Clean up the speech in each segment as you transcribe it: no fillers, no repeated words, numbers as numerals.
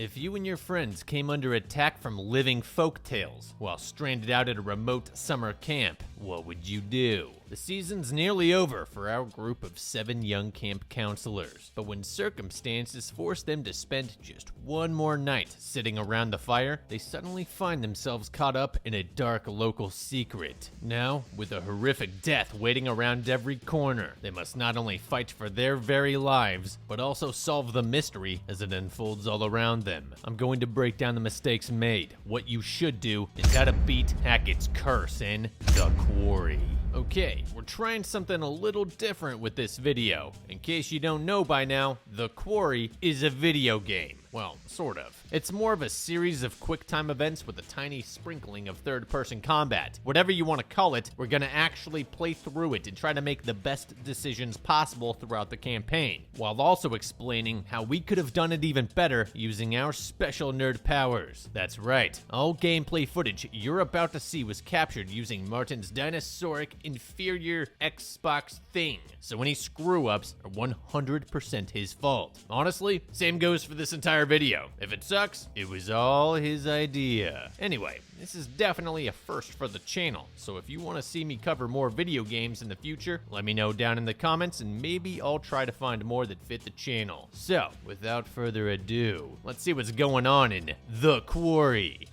If you and your friends came under attack from living folktales while stranded out at a remote summer camp, what would you do? The season's nearly over for our group of 7 young camp counselors, but when circumstances force them to spend just one more night sitting around the fire, they suddenly find themselves caught up in a dark local secret. Now, with a horrific death waiting around every corner, they must not only fight for their very lives, but also solve the mystery as it unfolds all around them. I'm going to break down the mistakes made, what you should do, and how to beat Hackett's curse in The Quarry. Okay, we're trying something a little different with this video. In case you don't know by now, The Quarry is a video game. Well, sort of. It's more of a series of quick-time events with a tiny sprinkling of third-person combat. Whatever you want to call it, we're gonna actually play through it and try to make the best decisions possible throughout the campaign, while also explaining how we could have done it even better using our special nerd powers. That's right, all gameplay footage you're about to see was captured using Martin's dinosauric inferior Xbox thing, so any screw-ups are 100% his fault. Honestly, same goes for this entire video. If it sucks, it was all his idea. Anyway, this is definitely a first for the channel, so if you want to see me cover more video games in the future, let me know down in the comments and maybe I'll try to find more that fit the channel. So, without further ado, let's see what's going on in The Quarry.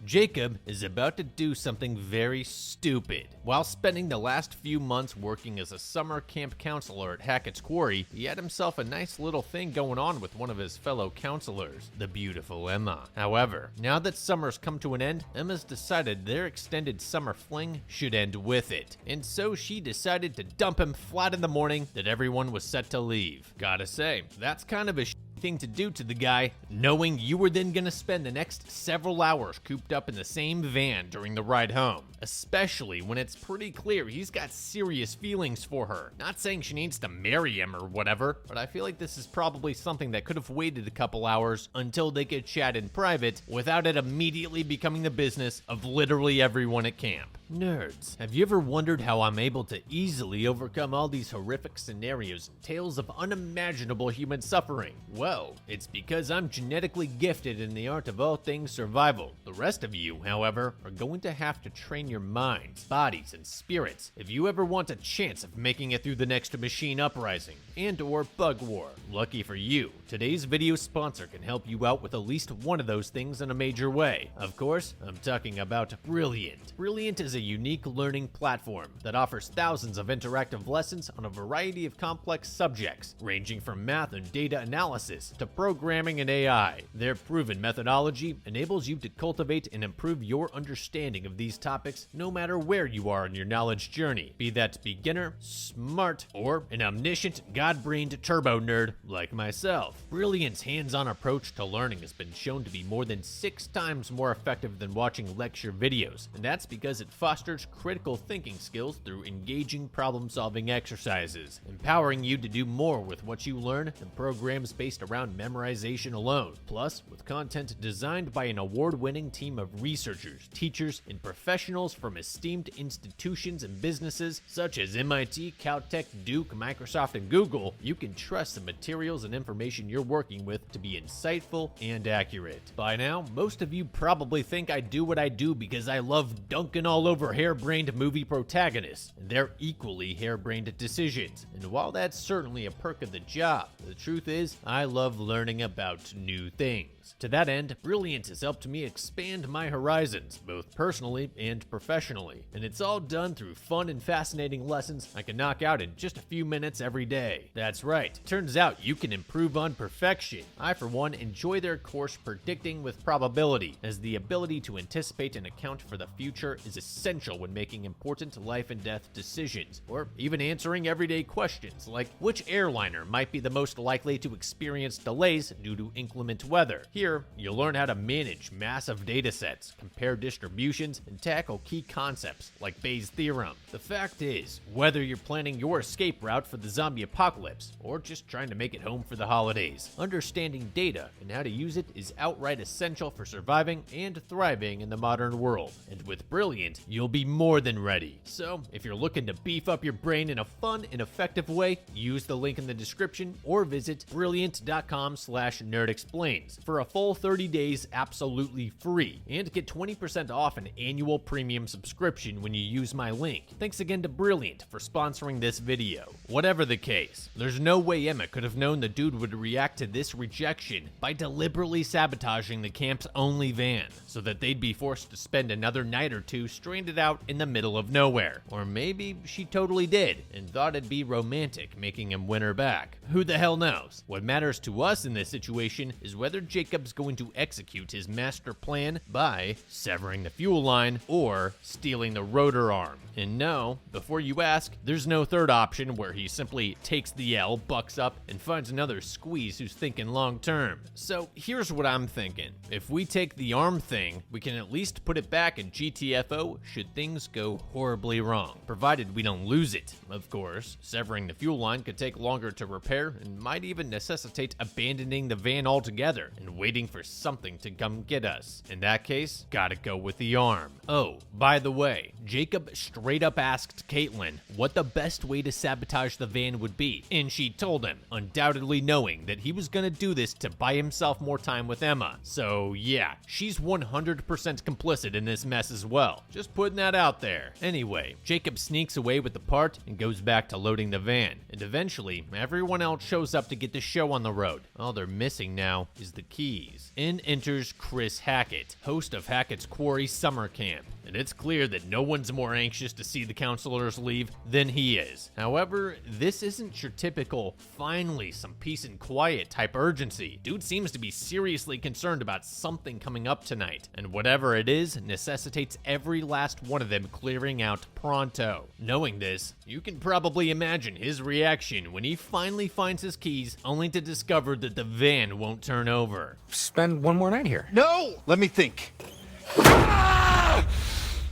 Jacob is about to do something very stupid. While spending the last few months working as a summer camp counselor at Hackett's Quarry, he had himself a nice little thing going on with one of his fellow counselors, the beautiful Emma. However, now that summer's come to an end, Emma's decided their extended summer fling should end with it, and so she decided to dump him flat in the morning that everyone was set to leave. Gotta say, that's kind of a thing to do to the guy, knowing you were then gonna spend the next several hours cooped up in the same van during the ride home, especially when it's pretty clear he's got serious feelings for her. Not saying she needs to marry him or whatever, but I feel like this is probably something that could have waited a couple hours until they could chat in private without it immediately becoming the business of literally everyone at camp. Nerds, have you ever wondered how I'm able to easily overcome all these horrific scenarios and tales of unimaginable human suffering? Well, it's because I'm genetically gifted in the art of all things survival. The rest of you, however, are going to have to train your minds, bodies, and spirits if you ever want a chance of making it through the next machine uprising and or bug war. Lucky for you, today's video sponsor can help you out with at least one of those things in a major way. Of course, I'm talking about Brilliant. Brilliant is a unique learning platform that offers thousands of interactive lessons on a variety of complex subjects, ranging from math and data analysis to programming and AI. Their proven methodology enables you to cultivate and improve your understanding of these topics no matter where you are in your knowledge journey, be that beginner, smart, or an omniscient, god-brained turbo nerd like myself. Brilliant's hands-on approach to learning has been shown to be more than 6 times more effective than watching lecture videos, and that's because it fosters critical thinking skills through engaging problem-solving exercises, empowering you to do more with what you learn than programs based around memorization alone. Plus, with content designed by an award-winning team of researchers, teachers, and professionals from esteemed institutions and businesses such as MIT, Caltech, Duke, Microsoft, and Google, you can trust the materials and information you're working with to be insightful and accurate. By now, most of you probably think I do what I do because I love dunking all over harebrained movie protagonists and their equally harebrained decisions. And while that's certainly a perk of the job, the truth is I love learning about new things. To that end, Brilliant has helped me expand my horizons, both personally and professionally, and it's all done through fun and fascinating lessons I can knock out in just a few minutes every day. That's right, turns out you can improve on perfection. I, for one, enjoy their course Predicting with Probability, as the ability to anticipate and account for the future is essential when making important life and death decisions, or even answering everyday questions like which airliner might be the most likely to experience delays due to inclement weather. Here, you'll learn how to manage massive data sets, compare distributions, and tackle key concepts like Bayes' theorem. The fact is, whether you're planning your escape route for the zombie apocalypse or just trying to make it home for the holidays, understanding data and how to use it is outright essential for surviving and thriving in the modern world. And with Brilliant, you'll be more than ready. So, if you're looking to beef up your brain in a fun and effective way, use the link in the description or visit brilliant.com/nerdexplains for a a full 30 days absolutely free and get 20% off an annual premium subscription when you use my link. Thanks again to Brilliant for sponsoring this video. Whatever the case, there's no way Emma could have known the dude would react to this rejection by deliberately sabotaging the camp's only van so that they'd be forced to spend another night or two stranded out in the middle of nowhere. Or maybe she totally did and thought it'd be romantic making him win her back. Who the hell knows? What matters to us in this situation is whether Jacob's going to execute his master plan by severing the fuel line or stealing the rotor arm. And no, before you ask, there's no third option where he simply takes the L, bucks up, and finds another squeeze who's thinking long term. So here's what I'm thinking. If we take the arm thing, we can at least put it back in GTFO should things go horribly wrong, provided we don't lose it. Of course, severing the fuel line could take longer to repair and might even necessitate abandoning the van altogether and waiting for something to come get us. In that case, gotta go with the arm. Oh, by the way, Jacob straight up asked Caitlin what the best way to sabotage the van would be, and she told him, undoubtedly knowing that he was gonna do this to buy himself more time with Emma. So yeah, she's 100% complicit in this mess as well. Just putting that out there. Anyway, Jacob sneaks away with the part and goes back to loading the van, and eventually everyone else shows up to get the show on the road. All they're missing now is the keys. In enters Chris Hackett, host of Hackett's Quarry Summer Camp, and it's clear that no one's more anxious to see the counselors leave than he is. However, this isn't your typical finally some peace and quiet type urgency. Dude seems to be seriously concerned about something coming up tonight, and whatever it is necessitates every last one of them clearing out pronto. Knowing this, you can probably imagine his reaction when he finally finds his keys only to discover that the van won't turn over. Spend one more night here. No! Let me think.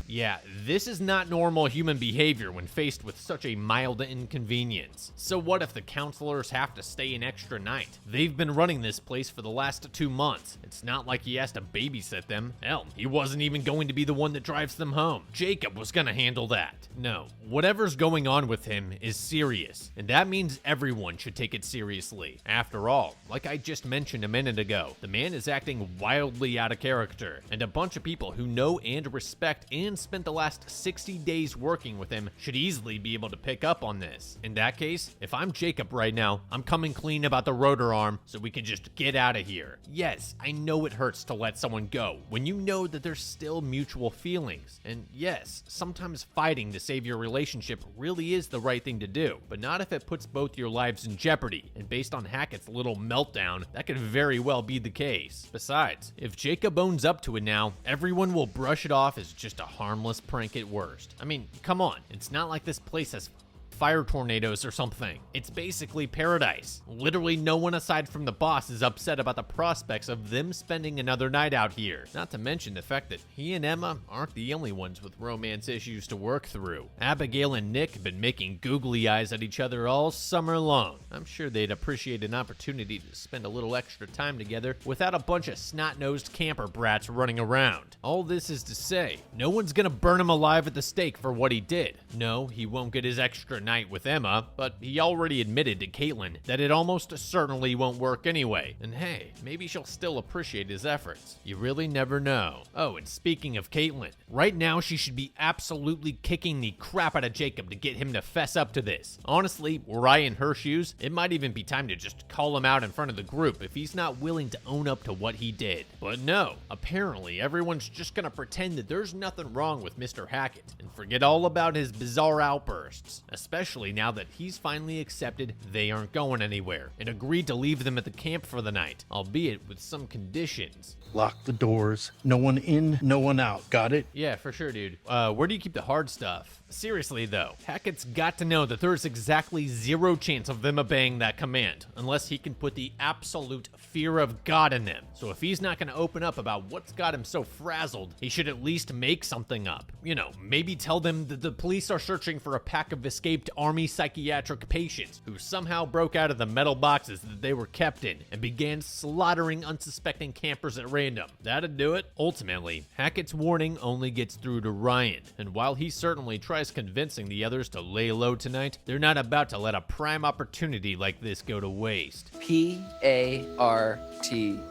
Yeah, this is not normal human behavior when faced with such a mild inconvenience. So what if the counselors have to stay an extra night? They've been running this place for the last 2 months. It's not like he has to babysit them. Hell, he wasn't even going to be the one that drives them home. Jacob was gonna handle that. No, whatever's going on with him is serious, and that means everyone should take it seriously. After all, like I just mentioned a minute ago, the man is acting wildly out of character, and a bunch of people who know and respect and spent the last 60 days working with him should easily be able to pick up on this. In that case, if I'm Jacob right now, I'm coming clean about the rotor arm so we can just get out of here. Yes, I know it hurts to let someone go when you know that there's still mutual feelings. And yes, sometimes fighting to save your relationship really is the right thing to do, but not if it puts both your lives in jeopardy. And based on Hackett's little meltdown, that could very well be the case. Besides, if Jacob owns up to it now, everyone will brush it off as just a harmless prank at worst. I mean, come on, it's not like this place has fire tornadoes or something. It's basically paradise. Literally no one aside from the boss is upset about the prospects of them spending another night out here. Not to mention the fact that he and Emma aren't the only ones with romance issues to work through. Abigail and Nick have been making googly eyes at each other all summer long. I'm sure they'd appreciate an opportunity to spend a little extra time together without a bunch of snot-nosed camper brats running around. All this is to say, no one's gonna burn him alive at the stake for what he did. No, he won't get his extra night with Emma, but he already admitted to Caitlin that it almost certainly won't work anyway. And hey, maybe she'll still appreciate his efforts. You really never know. Oh, and speaking of Caitlin, right now she should be absolutely kicking the crap out of Jacob to get him to fess up to this. Honestly, were I in her shoes, it might even be time to just call him out in front of the group if he's not willing to own up to what he did. But no, apparently everyone's just gonna pretend that there's nothing wrong with Mr. Hackett and forget all about his bizarre outbursts, especially now that he's finally accepted they aren't going anywhere and agreed to leave them at the camp for the night, albeit with some conditions. Lock the doors. No one in, no one out. Got it? Yeah, for sure, dude. Where do you keep the hard stuff? Seriously, though, Hackett's got to know that there's exactly zero chance of them obeying that command, unless he can put the absolute fear of God in them. So if he's not going to open up about what's got him so frazzled, he should at least make something up. You know, maybe tell them that the police are searching for a pack of escaped escaped Army psychiatric patients who somehow broke out of the metal boxes that they were kept in and began slaughtering unsuspecting campers at random. That'd do it. Ultimately, Hackett's warning only gets through to Ryan, and while he certainly tries convincing the others to lay low tonight, they're not about to let a prime opportunity like this go to waste. P-A-R-T,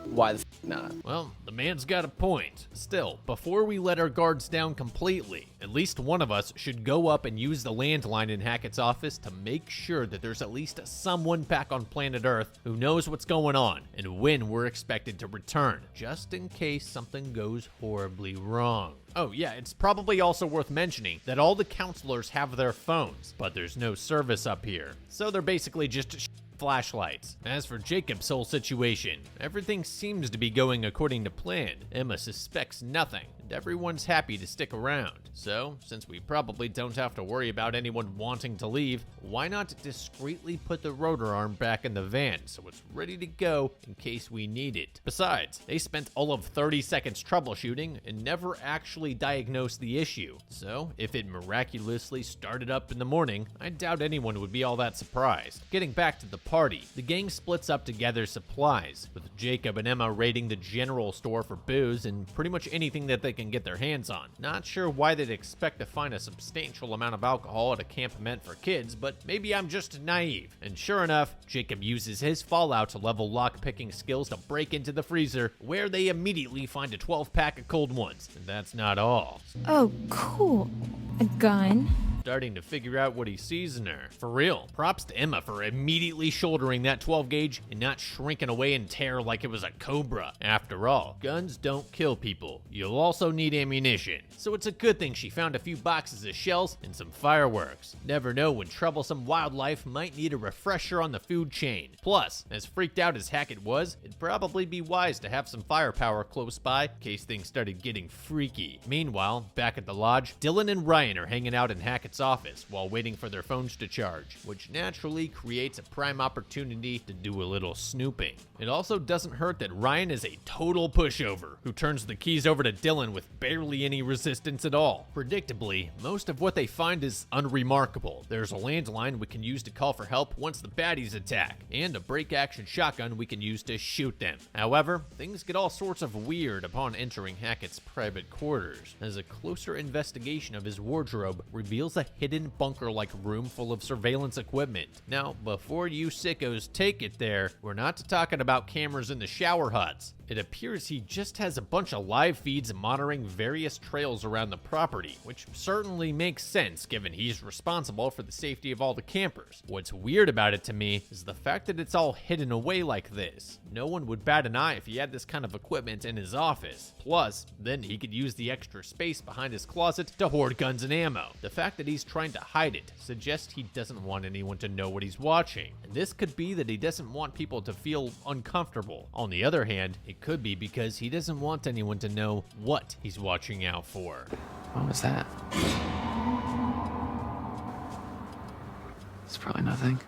why the f not? Well, the man's got a point. Still, before we let our guards down completely, at least one of us should go up and use the landline in Hackett's office to make sure that there's at least someone back on planet Earth who knows what's going on and when we're expected to return, just in case something goes horribly wrong. Oh yeah, it's probably also worth mentioning that all the counselors have their phones, but there's no service up here, so they're basically just flashlights. As for Jacob's whole situation, everything seems to be going according to plan. Emma suspects nothing, and everyone's happy to stick around. So, since we probably don't have to worry about anyone wanting to leave, why not discreetly put the rotor arm back in the van so it's ready to go in case we need it? Besides, they spent all of 30 seconds troubleshooting and never actually diagnosed the issue. So, if it miraculously started up in the morning, I doubt anyone would be all that surprised. Getting back to the party, the gang splits up to gather supplies, with Jacob and Emma raiding the general store for booze and pretty much anything that they can get their hands on. Not sure why they'd expect to find a substantial amount of alcohol at a camp meant for kids, but maybe I'm just naive. And sure enough, Jacob uses his Fallout level lock-picking skills to break into the freezer, where they immediately find a 12-pack of cold ones. And that's not all. Oh, cool. A gun. Starting to figure out what he sees in her. For real, props to Emma for immediately shouldering that 12 gauge and not shrinking away in terror like it was a cobra. After all, guns don't kill people. You'll also need ammunition. So it's a good thing she found a few boxes of shells and some fireworks. Never know when troublesome wildlife might need a refresher on the food chain. Plus, as freaked out as Hackett was, it'd probably be wise to have some firepower close by in case things started getting freaky. Meanwhile, back at the lodge, Dylan and Ryan are hanging out in Hackett's office while waiting for their phones to charge, which naturally creates a prime opportunity to do a little snooping. It also doesn't hurt that Ryan is a total pushover who turns the keys over to Dylan with barely any resistance at all. Predictably, most of what they find is unremarkable. There's a landline we can use to call for help once the baddies attack, and a break-action shotgun we can use to shoot them. However, things get all sorts of weird upon entering Hackett's private quarters, as a closer investigation of his wardrobe reveals a hidden bunker-like room full of surveillance equipment. Now, before you sickos take it there, we're not talking about cameras in the shower huts. It appears he just has a bunch of live feeds monitoring various trails around the property, which certainly makes sense given he's responsible for the safety of all the campers. What's weird about it to me is the fact that it's all hidden away like this. No one would bat an eye if he had this kind of equipment in his office. Plus, then he could use the extra space behind his closet to hoard guns and ammo. The fact that he's trying to hide it suggests he doesn't want anyone to know what he's watching. And this could be that he doesn't want people to feel uncomfortable. On the other hand, it could be because he doesn't want anyone to know what he's watching out for. What was that? It's probably nothing.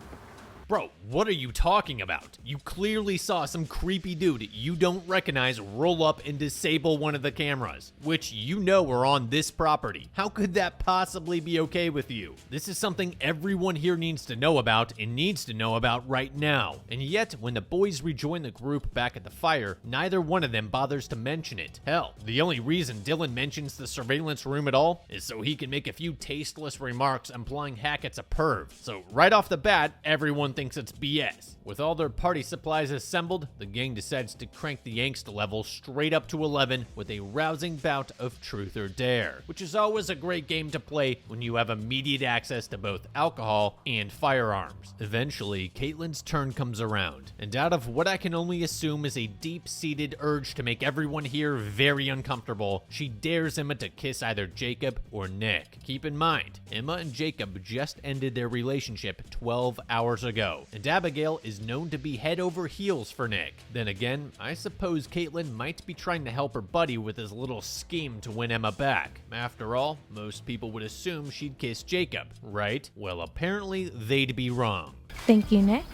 Bro, what are you talking about? You clearly saw some creepy dude you don't recognize roll up and disable one of the cameras, which you know are on this property. How could that possibly be okay with you? This is something everyone here needs to know about and needs to know about right now. And yet, when the boys rejoin the group back at the fire, neither one of them bothers to mention it. Hell, the only reason Dylan mentions the surveillance room at all is so he can make a few tasteless remarks implying Hackett's a perv. So right off the bat, everyone thinks it's BS. With all their party supplies assembled, the gang decides to crank the angst level straight up to 11 with a rousing bout of Truth or Dare, which is always a great game to play when you have immediate access to both alcohol and firearms. Eventually, Caitlin's turn comes around, and out of what I can only assume is a deep-seated urge to make everyone here very uncomfortable, she dares Emma to kiss either Jacob or Nick. Keep in mind, Emma and Jacob just ended their relationship 12 hours ago, and Abigail is known to be head over heels for Nick. Then again, I suppose Caitlin might be trying to help her buddy with his little scheme to win Emma back. After all, most people would assume she'd kiss Jacob, right? Well, apparently they'd be wrong. Thank you, Nick.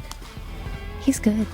He's good.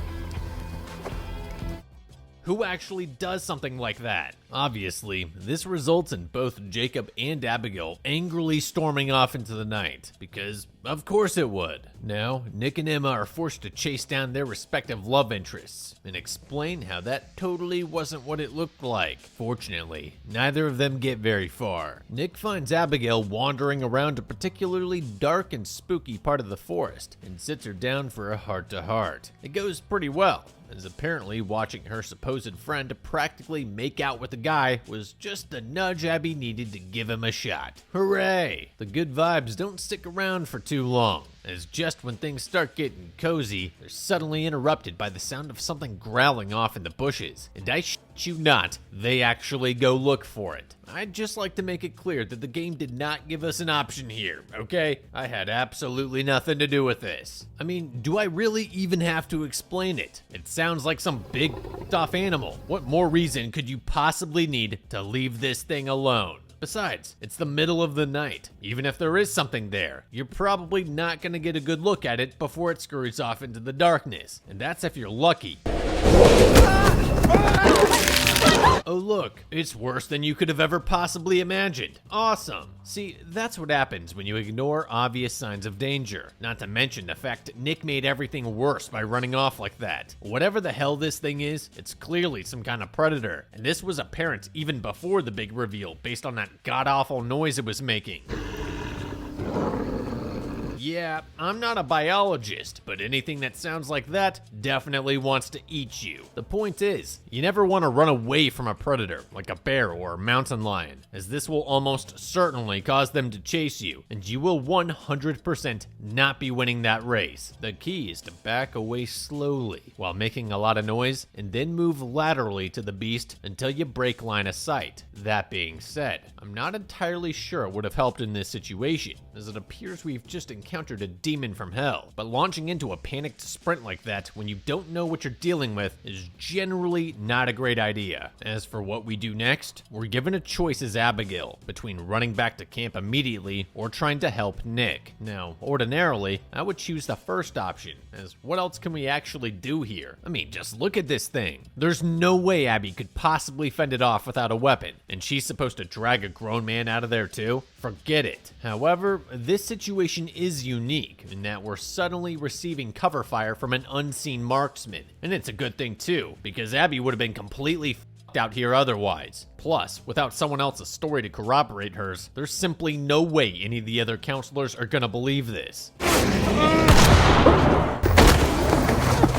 Who actually does something like that? Obviously, this results in both Jacob and Abigail angrily storming off into the night, because of course it would. Now, Nick and Emma are forced to chase down their respective love interests and explain how that totally wasn't what it looked like. Fortunately, neither of them get very far. Nick finds Abigail wandering around a particularly dark and spooky part of the forest and sits her down for a heart-to-heart. It goes pretty well, as apparently watching her supposed friend practically make out with the guy was just the nudge Abby needed to give him a shot. Hooray! The good vibes don't stick around for too long, as just when things start getting cozy, they're suddenly interrupted by the sound of something growling off in the bushes, and I shit you not, they actually go look for it. I'd just like to make it clear that the game did not give us an option here, okay? I had absolutely nothing to do with this. I mean, do I really even have to explain it? It sounds like some big off animal. What more reason could you possibly need to leave this thing alone? Besides, it's the middle of the night. Even if there is something there, you're probably not gonna get a good look at it before it scurries off into the darkness. And that's if you're lucky. Oh look, it's worse than you could have ever possibly imagined. Awesome. See, that's what happens when you ignore obvious signs of danger. Not to mention the fact Nick made everything worse by running off like that. Whatever the hell this thing is, it's clearly some kind of predator. And this was apparent even before the big reveal based on that god-awful noise it was making. Yeah, I'm not a biologist, but anything that sounds like that definitely wants to eat you. The point is, you never want to run away from a predator, like a bear or a mountain lion, as this will almost certainly cause them to chase you, and you will 100% not be winning that race. The key is to back away slowly, while making a lot of noise, and then move laterally to the beast until you break line of sight. That being said, I'm not entirely sure it would have helped in this situation, as it appears we've just encountered a demon from hell, but launching into a panicked sprint like that when you don't know what you're dealing with is generally not a great idea. As for what we do next, we're given a choice as Abigail between running back to camp immediately or trying to help Nick. Now, ordinarily, I would choose the first option, as what else can we actually do here? I mean, just look at this thing. There's no way Abby could possibly fend it off without a weapon, and she's supposed to drag a grown man out of there too? Forget it. However, this situation is unique in that we're suddenly receiving cover fire from an unseen marksman. And it's a good thing too, because Abby would have been completely f***ed out here otherwise. Plus, without someone else's story to corroborate hers, there's simply no way any of the other counselors are gonna believe this.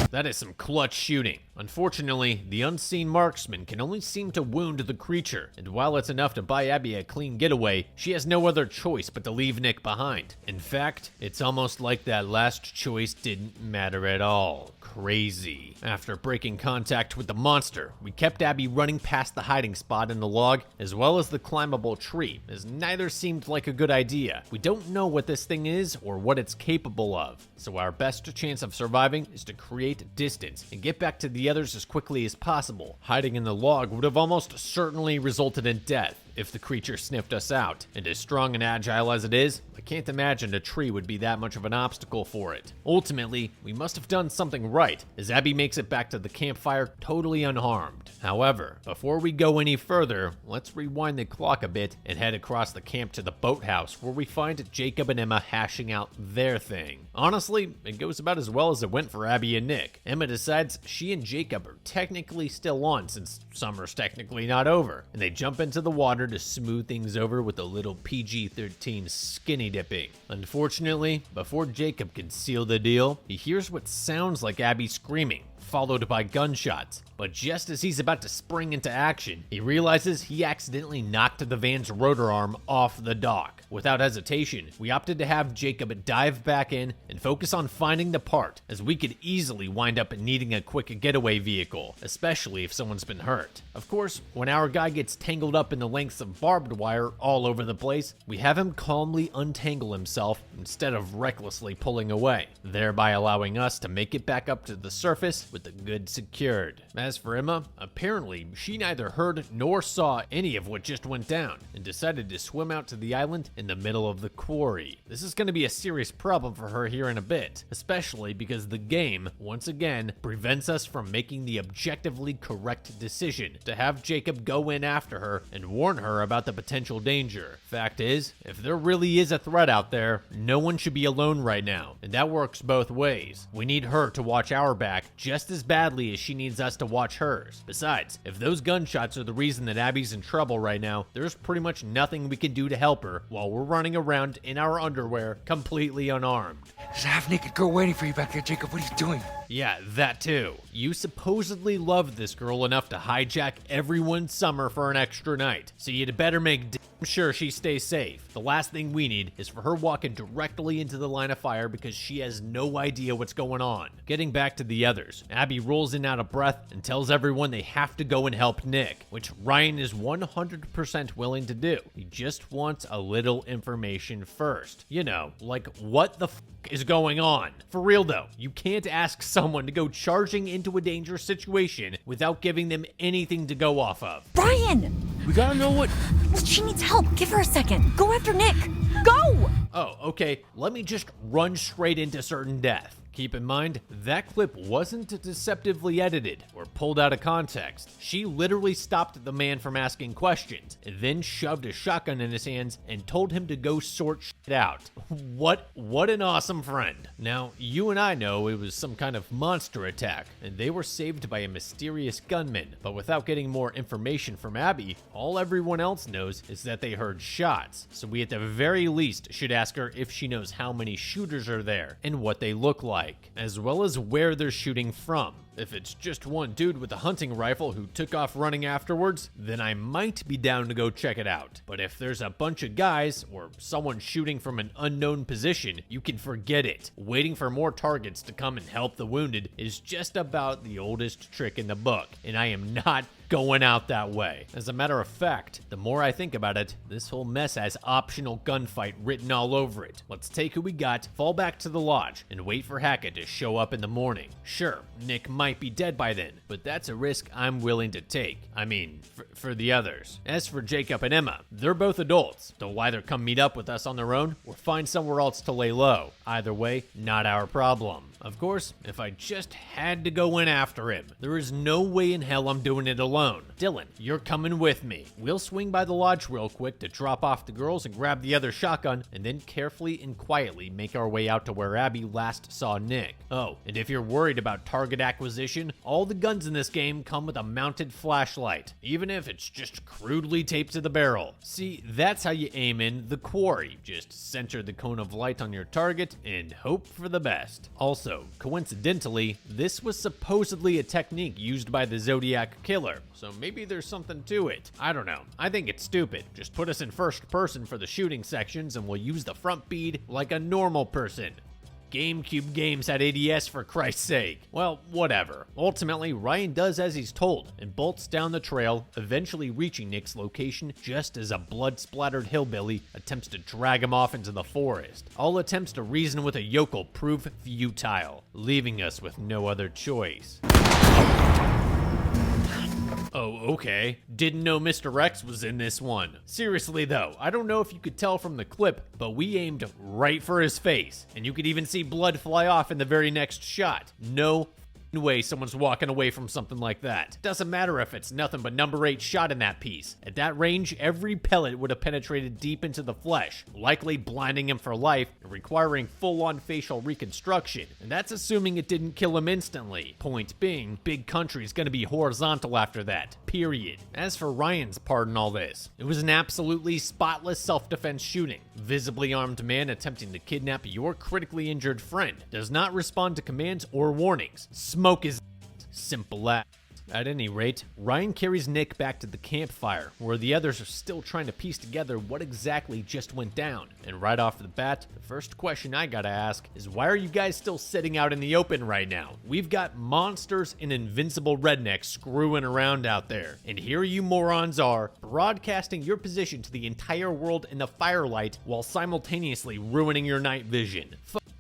That is some clutch shooting. Unfortunately, the unseen marksman can only seem to wound the creature, and while it's enough to buy Abby a clean getaway, she has no other choice but to leave Nick behind. In fact, it's almost like that last choice didn't matter at all. Crazy. After breaking contact with the monster, we kept Abby running past the hiding spot in the log, as well as the climbable tree, as neither seemed like a good idea. We don't know what this thing is or what it's capable of, so our best chance of surviving is to create distance and get back to the others as quickly as possible. Hiding in the log would have almost certainly resulted in death if the creature sniffed us out, and as strong and agile as it is, I can't imagine a tree would be that much of an obstacle for it. Ultimately, we must have done something right, as Abby makes it back to the campfire totally unharmed. However, before we go any further, let's rewind the clock a bit and head across the camp to the boathouse, where we find Jacob and Emma hashing out their thing. Honestly, it goes about as well as it went for Abby and Nick. Emma decides she and Jacob are technically still on, since summer's technically not over, and they jump into the water to smooth things over with a little PG-13 skinny dipping. Unfortunately, before Jacob can seal the deal, he hears what sounds like Abby screaming, followed by gunshots. But just as he's about to spring into action, he realizes he accidentally knocked the van's rotor arm off the dock. Without hesitation, we opted to have Jacob dive back in and focus on finding the part, as we could easily wind up needing a quick getaway vehicle, especially if someone's been hurt. Of course, when our guy gets tangled up in the lengths lengths of barbed wire all over the place, we have him calmly untangle himself instead of recklessly pulling away, thereby allowing us to make it back up to the surface with the goods secured. As for Emma, apparently she neither heard nor saw any of what just went down and decided to swim out to the island in the middle of the quarry. This is going to be a serious problem for her here in a bit, especially because the game, once again, prevents us from making the objectively correct decision to have Jacob go in after her and warn her about the potential danger. Fact is, if there really is a threat out there, no one should be alone right now, and that works both ways. We need her to watch our back just as badly as she needs us to watch hers. Besides, if those gunshots are the reason that Abby's in trouble right now, there's pretty much nothing we can do to help her while we're running around in our underwear completely unarmed. There's a half-naked girl waiting for you back there, Jacob. What are you doing? Yeah, that too. You supposedly love this girl enough to hijack everyone's summer for an extra night, so you'd better make damn sure she stays safe. The last thing we need is for her walking directly into the line of fire because she has no idea what's going on. Getting back to the others, Abby rolls in out of breath and tells everyone they have to go and help Nick, which Ryan is 100% willing to do. He just wants a little information first. You know, like what the is going on. For real though, you can't ask someone to go charging into a dangerous situation without giving them anything to go off of. Brian! We gotta know what... She needs help. Give her a second. Go after Nick. Go! Oh, okay. Let me just run straight into certain death. Keep in mind, that clip wasn't deceptively edited or pulled out of context. She literally stopped the man from asking questions, and then shoved a shotgun in his hands and told him to go sort shit out. What an awesome friend. Now, you and I know it was some kind of monster attack, and they were saved by a mysterious gunman, but without getting more information from Abby, all everyone else knows is that they heard shots, so we at the very least should ask her if she knows how many shooters are there and what they look like, as well as where they're shooting from. If it's just one dude with a hunting rifle who took off running afterwards, then I might be down to go check it out. But if there's a bunch of guys, or someone shooting from an unknown position, you can forget it. Waiting for more targets to come and help the wounded is just about the oldest trick in the book, and I am not going out that way. As a matter of fact, the more I think about it, this whole mess has optional gunfight written all over it. Let's take who we got, fall back to the lodge, and wait for Hackett to show up in the morning. Sure, Nick might be dead by then, but that's a risk I'm willing to take. I mean, for the others. As for Jacob and Emma, they're both adults. They'll either come meet up with us on their own or find somewhere else to lay low. Either way, not our problem. Of course, if I just had to go in after him, there is no way in hell I'm doing it alone. Dylan, you're coming with me. We'll swing by the lodge real quick to drop off the girls and grab the other shotgun, and then carefully and quietly make our way out to where Abby last saw Nick. Oh, and if you're worried about target acquisition, all the guns in this game come with a mounted flashlight, even if it's just crudely taped to the barrel. See, that's how you aim in the quarry. Just center the cone of light on your target and hope for the best. Also, coincidentally, this was supposedly a technique used by the Zodiac Killer, so maybe there's something to it. I don't know. I think it's stupid. Just put us in first person for the shooting sections and we'll use the front bead like a normal person. GameCube games had ADS for Christ's sake. Well, whatever. Ultimately, Ryan does as he's told and bolts down the trail, eventually reaching Nick's location just as a blood-splattered hillbilly attempts to drag him off into the forest. All attempts to reason with a yokel prove futile, leaving us with no other choice. Oh, okay. Didn't know Mr. X was in this one. Seriously though, I don't know if you could tell from the clip, but we aimed right for his face, and you could even see blood fly off in the very next shot. No way someone's walking away from something like that. Doesn't matter if it's nothing but number 8 shot in that piece. At that range, every pellet would have penetrated deep into the flesh, likely blinding him for life and requiring full-on facial reconstruction. And that's assuming it didn't kill him instantly. Point being, Big Country's gonna be horizontal after that. Period. As for Ryan's part in all this, it was an absolutely spotless self-defense shooting. Visibly armed man attempting to kidnap your critically injured friend does not respond to commands or warnings. Smoke is simple as. At any rate, Ryan carries Nick back to the campfire, where the others are still trying to piece together what exactly just went down. And right off the bat, the first question I gotta ask is, why are you guys still sitting out in the open right now? We've got monsters and invincible rednecks screwing around out there, and here you morons are, broadcasting your position to the entire world in the firelight while simultaneously ruining your night vision.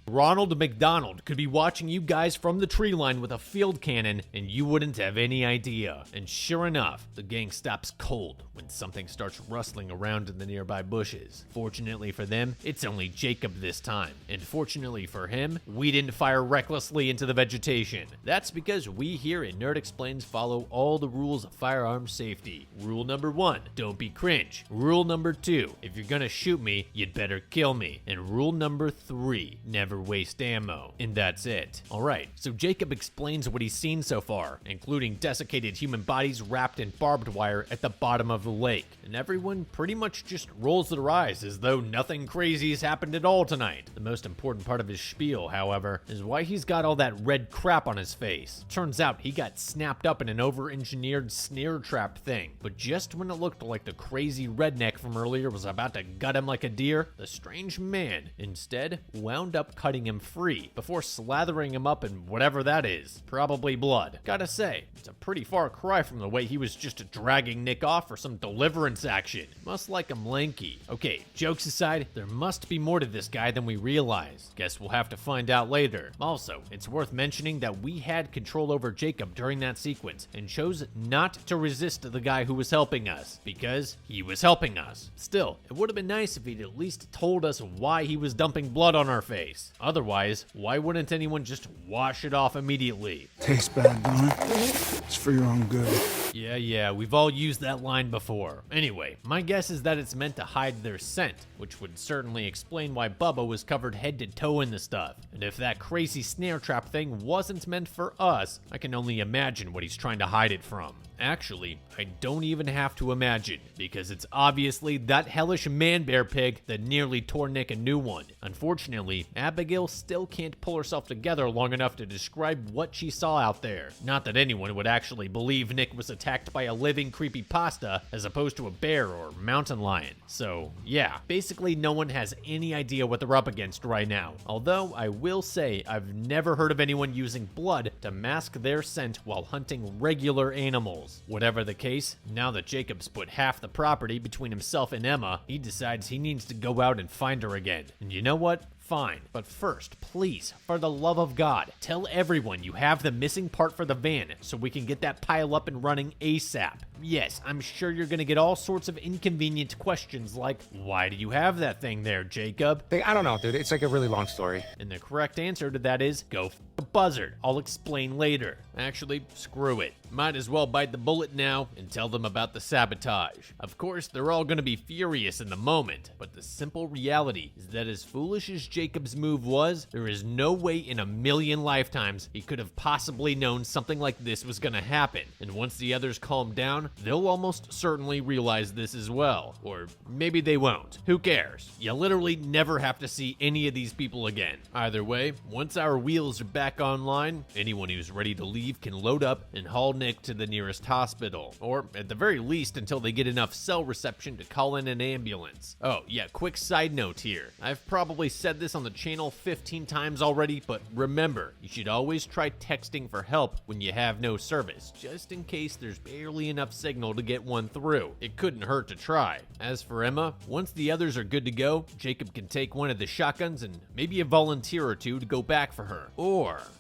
Ronald McDonald could be watching you guys from the tree line with a field cannon, and you wouldn't have any idea. And sure enough, the gang stops cold when something starts rustling around in the nearby bushes. Fortunately for them, it's only Jacob this time. And fortunately for him, we didn't fire recklessly into the vegetation. That's because we here at Nerd Explains follow all the rules of firearm safety. Rule number 1, don't be cringe. Rule number 2, if you're gonna shoot me, you'd better kill me. And rule number 3, never waste ammo. And that's it. Alright, so Jacob explains what he's seen so far, including desiccated human bodies wrapped in barbed wire at the bottom of the lake. And everyone pretty much just rolls their eyes as though nothing crazy has happened at all tonight. The most important part of his spiel, however, is why he's got all that red crap on his face. Turns out he got snapped up in an over-engineered snare trap thing, but just when it looked like the crazy redneck from earlier was about to gut him like a deer, the strange man instead wound up cutting him free before slathering him up in whatever that is. Probably blood. Gotta say, it's a pretty far cry from the way he was just dragging Nick off for some deliverance action. Must like him lanky. Okay, jokes aside, there must be more to this guy than we realize. Guess we'll have to find out later. Also, it's worth mentioning that we had control over Jacob during that sequence and chose not to resist the guy who was helping us because he was helping us. Still, it would have been nice if he'd at least told us why he was dumping blood on our face. Otherwise, why wouldn't anyone just wash it off immediately? Tastes bad, don't it? It's for your own good. Yeah, we've all used that line before. Anyway, my guess is that it's meant to hide their scent, which would certainly explain why Bubba was covered head to toe in the stuff. And if that crazy snare trap thing wasn't meant for us, I can only imagine what he's trying to hide it from. Actually, I don't even have to imagine, because it's obviously that hellish man-bear pig that nearly tore Nick a new one. Unfortunately, Abigail still can't pull herself together long enough to describe what she saw out there. Not that anyone would actually believe Nick was attacked by a living creepypasta as opposed to a bear or mountain lion. So, yeah, basically no one has any idea what they're up against right now. Although, I will say, I've never heard of anyone using blood to mask their scent while hunting regular animals. Whatever the case, now that Jacob's put half the property between himself and Emma, he decides he needs to go out and find her again. And you know what? Fine. But first, please, for the love of God, tell everyone you have the missing part for the van so we can get that pile up and running ASAP. Yes, I'm sure you're gonna get all sorts of inconvenient questions like, why do you have that thing there, Jacob? I don't know, dude. It's like a really long story. And the correct answer to that is, go f a buzzard. I'll explain later. Actually, screw it. Might as well bite the bullet now and tell them about the sabotage. Of course, they're all gonna be furious in the moment, but the simple reality is that as foolish as Jacob's move was, there is no way in a million lifetimes he could have possibly known something like this was gonna happen. And once the others calm down, they'll almost certainly realize this as well. Or maybe they won't. Who cares? You literally never have to see any of these people again. Either way, once our wheels are back online, anyone who's ready to leave can load up and haul Nick to the nearest hospital. Or at the very least until they get enough cell reception to call in an ambulance. Oh yeah, quick side note here. I've probably said this on the channel 15 times already, but remember, you should always try texting for help when you have no service, just in case there's barely enough signal to get one through. It couldn't hurt to try. As for Emma, once the others are good to go, Jacob can take one of the shotguns and maybe a volunteer or two to go back for her.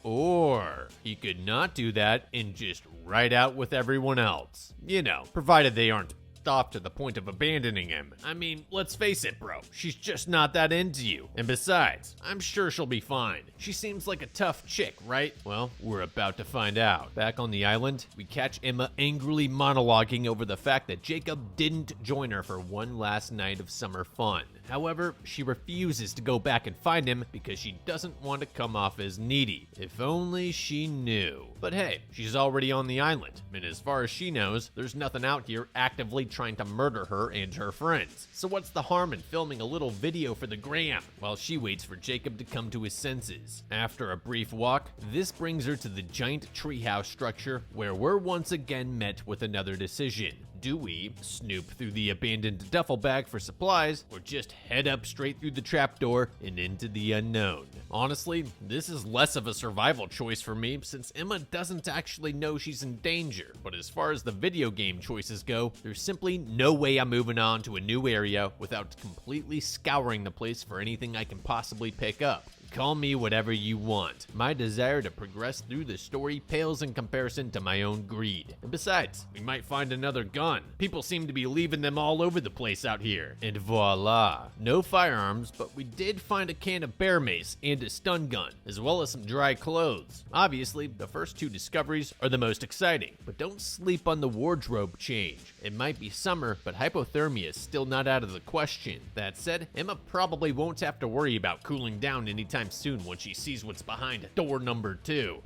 Or he could not do that and just ride out with everyone else. You know, provided they aren't off to the point of abandoning him. I mean, let's face it, bro. She's just not that into you. And besides, I'm sure she'll be fine. She seems like a tough chick, right? Well, we're about to find out. Back on the island, we catch Emma angrily monologuing over the fact that Jacob didn't join her for one last night of summer fun. However, she refuses to go back and find him because she doesn't want to come off as needy. If only she knew. But hey, she's already on the island, and as far as she knows, there's nothing out here actively trying to murder her and her friends. So what's the harm in filming a little video for the gram while she waits for Jacob to come to his senses? After a brief walk, this brings her to the giant treehouse structure where we're once again met with another decision. Do we snoop through the abandoned duffel bag for supplies, or just head up straight through the trapdoor and into the unknown? Honestly, this is less of a survival choice for me since Emma doesn't actually know she's in danger. But as far as the video game choices go, there's simply no way I'm moving on to a new area without completely scouring the place for anything I can possibly pick up. Call me whatever you want. My desire to progress through the story pales in comparison to my own greed. And besides, we might find another gun. People seem to be leaving them all over the place out here. And voila. No firearms, but we did find a can of bear mace and a stun gun, as well as some dry clothes. Obviously, the first two discoveries are the most exciting, but don't sleep on the wardrobe change. It might be summer, but hypothermia is still not out of the question. That said, Emma probably won't have to worry about cooling down anytime soon once she sees what's behind door number 2.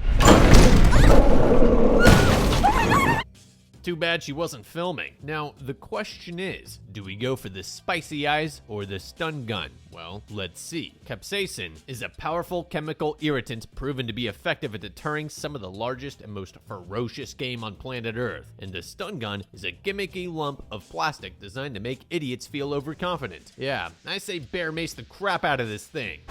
Too bad she wasn't filming. Now, the question is, do we go for the spicy eyes or the stun gun? Well, let's see. Capsaicin is a powerful chemical irritant proven to be effective at deterring some of the largest and most ferocious game on planet Earth. And the stun gun is a gimmicky lump of plastic designed to make idiots feel overconfident. Yeah, I say bear mace the crap out of this thing.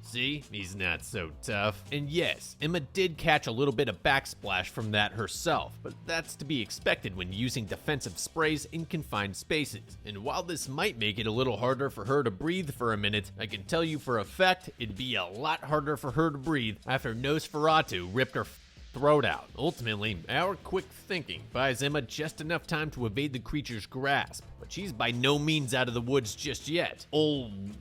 See? He's not so tough. And yes, Emma did catch a little bit of backsplash from that herself, but that's to be expected when using defensive sprays in confined spaces. And while this might make it a little harder for her to breathe for a minute, I can tell you for a fact it'd be a lot harder for her to breathe after Nosferatu ripped her throat out. Ultimately, our quick thinking buys Emma just enough time to evade the creature's grasp, but she's by no means out of the woods just yet.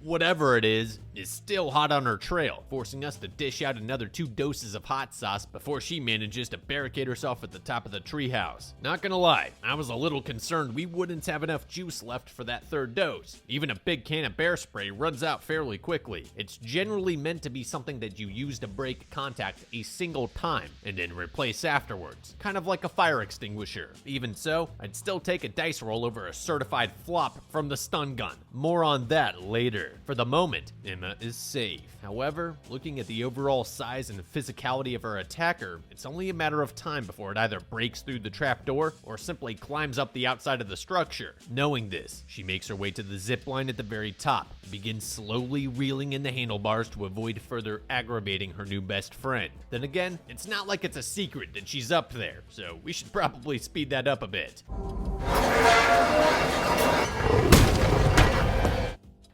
Whatever it is still hot on her trail, forcing us to dish out another 2 doses of hot sauce before she manages to barricade herself at the top of the treehouse. Not gonna lie, I was a little concerned we wouldn't have enough juice left for that 3rd dose. Even a big can of bear spray runs out fairly quickly. It's generally meant to be something that you use to break contact a single time and then replace afterwards, kind of like a fire extinguisher. Even so, I'd still take a dice roll over a certified flop from the stun gun. More on that later. For the moment, Emma is safe. However, looking at the overall size and physicality of her attacker, it's only a matter of time before it either breaks through the trapdoor or simply climbs up the outside of the structure. Knowing this, she makes her way to the zip line at the very top and begins slowly reeling in the handlebars to avoid further aggravating her new best friend. Then again, it's not like it's a secret that she's up there, so we should probably speed that up a bit.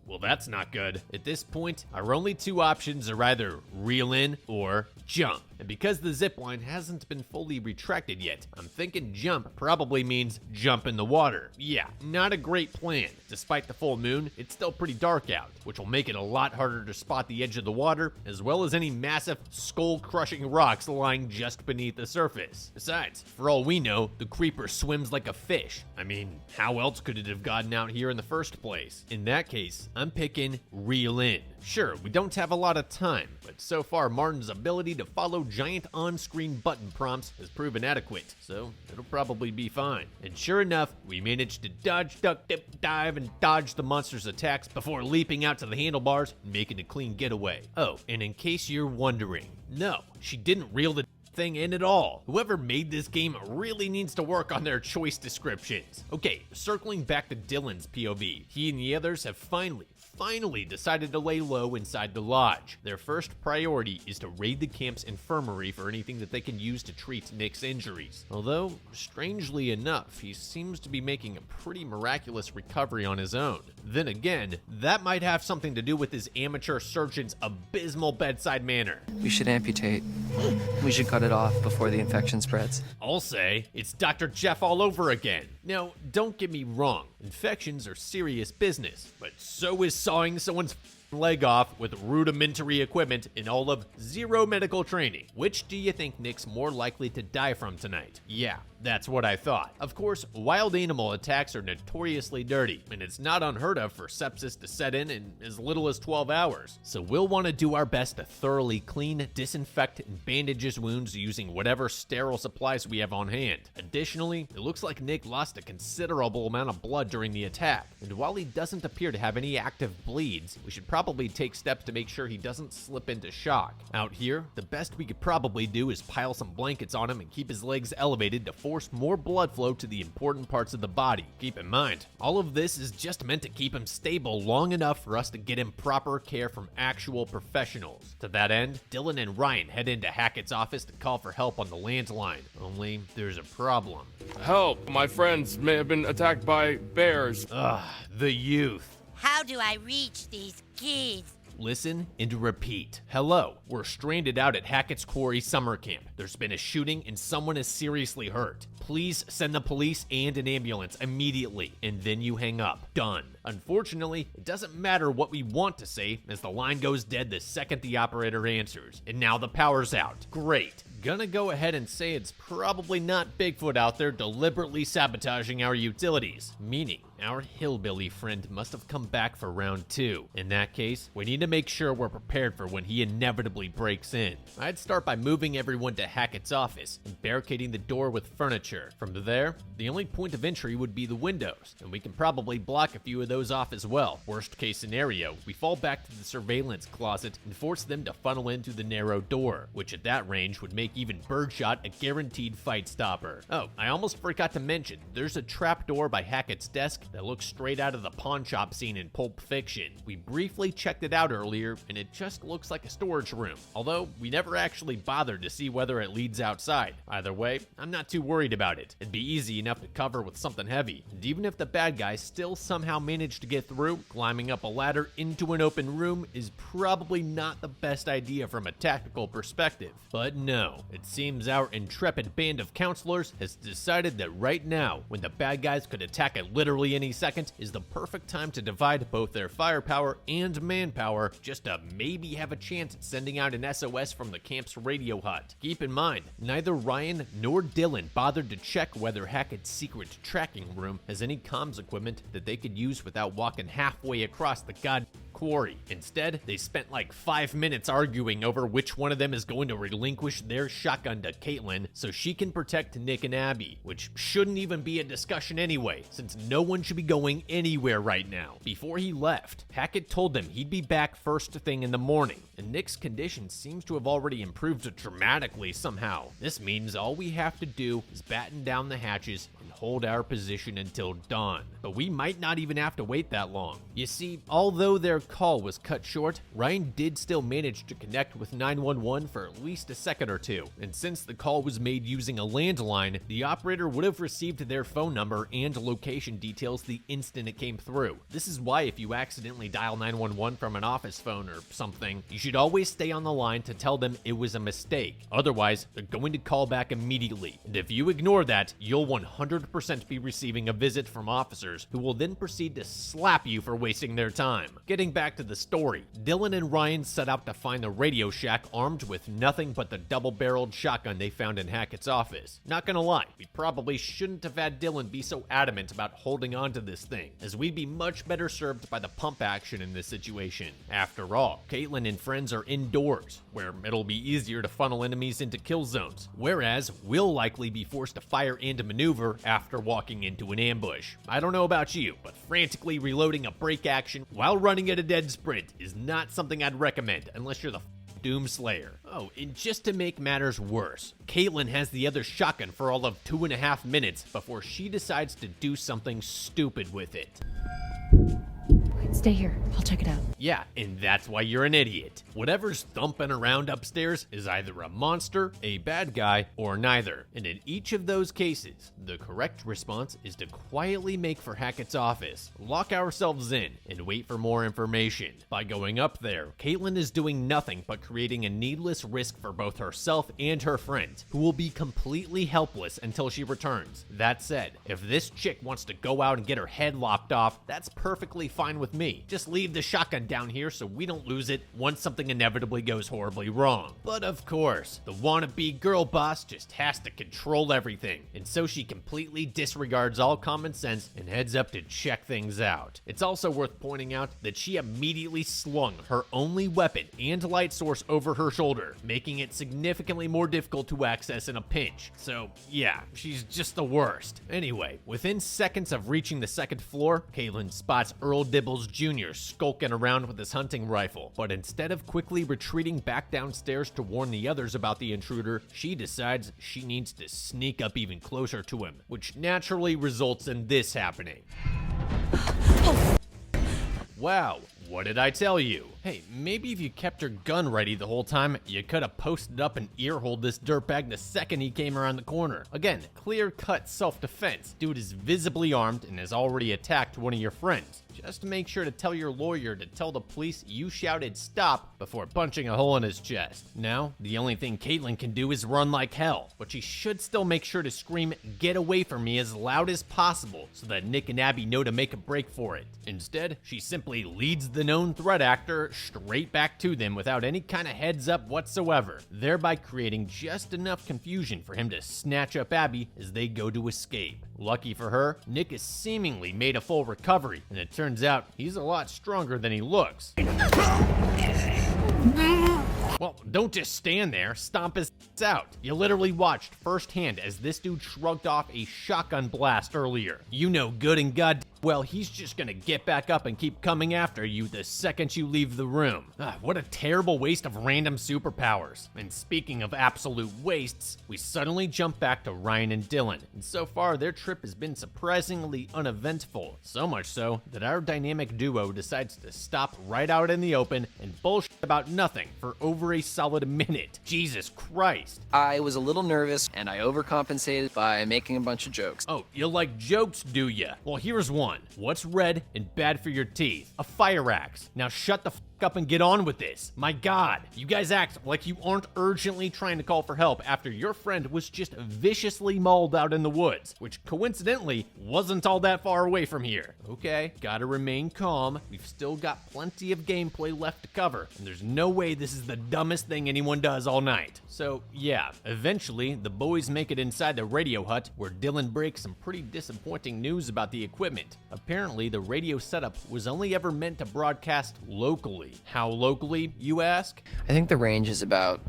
Well, that's not good. At this point, our only 2 options are either reel in or jump. And because the zipline hasn't been fully retracted yet, I'm thinking jump probably means jump in the water. Yeah, not a great plan. Despite the full moon, it's still pretty dark out, which will make it a lot harder to spot the edge of the water, as well as any massive, skull-crushing rocks lying just beneath the surface. Besides, for all we know, the creeper swims like a fish. I mean, how else could it have gotten out here in the first place? In that case, I'm picking reel in. Sure, we don't have a lot of time, but so far Martin's ability to follow giant on-screen button prompts has proven adequate, so it'll probably be fine. And sure enough, we managed to dodge, duck, dip, dive, and dodge the monster's attacks before leaping out to the handlebars and making a clean getaway. Oh, and in case you're wondering, no, she didn't reel the thing in at all. Whoever made this game really needs to work on their choice descriptions. Okay, circling back to Dylan's POV, he and the others have finally decided to lay low inside the lodge. Their first priority is to raid the camp's infirmary for anything that they can use to treat Nick's injuries. Although, strangely enough, he seems to be making a pretty miraculous recovery on his own. Then again, that might have something to do with his amateur surgeon's abysmal bedside manner. We should amputate. We should cut it off before the infection spreads. I'll say, it's Dr. Jeff all over again. Now, don't get me wrong, infections are serious business, but so is sawing someone's leg off with rudimentary equipment and all of 0 medical training. Which do you think Nick's more likely to die from tonight? Yeah, that's what I thought. Of course, wild animal attacks are notoriously dirty, and it's not unheard of for sepsis to set in as little as 12 hours. So we'll want to do our best to thoroughly clean, disinfect, and bandage his wounds using whatever sterile supplies we have on hand. Additionally, it looks like Nick lost a considerable amount of blood during the attack, and while he doesn't appear to have any active bleeds, we should probably take steps to make sure he doesn't slip into shock. Out here, the best we could probably do is pile some blankets on him and keep his legs elevated to force more blood flow to the important parts of the body. Keep in mind, all of this is just meant to keep him stable long enough for us to get him proper care from actual professionals. To that end, Dylan and Ryan head into Hackett's office to call for help on the landline. Only there's a problem. Help! My friends may have been attacked by bears. Ugh, the youth. How do I reach these kids? Listen and repeat. Hello, we're stranded out at Hackett's Quarry summer camp. There's been a shooting and someone is seriously hurt. Please send the police and an ambulance immediately, and then you hang up. Done. Unfortunately, it doesn't matter what we want to say, as the line goes dead the second the operator answers. And now the power's out. Great. Gonna go ahead and say it's probably not Bigfoot out there deliberately sabotaging our utilities, meaning our hillbilly friend must have come back for round 2. In that case, we need to make sure we're prepared for when he inevitably breaks in. I'd start by moving everyone to Hackett's office and barricading the door with furniture. From there, the only point of entry would be the windows, and we can probably block a few of those off as well. Worst case scenario, we fall back to the surveillance closet and force them to funnel in through the narrow door, which at that range would make even Birdshot a guaranteed fight stopper. Oh, I almost forgot to mention, there's a trapdoor by Hackett's desk that looks straight out of the pawn shop scene in Pulp Fiction. We briefly checked it out earlier, and it just looks like a storage room, although we never actually bothered to see whether it leads outside. Either way, I'm not too worried about it. It'd be easy enough to cover with something heavy, and even if the bad guys still somehow manage to get through, climbing up a ladder into an open room is probably not the best idea from a tactical perspective. But no, it seems our intrepid band of counselors has decided that right now, when the bad guys could attack at literally any second, is the perfect time to divide both their firepower and manpower just to maybe have a chance at sending out an SOS from the camp's radio hut. Keep in mind, neither Ryan nor Dylan bothered to check whether Hackett's secret tracking room has any comms equipment that they could use without walking halfway across the quarry. Instead, they spent like 5 minutes arguing over which one of them is going to relinquish their shotgun to Caitlin so she can protect Nick and Abby, which shouldn't even be a discussion anyway, since no one should be going anywhere right now. Before he left, Hackett told them he'd be back first thing in the morning, and Nick's condition seems to have already improved dramatically somehow. This means all we have to do is batten down the hatches and hold our position until dawn. But we might not even have to wait that long. You see, although their call was cut short, Ryan did still manage to connect with 911 for at least a second or two, and since the call was made using a landline, the operator would have received their phone number and location details the instant it came through. This is why if you accidentally dial 911 from an office phone or something, you should always stay on the line to tell them it was a mistake. Otherwise, they're going to call back immediately, and if you ignore that, you'll 100% be receiving a visit from officers who will then proceed to slap you for wasting their time. Getting back to the story, Dylan and Ryan set out to find the Radio Shack armed with nothing but the double-barreled shotgun they found in Hackett's office. Not gonna lie, we probably shouldn't have had Dylan be so adamant about holding on to this thing, as we'd be much better served by the pump action in this situation. After all, Caitlin and friends are indoors, where it'll be easier to funnel enemies into kill zones, whereas we'll likely be forced to fire and maneuver after walking into an ambush. I don't know about you, but frantically reloading a break action while running at a dead sprint is not something I'd recommend unless you're the Doomslayer. Oh, and just to make matters worse, Caitlin has the other shotgun for all of 2.5 minutes before she decides to do something stupid with it. Stay here. I'll check it out. Yeah, and that's why you're an idiot. Whatever's thumping around upstairs is either a monster, a bad guy, or neither. And in each of those cases, the correct response is to quietly make for Hackett's office, lock ourselves in, and wait for more information. By going up there, Caitlin is doing nothing but creating a needless risk for both herself and her friend, who will be completely helpless until she returns. That said, if this chick wants to go out and get her head lopped off, that's perfectly fine with me. me. Just leave the shotgun down here so we don't lose it once something inevitably goes horribly wrong. But of course, the wannabe girl boss just has to control everything, and so she completely disregards all common sense and heads up to check things out. It's also worth pointing out that she immediately slung her only weapon and light source over her shoulder, making it significantly more difficult to access in a pinch. So yeah, she's just the worst. Anyway, within seconds of reaching the second floor, Caitlin spots Earl Dibbles Jr. skulking around with his hunting rifle, but instead of quickly retreating back downstairs to warn the others about the intruder, she decides she needs to sneak up even closer to him, which naturally results in this happening. Wow, what did I tell you? Hey, maybe if you kept your gun ready the whole time, you could have posted up and earholed this dirtbag the second he came around the corner. Again, clear-cut self-defense. Dude is visibly armed and has already attacked one of your friends. Just make sure to tell your lawyer to tell the police you shouted stop before punching a hole in his chest. Now, the only thing Caitlin can do is run like hell, but she should still make sure to scream "get away from me" as loud as possible so that Nick and Abby know to make a break for it. Instead, she simply leads the known threat actor straight back to them without any kind of heads up whatsoever, thereby creating just enough confusion for him to snatch up Abby as they go to escape. Lucky for her, Nick has seemingly made a full recovery, and it turns out he's a lot stronger than he looks. Well, don't just stand there, stomp his out. You literally watched firsthand as this dude shrugged off a shotgun blast earlier. You know good and god well he's just gonna get back up and keep coming after you the second you leave the room. What a terrible waste of random superpowers. And speaking of absolute wastes, we suddenly jump back to Ryan and Dylan, and so far their trip has been surprisingly uneventful, so much so that our dynamic duo decides to stop right out in the open and bullshit about nothing for over a solid minute. Jesus Christ. I was a little nervous, and I overcompensated by making a bunch of jokes. Oh, you like jokes, do ya? Well, here's one. What's red and bad for your teeth? A fire axe. Now shut the f up and get on with this. My god, you guys act like you aren't urgently trying to call for help after your friend was just viciously mauled out in the woods, which coincidentally wasn't all that far away from here. Okay, gotta remain calm. We've still got plenty of gameplay left to cover, and there's no way this is the dumbest thing anyone does all night. So yeah, eventually the boys make it inside the radio hut where Dylan breaks some pretty disappointing news about the equipment. Apparently the radio setup was only ever meant to broadcast locally. How locally, you ask? I think the range is about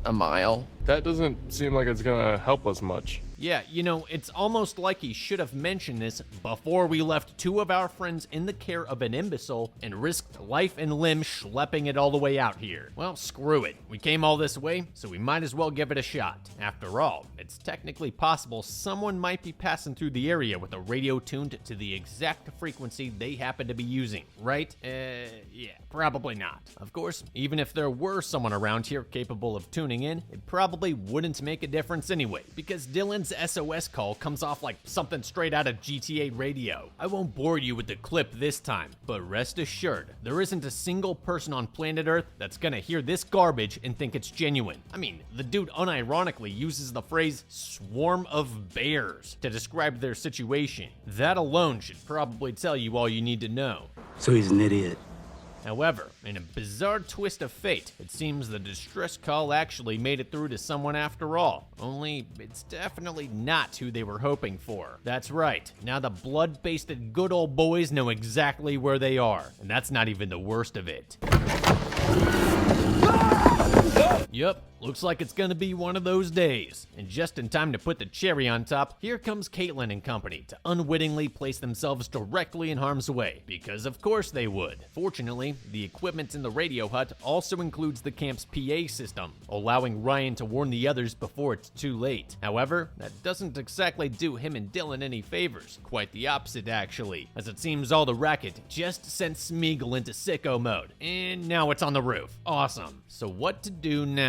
a mile. That doesn't seem like it's gonna help us much. Yeah, you know, it's almost like he should have mentioned this before we left two of our friends in the care of an imbecile and risked life and limb schlepping it all the way out here. Well, screw it. We came all this way, so we might as well give it a shot. After all, it's technically possible someone might be passing through the area with a radio tuned to the exact frequency they happen to be using, right? Yeah, probably not. Of course, even if there were someone around here capable of tuning in, it probably wouldn't make a difference anyway, because Dylan's SOS call comes off like something straight out of GTA radio. I won't bore you with the clip this time, but rest assured, there isn't a single person on planet Earth that's gonna hear this garbage and think it's genuine. I mean, the dude unironically uses the phrase "swarm of bears" to describe their situation. That alone should probably tell you all you need to know. So he's an idiot. However, in a bizarre twist of fate, it seems the distress call actually made it through to someone after all. Only, it's definitely not who they were hoping for. That's right, now the blood-basted good old boys know exactly where they are, and that's not even the worst of it. Yup, looks like it's gonna be one of those days. And just in time to put the cherry on top, here comes Caitlin and company to unwittingly place themselves directly in harm's way, because of course they would. Fortunately, the equipment in the radio hut also includes the camp's PA system, allowing Ryan to warn the others before it's too late. However, that doesn't exactly do him and Dylan any favors, quite the opposite actually, as it seems all the racket just sent Smeagol into sicko mode, and now it's on the roof. Awesome. So what to do now?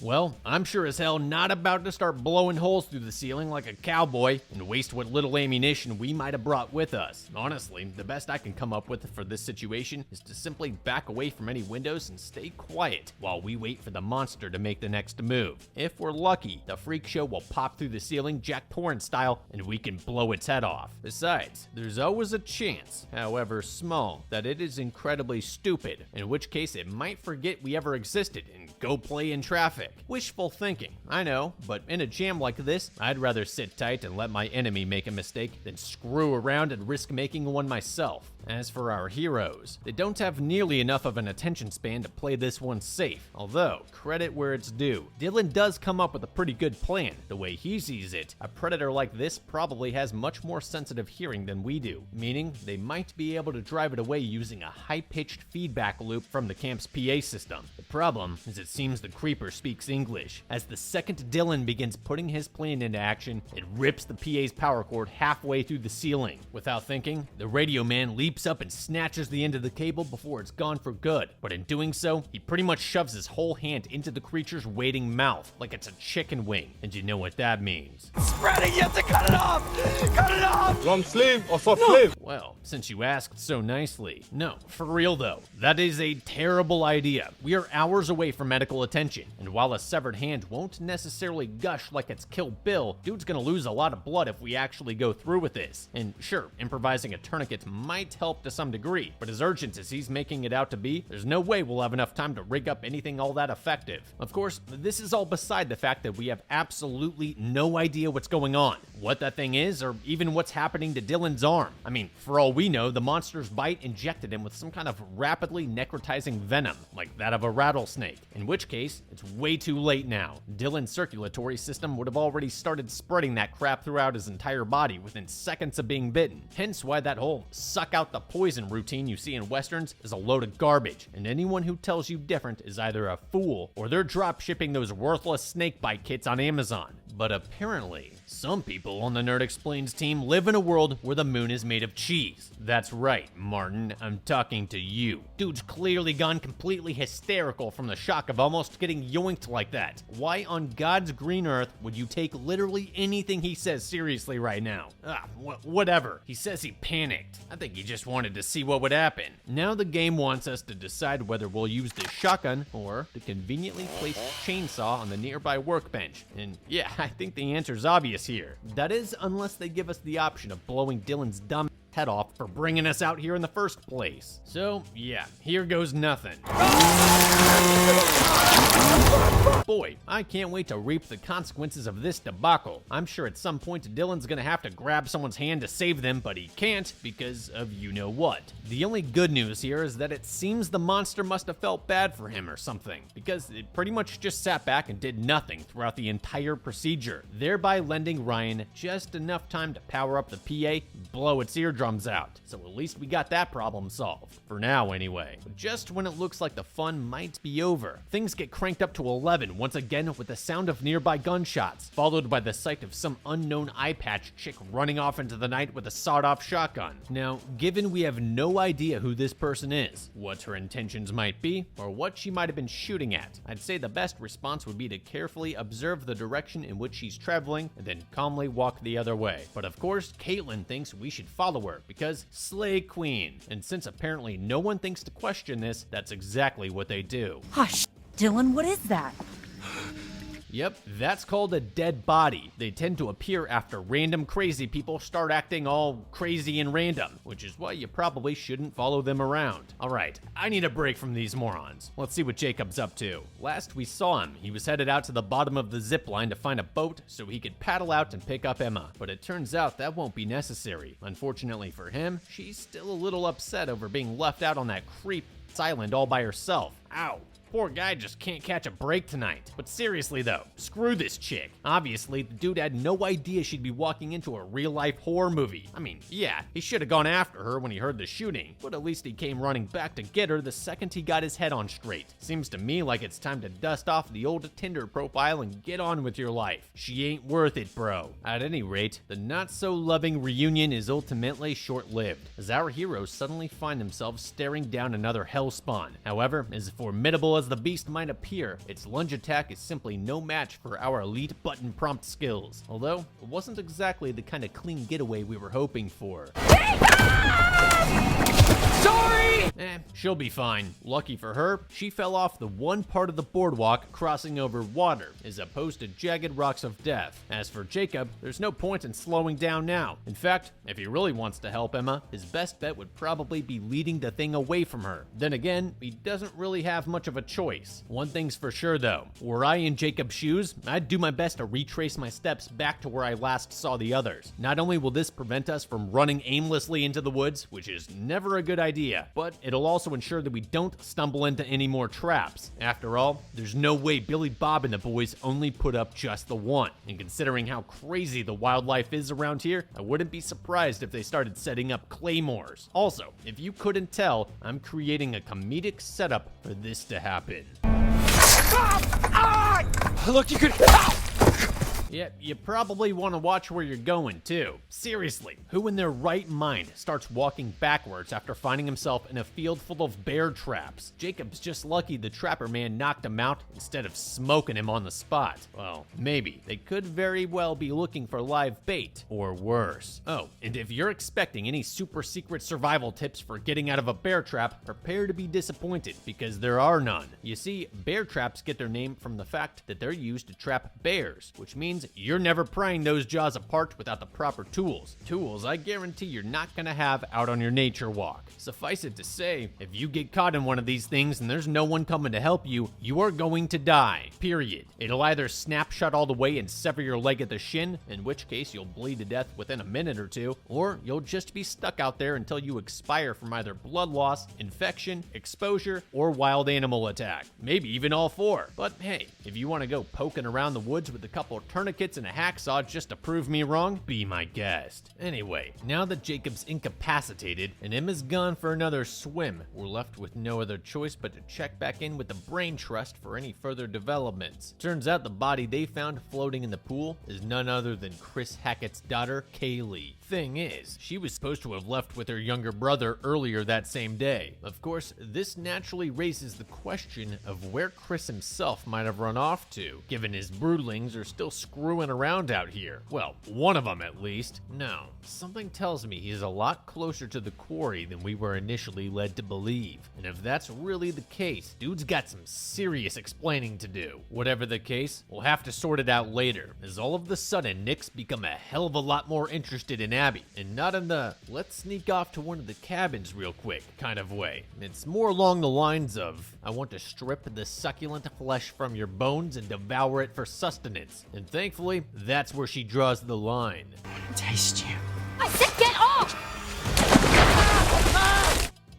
Well, I'm sure as hell not about to start blowing holes through the ceiling like a cowboy and waste what little ammunition we might have brought with us. Honestly, the best I can come up with for this situation is to simply back away from any windows and stay quiet while we wait for the monster to make the next move. If we're lucky, the freak show will pop through the ceiling Jack Torrance style and we can blow its head off. Besides, there's always a chance, however small, that it is incredibly stupid, in which case it might forget we ever existed and go play in traffic. Wishful thinking, I know, but in a jam like this, I'd rather sit tight and let my enemy make a mistake than screw around and risk making one myself. As for our heroes, they don't have nearly enough of an attention span to play this one safe, although, credit where it's due, Dylan does come up with a pretty good plan. The way he sees it, a predator like this probably has much more sensitive hearing than we do, meaning they might be able to drive it away using a high-pitched feedback loop from the camp's PA system. The problem is it seems the creeper speaks English. As the second Dylan begins putting his plan into action, it rips the PA's power cord halfway through the ceiling. Without thinking, the radio man leaps up and snatches the end of the cable before it's gone for good. But in doing so, he pretty much shoves his whole hand into the creature's waiting mouth like it's a chicken wing. And you know what that means. Spreading, you have to cut it off! Cut it off! Long sleeve or short sleeve? Well, since you asked so nicely. No, for real though, that is a terrible idea. We are hours away from medical attention, and while a severed hand won't necessarily gush like it's Kill Bill, dude's gonna lose a lot of blood if we actually go through with this. And sure, improvising a tourniquet might help to some degree, but as urgent as he's making it out to be, there's no way we'll have enough time to rig up anything all that effective. Of course, this is all beside the fact that we have absolutely no idea what's going on, what that thing is, or even what's happening to Dylan's arm. I mean, for all we know, the monster's bite injected him with some kind of rapidly necrotizing venom, like that of a rattlesnake, in which case, it's way too late now. Dylan's circulatory system would have already started spreading that crap throughout his entire body within seconds of being bitten, hence why that whole suck out the poison routine you see in westerns is a load of garbage, and anyone who tells you different is either a fool or they're drop shipping those worthless snake bite kits on Amazon. But apparently, some people on the Nerd Explains team live in a world where the moon is made of cheese. That's right, Martin, I'm talking to you. Dude's clearly gone completely hysterical from the shock of almost getting yoinked like that. Why on God's green earth would you take literally anything he says seriously right now? Whatever. He says he panicked. I think he just wanted to see what would happen. Now the game wants us to decide whether we'll use the shotgun or the conveniently placed chainsaw on the nearby workbench. And yeah, I think the answer's obvious here. That is, unless they give us the option of blowing Dylan's dumb head off for bringing us out here in the first place. So yeah, here goes nothing. Boy, I can't wait to reap the consequences of this debacle. I'm sure at some point Dylan's gonna have to grab someone's hand to save them, but he can't because of you-know-what. The only good news here is that it seems the monster must have felt bad for him or something, because it pretty much just sat back and did nothing throughout the entire procedure, thereby lending Ryan just enough time to power up the PA and blow its eardrums out. So at least we got that problem solved. For now, anyway. But just when it looks like the fun might be over, things get cranked up to 11 once again with the sound of nearby gunshots, followed by the sight of some unknown eye patch chick running off into the night with a sawed-off shotgun. Now, given we have no idea who this person is, what her intentions might be, or what she might have been shooting at, I'd say the best response would be to carefully observe the direction in which she's traveling and then calmly walk the other way. But of course, Caitlin thinks we should follow her because slay queen. And since apparently no one thinks to question this, that's exactly what they do. Hush, Dylan, what is that? Yep, that's called a dead body. They tend to appear after random crazy people start acting all crazy and random, which is why you probably shouldn't follow them around. Alright, I need a break from these morons. Let's see what Jacob's up to. Last we saw him, he was headed out to the bottom of the zip line to find a boat so he could paddle out and pick up Emma. But it turns out that won't be necessary. Unfortunately for him, she's still a little upset over being left out on that creep island all by herself. Ow. Poor guy just can't catch a break tonight. But seriously though, screw this chick. Obviously, the dude had no idea she'd be walking into a real-life horror movie. I mean, yeah, he should have gone after her when he heard the shooting, but at least he came running back to get her the second he got his head on straight. Seems to me like it's time to dust off the old Tinder profile and get on with your life. She ain't worth it, bro. At any rate, the not-so-loving reunion is ultimately short-lived, as our heroes suddenly find themselves staring down another hellspawn. However, as formidable as as the beast might appear, its lunge attack is simply no match for our elite button prompt skills. Although, it wasn't exactly the kind of clean getaway we were hoping for. Sorry! She'll be fine. Lucky for her, she fell off the one part of the boardwalk crossing over water, as opposed to jagged rocks of death. As for Jacob, there's no point in slowing down now. In fact, if he really wants to help Emma, his best bet would probably be leading the thing away from her. Then again, he doesn't really have much of a choice. One thing's for sure though, were I in Jacob's shoes, I'd do my best to retrace my steps back to where I last saw the others. Not only will this prevent us from running aimlessly into the woods, which is never a good idea, but it'll also ensure that we don't stumble into any more traps. After all, there's no way Billy Bob and the boys only put up just the one. And considering how crazy the wildlife is around here, I wouldn't be surprised if they started setting up claymores. Also, if you couldn't tell, I'm creating a comedic setup for this to happen. Look, you could. Yeah, you probably want to watch where you're going, too. Seriously, who in their right mind starts walking backwards after finding himself in a field full of bear traps? Jacob's just lucky the trapper man knocked him out instead of smoking him on the spot. Well, maybe. They could very well be looking for live bait, or worse. Oh, and if you're expecting any super secret survival tips for getting out of a bear trap, prepare to be disappointed, because there are none. You see, bear traps get their name from the fact that they're used to trap bears, which means you're never prying those jaws apart without the proper tools. Tools I guarantee you're not gonna have out on your nature walk. Suffice it to say, if you get caught in one of these things and there's no one coming to help you, you are going to die. Period. It'll either snap shut all the way and sever your leg at the shin, in which case you'll bleed to death within a minute or two, or you'll just be stuck out there until you expire from either blood loss, infection, exposure, or wild animal attack. Maybe even all four. But hey, if you want to go poking around the woods with a couple of tourniquets and a hacksaw just to prove me wrong, be my guest. Anyway, now that Jacob's incapacitated and Emma's gone for another swim, we're left with no other choice but to check back in with the Brain Trust for any further developments. Turns out the body they found floating in the pool is none other than Chris Hackett's daughter, Kaylee. Thing is, she was supposed to have left with her younger brother earlier that same day. Of course, this naturally raises the question of where Chris himself might have run off to, given his broodlings are still screwing around out here. Well, one of them at least. No, something tells me he's a lot closer to the quarry than we were initially led to believe. And if that's really the case, dude's got some serious explaining to do. Whatever the case, we'll have to sort it out later, as all of a sudden Nick's become a hell of a lot more interested in Abby, and not in the let's sneak off to one of the cabins real quick kind of way. It's more along the lines of, I want to strip the succulent flesh from your bones and devour it for sustenance. And thankfully, that's where she draws the line. Taste you. I said get off!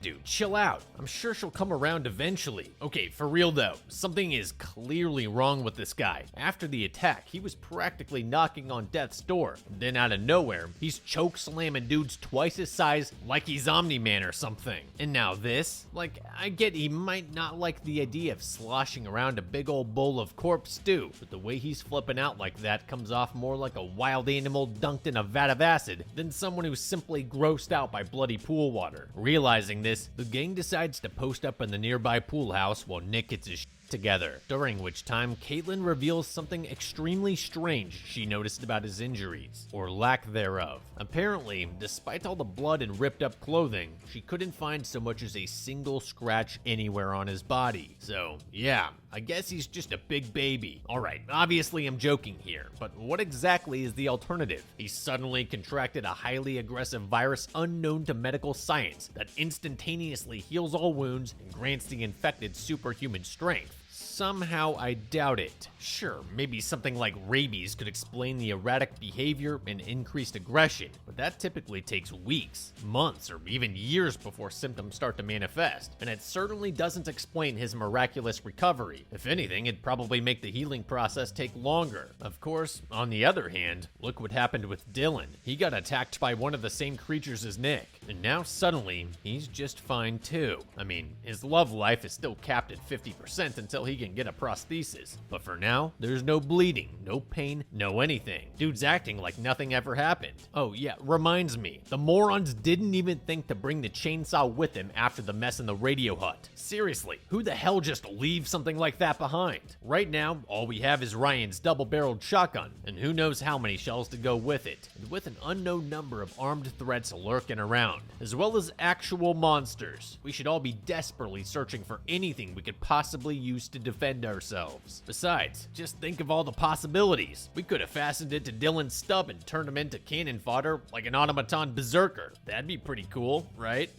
Dude, chill out. I'm sure she'll come around eventually. Okay, for real though, something is clearly wrong with this guy. After the attack, he was practically knocking on death's door. Then out of nowhere, he's choke slamming dudes twice his size like he's Omni-Man or something. And now this? Like, I get he might not like the idea of sloshing around a big old bowl of corpse stew, but the way he's flipping out like that comes off more like a wild animal dunked in a vat of acid than someone who's simply grossed out by bloody pool water. Realizing this, the gang decides to post up in the nearby pool house while Nick gets his together, during which time Caitlin reveals something extremely strange she noticed about his injuries, or lack thereof. Apparently, despite all the blood and ripped up clothing, she couldn't find so much as a single scratch anywhere on his body. So, yeah, I guess he's just a big baby. Alright, obviously I'm joking here, but what exactly is the alternative? He suddenly contracted a highly aggressive virus unknown to medical science that instantaneously heals all wounds and grants the infected superhuman strength. Somehow I doubt it. Sure, maybe something like rabies could explain the erratic behavior and increased aggression, but that typically takes weeks, months, or even years before symptoms start to manifest, and it certainly doesn't explain his miraculous recovery. If anything, it'd probably make the healing process take longer. Of course, on the other hand, look what happened with Dylan. He got attacked by one of the same creatures as Nick, and now suddenly, he's just fine too. I mean, his love life is still capped at 50% until until he can get a prosthesis. But for now, there's no bleeding, no pain, no anything. Dude's acting like nothing ever happened. Oh yeah, reminds me, the morons didn't even think to bring the chainsaw with him after the mess in the radio hut. Seriously, who the hell just leaves something like that behind? Right now, all we have is Ryan's double-barreled shotgun, and who knows how many shells to go with it, and with an unknown number of armed threats lurking around, as well as actual monsters. We should all be desperately searching for anything we could possibly use to defend ourselves. Besides, just think of all the possibilities. We could have fastened it to Dylan's stub and turned him into cannon fodder like an automaton berserker. That'd be pretty cool, right?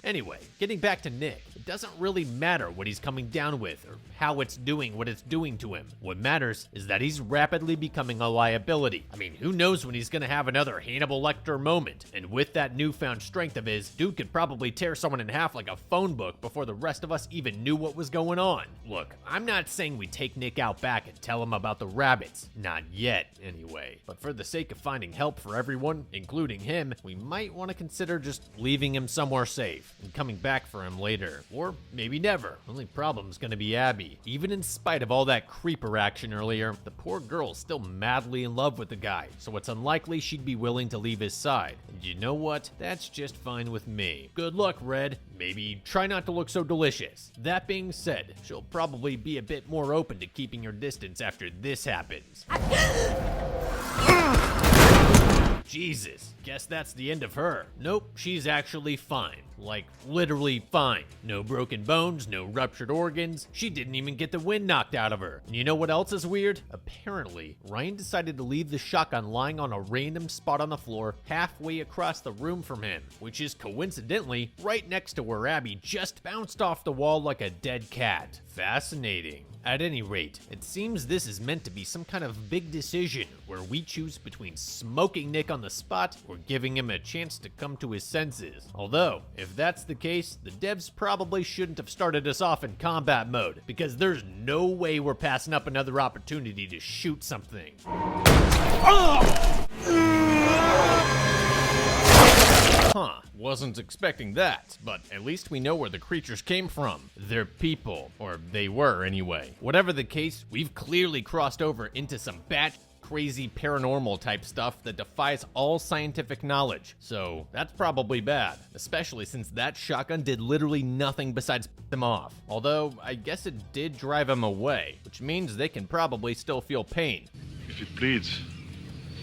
Anyway, getting back to Nick, it doesn't really matter what he's coming down with or how it's doing what it's doing to him. What matters is that he's rapidly becoming a liability. I mean, who knows when he's gonna have another Hannibal Lecter moment, and with that newfound strength of his, dude could probably tear someone in half like a phone book before the rest of us even knew what was going on. Look, I'm not saying we take Nick out back and tell him about the rabbits. Not yet, anyway. But for the sake of finding help for everyone, including him, we might want to consider just leaving him somewhere safe and coming back for him later. Or maybe never. Only problem's gonna be Abby. Even in spite of all that creeper action earlier, the poor girl's still madly in love with the guy, so it's unlikely she'd be willing to leave his side. And you know what? That's just fine with me. Good luck, Red. Maybe try not to look so delicious. That being said, she'll probably be a bit more open to keeping your distance after this happens. Jesus, guess that's the end of her. Nope, she's actually fine. Like, literally fine. No broken bones, no ruptured organs. She didn't even get the wind knocked out of her. And you know what else is weird? Apparently, Ryan decided to leave the shotgun lying on a random spot on the floor halfway across the room from him, which is coincidentally right next to where Abby just bounced off the wall like a dead cat. Fascinating. At any rate, it seems this is meant to be some kind of big decision where we choose between smoking Nick on the spot or giving him a chance to come to his senses. Although, if that's the case, the devs probably shouldn't have started us off in combat mode, because there's no way we're passing up another opportunity to shoot something. Huh, wasn't expecting that, but at least we know where the creatures came from. They're people, or they were anyway. Whatever the case, we've clearly crossed over into some bat crazy paranormal type stuff that defies all scientific knowledge. So that's probably bad, especially since that shotgun did literally nothing besides piss them off. Although I guess it did drive them away, which means they can probably still feel pain. If it bleeds,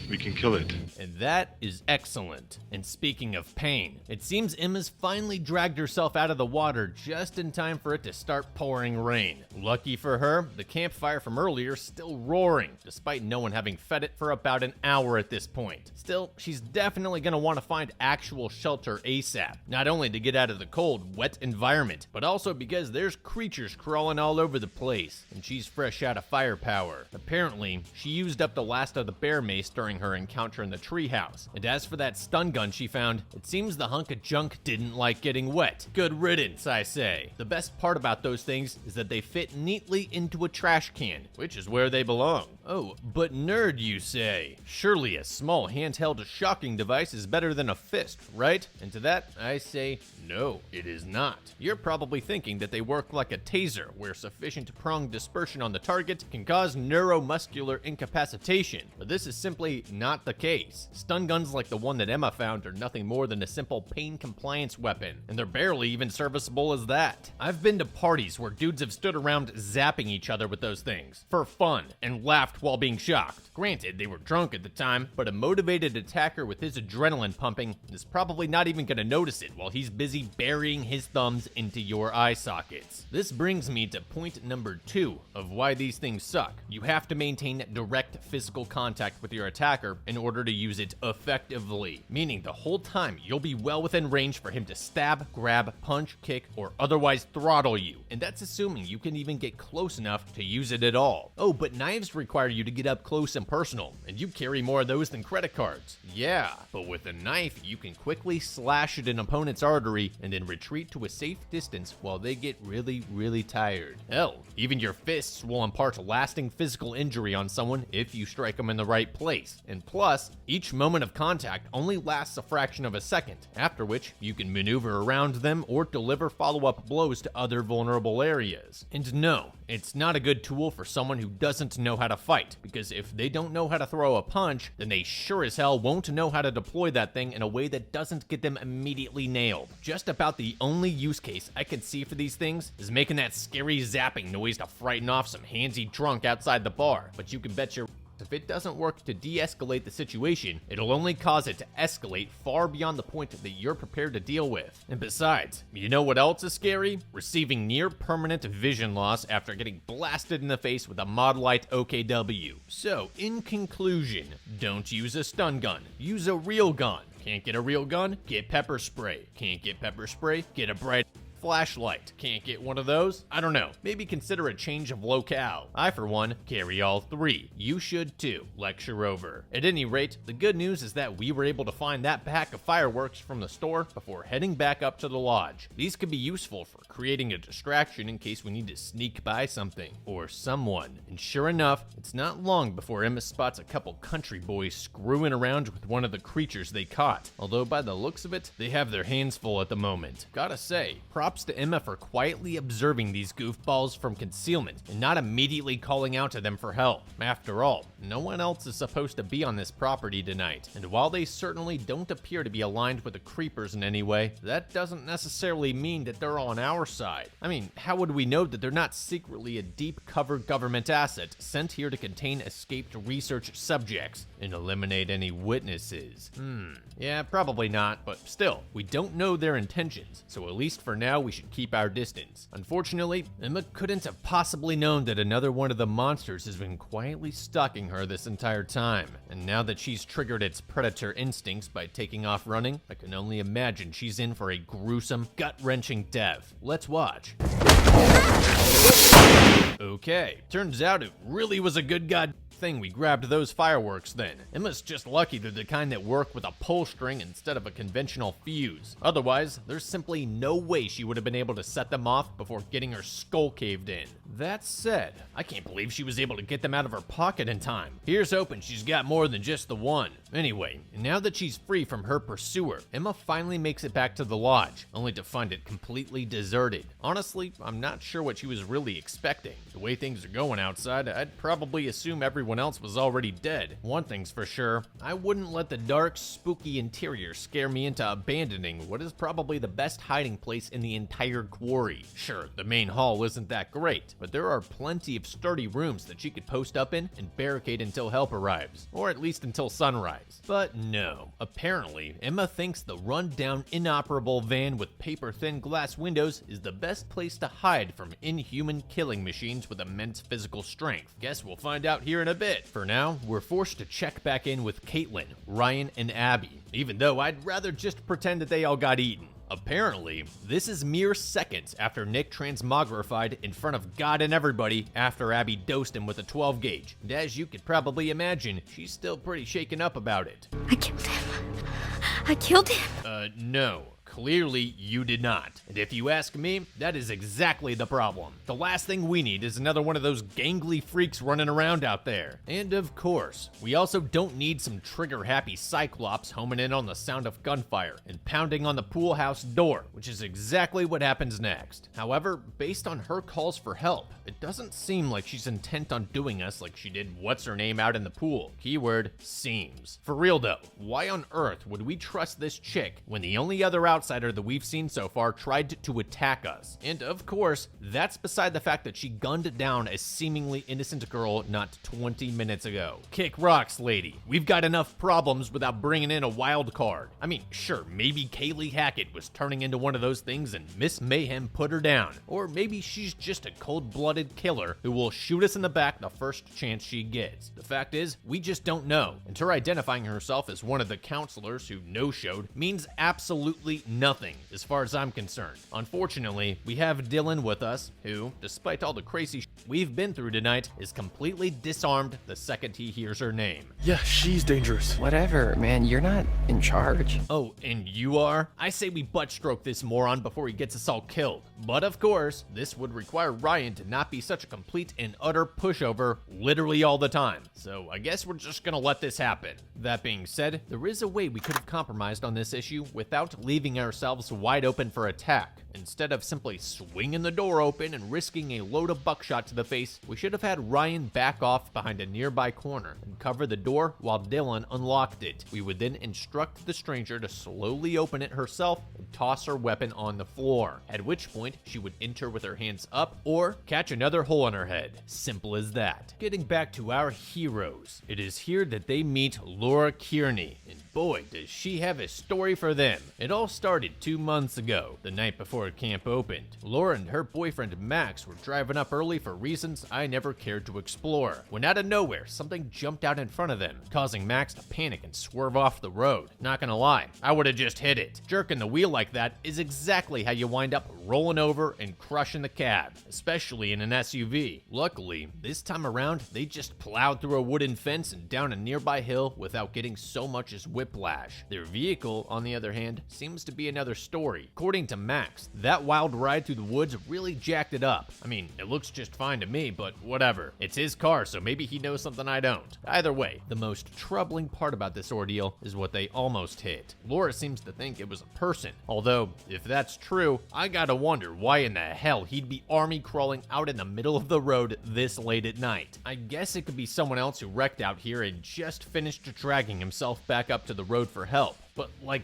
we can kill it. And that is excellent. And speaking of pain, it seems Emma's finally dragged herself out of the water just in time for it to start pouring rain. Lucky for her, the campfire from earlier is still roaring, despite no one having fed it for about an hour at this point. Still, she's definitely going to want to find actual shelter ASAP, not only to get out of the cold, wet environment, but also because there's creatures crawling all over the place, and she's fresh out of firepower. Apparently, she used up the last of the bear mace during her encounter in the treehouse. And as for that stun gun she found, it seems the hunk of junk didn't like getting wet. Good riddance, I say. The best part about those things is that they fit neatly into a trash can, which is where they belong. Oh, but nerd, you say? Surely a small handheld shocking device is better than a fist, right? And to that, I say, no, it is not. You're probably thinking that they work like a taser, where sufficient prong dispersion on the target can cause neuromuscular incapacitation, but this is simply not the case. Stun guns like the one that Emma found are nothing more than a simple pain compliance weapon, and they're barely even serviceable as that. I've been to parties where dudes have stood around zapping each other with those things for fun and laughed while being shocked. Granted, they were drunk at the time, but a motivated attacker with his adrenaline pumping is probably not even gonna notice it while he's busy burying his thumbs into your eye sockets. This brings me to point number 2 of why these things suck. You have to maintain direct physical contact with your attacker in order to use it effectively, meaning the whole time you'll be well within range for him to stab, grab, punch, kick, or otherwise throttle you, and that's assuming you can even get close enough to use it at all. Oh, but knives require you to get up close and personal, and you carry more of those than credit cards. Yeah, but with a knife, you can quickly slash at an opponent's artery and then retreat to a safe distance while they get really, really tired. Hell, even your fists will impart lasting physical injury on someone if you strike them in the right place. And plus, each moment of contact only lasts a fraction of a second, after which you can maneuver around them or deliver follow-up blows to other vulnerable areas. And no, it's not a good tool for someone who doesn't know how to fight, because if they don't know how to throw a punch, then they sure as hell won't know how to deploy that thing in a way that doesn't get them immediately nailed. Just about the only use case I can see for these things is making that scary zapping noise to frighten off some handsy drunk outside the bar, but you can bet your if it doesn't work to de-escalate the situation, it'll only cause it to escalate far beyond the point that you're prepared to deal with. And besides, you know what else is scary? Receiving near-permanent vision loss after getting blasted in the face with a Modlite OKW. So, in conclusion, don't use a stun gun. Use a real gun. Can't get a real gun? Get pepper spray. Can't get pepper spray? Get a bright flashlight. Can't get one of those? I don't know. Maybe consider a change of locale. I, for one, carry all three. You should too. Lecture over. At any rate, the good news is that we were able to find that pack of fireworks from the store before heading back up to the lodge. These could be useful for creating a distraction in case we need to sneak by something or someone. And sure enough, it's not long before Emma spots a couple country boys screwing around with one of the creatures they caught. Although by the looks of it, they have their hands full at the moment. Gotta say, props to Emma for quietly observing these goofballs from concealment and not immediately calling out to them for help. After all, no one else is supposed to be on this property tonight, and while they certainly don't appear to be aligned with the creepers in any way, that doesn't necessarily mean that they're on our side. I mean, how would we know that they're not secretly a deep cover government asset sent here to contain escaped research subjects and eliminate any witnesses? Yeah, probably not, but still, we don't know their intentions, so at least for now we should keep our distance. Unfortunately, Emma couldn't have possibly known that another one of the monsters has been quietly stalking her this entire time, and now that she's triggered its predator instincts by taking off running, I can only imagine she's in for a gruesome, gut-wrenching death. Let's watch. Okay, turns out it really was a good thing we grabbed those fireworks then. Emma's just lucky they're the kind that work with a pull string instead of a conventional fuse. Otherwise, there's simply no way she would have been able to set them off before getting her skull caved in. That said, I can't believe she was able to get them out of her pocket in time. Here's hoping she's got more than just the one. Anyway, now that she's free from her pursuer, Emma finally makes it back to the lodge, only to find it completely deserted. Honestly, I'm not sure what she was really expecting. The way things are going outside, I'd probably assume everyone else was already dead. One thing's for sure, I wouldn't let the dark, spooky interior scare me into abandoning what is probably the best hiding place in the entire quarry. Sure, the main hall isn't that great, but there are plenty of sturdy rooms that she could post up in and barricade until help arrives, or at least until sunrise. But no, apparently, Emma thinks the run-down, inoperable van with paper-thin glass windows is the best place to hide from inhuman killing machines with immense physical strength. Guess we'll find out here in a bit. For now, we're forced to check back in with Caitlin, Ryan, and Abby, even though I'd rather just pretend that they all got eaten. Apparently, this is mere seconds after Nick transmogrified in front of God and everybody after Abby dosed him with a 12 gauge. And as you could probably imagine, she's still pretty shaken up about it. I killed him. I killed him. No. Clearly, you did not. And if you ask me, that is exactly the problem. The last thing we need is another one of those gangly freaks running around out there. And of course, we also don't need some trigger-happy Cyclops homing in on the sound of gunfire and pounding on the pool house door, which is exactly what happens next. However, based on her calls for help, it doesn't seem like she's intent on doing us like she did what's-her-name out in the pool. Keyword, seems. For real though, why on earth would we trust this chick when the only other outsider that we've seen so far tried to attack us? And of course, that's beside the fact that she gunned down a seemingly innocent girl not 20 minutes ago. Kick rocks, lady. We've got enough problems without bringing in a wild card. I mean, sure, maybe Kaylee Hackett was turning into one of those things and Miss Mayhem put her down. Or maybe she's just a cold-blooded killer who will shoot us in the back the first chance she gets. The fact is, we just don't know. And her identifying herself as one of the counselors who no-showed means absolutely nothing, as far as I'm concerned. Unfortunately, we have Dylan with us, who, despite all the crazy we've been through tonight, is completely disarmed the second he hears her name. Yeah, she's dangerous. Whatever, man. You're not in charge. Oh, and you are? I say we butt stroke this moron before he gets us all killed. But of course, this would require Ryan to not be such a complete and utter pushover literally all the time. So I guess we're just gonna let this happen. That being said, there is a way we could have compromised on this issue without leaving ourselves wide open for attack. Instead of simply swinging the door open and risking a load of buckshot to the face, we should have had Ryan back off behind a nearby corner and cover the door while Dylan unlocked it. We would then instruct the stranger to slowly open it herself and toss her weapon on the floor, at which point she would enter with her hands up or catch another hole in her head. Simple as that. Getting back to our heroes, it is here that they meet Laura Kearney, and boy, does she have a story for them. It all started 2 months ago, the night before camp opened. Laura and her boyfriend Max were driving up early for reasons I never cared to explore, when out of nowhere, something jumped out in front of them, causing Max to panic and swerve off the road. Not gonna lie, I would have just hit it. Jerking the wheel like that is exactly how you wind up rolling over and crushing the cab, especially in an SUV. Luckily, this time around, they just plowed through a wooden fence and down a nearby hill without getting so much as whiplash. Their vehicle, on the other hand, seems to be another story. According to Max, that wild ride through the woods really jacked it up. I mean, it looks just fine to me, but whatever. It's his car, so maybe he knows something I don't. Either way, the most troubling part about this ordeal is what they almost hit. Laura seems to think it was a person, although, if that's true, I gotta wonder why in the hell he'd be army crawling out in the middle of the road this late at night. I guess it could be someone else who wrecked out here and just finished dragging himself back up to the road for help. But like,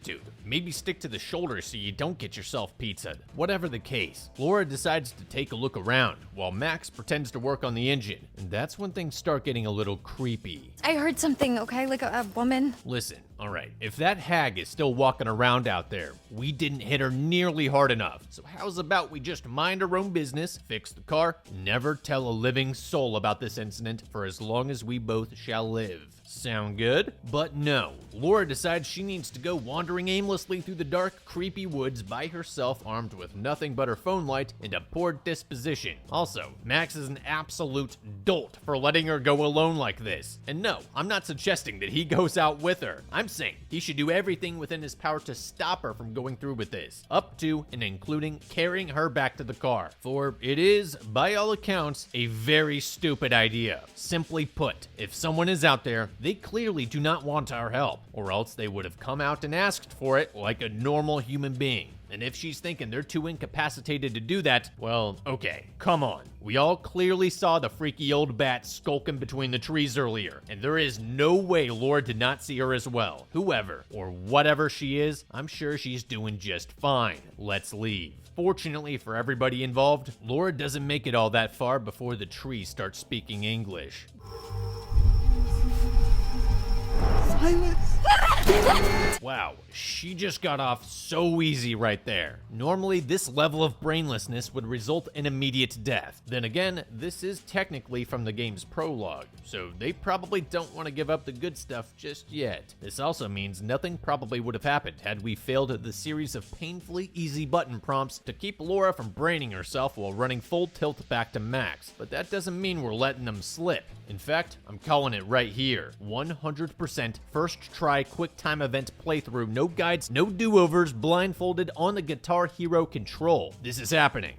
dude, maybe stick to the shoulder so you don't get yourself pizzaed. Whatever the case, Laura decides to take a look around, while Max pretends to work on the engine, and that's when things start getting a little creepy. I heard something, okay? Like a woman. Listen, alright, if that hag is still walking around out there, we didn't hit her nearly hard enough, so how's about we just mind our own business, fix the car, never tell a living soul about this incident for as long as we both shall live. Sound good? But no, Laura decides she needs to go wandering aimlessly through the dark, creepy woods by herself, armed with nothing but her phone light and a poor disposition. Also, Max is an absolute dolt for letting her go alone like this. And no, I'm not suggesting that he goes out with her. I'm saying he should do everything within his power to stop her from going through with this, up to and including carrying her back to the car. For it is, by all accounts, a very stupid idea. Simply put, if someone is out there, they clearly do not want our help, or else they would have come out and asked for it like a normal human being. And if she's thinking they're too incapacitated to do that, well, okay, come on. We all clearly saw the freaky old bat skulking between the trees earlier, and there is no way Laura did not see her as well. Whoever, or whatever she is, I'm sure she's doing just fine. Let's leave. Fortunately for everybody involved, Laura doesn't make it all that far before the trees start speaking English. Wow, she just got off so easy right there. Normally, this level of brainlessness would result in immediate death. Then again, this is technically from the game's prologue, so they probably don't want to give up the good stuff just yet. This also means nothing probably would have happened had we failed the series of painfully easy button prompts to keep Laura from braining herself while running full tilt back to Max. But that doesn't mean we're letting them slip. In fact, I'm calling it right here. 100% first try quick time event playthrough, no guides, no do-overs, blindfolded on the Guitar Hero control. This is happening.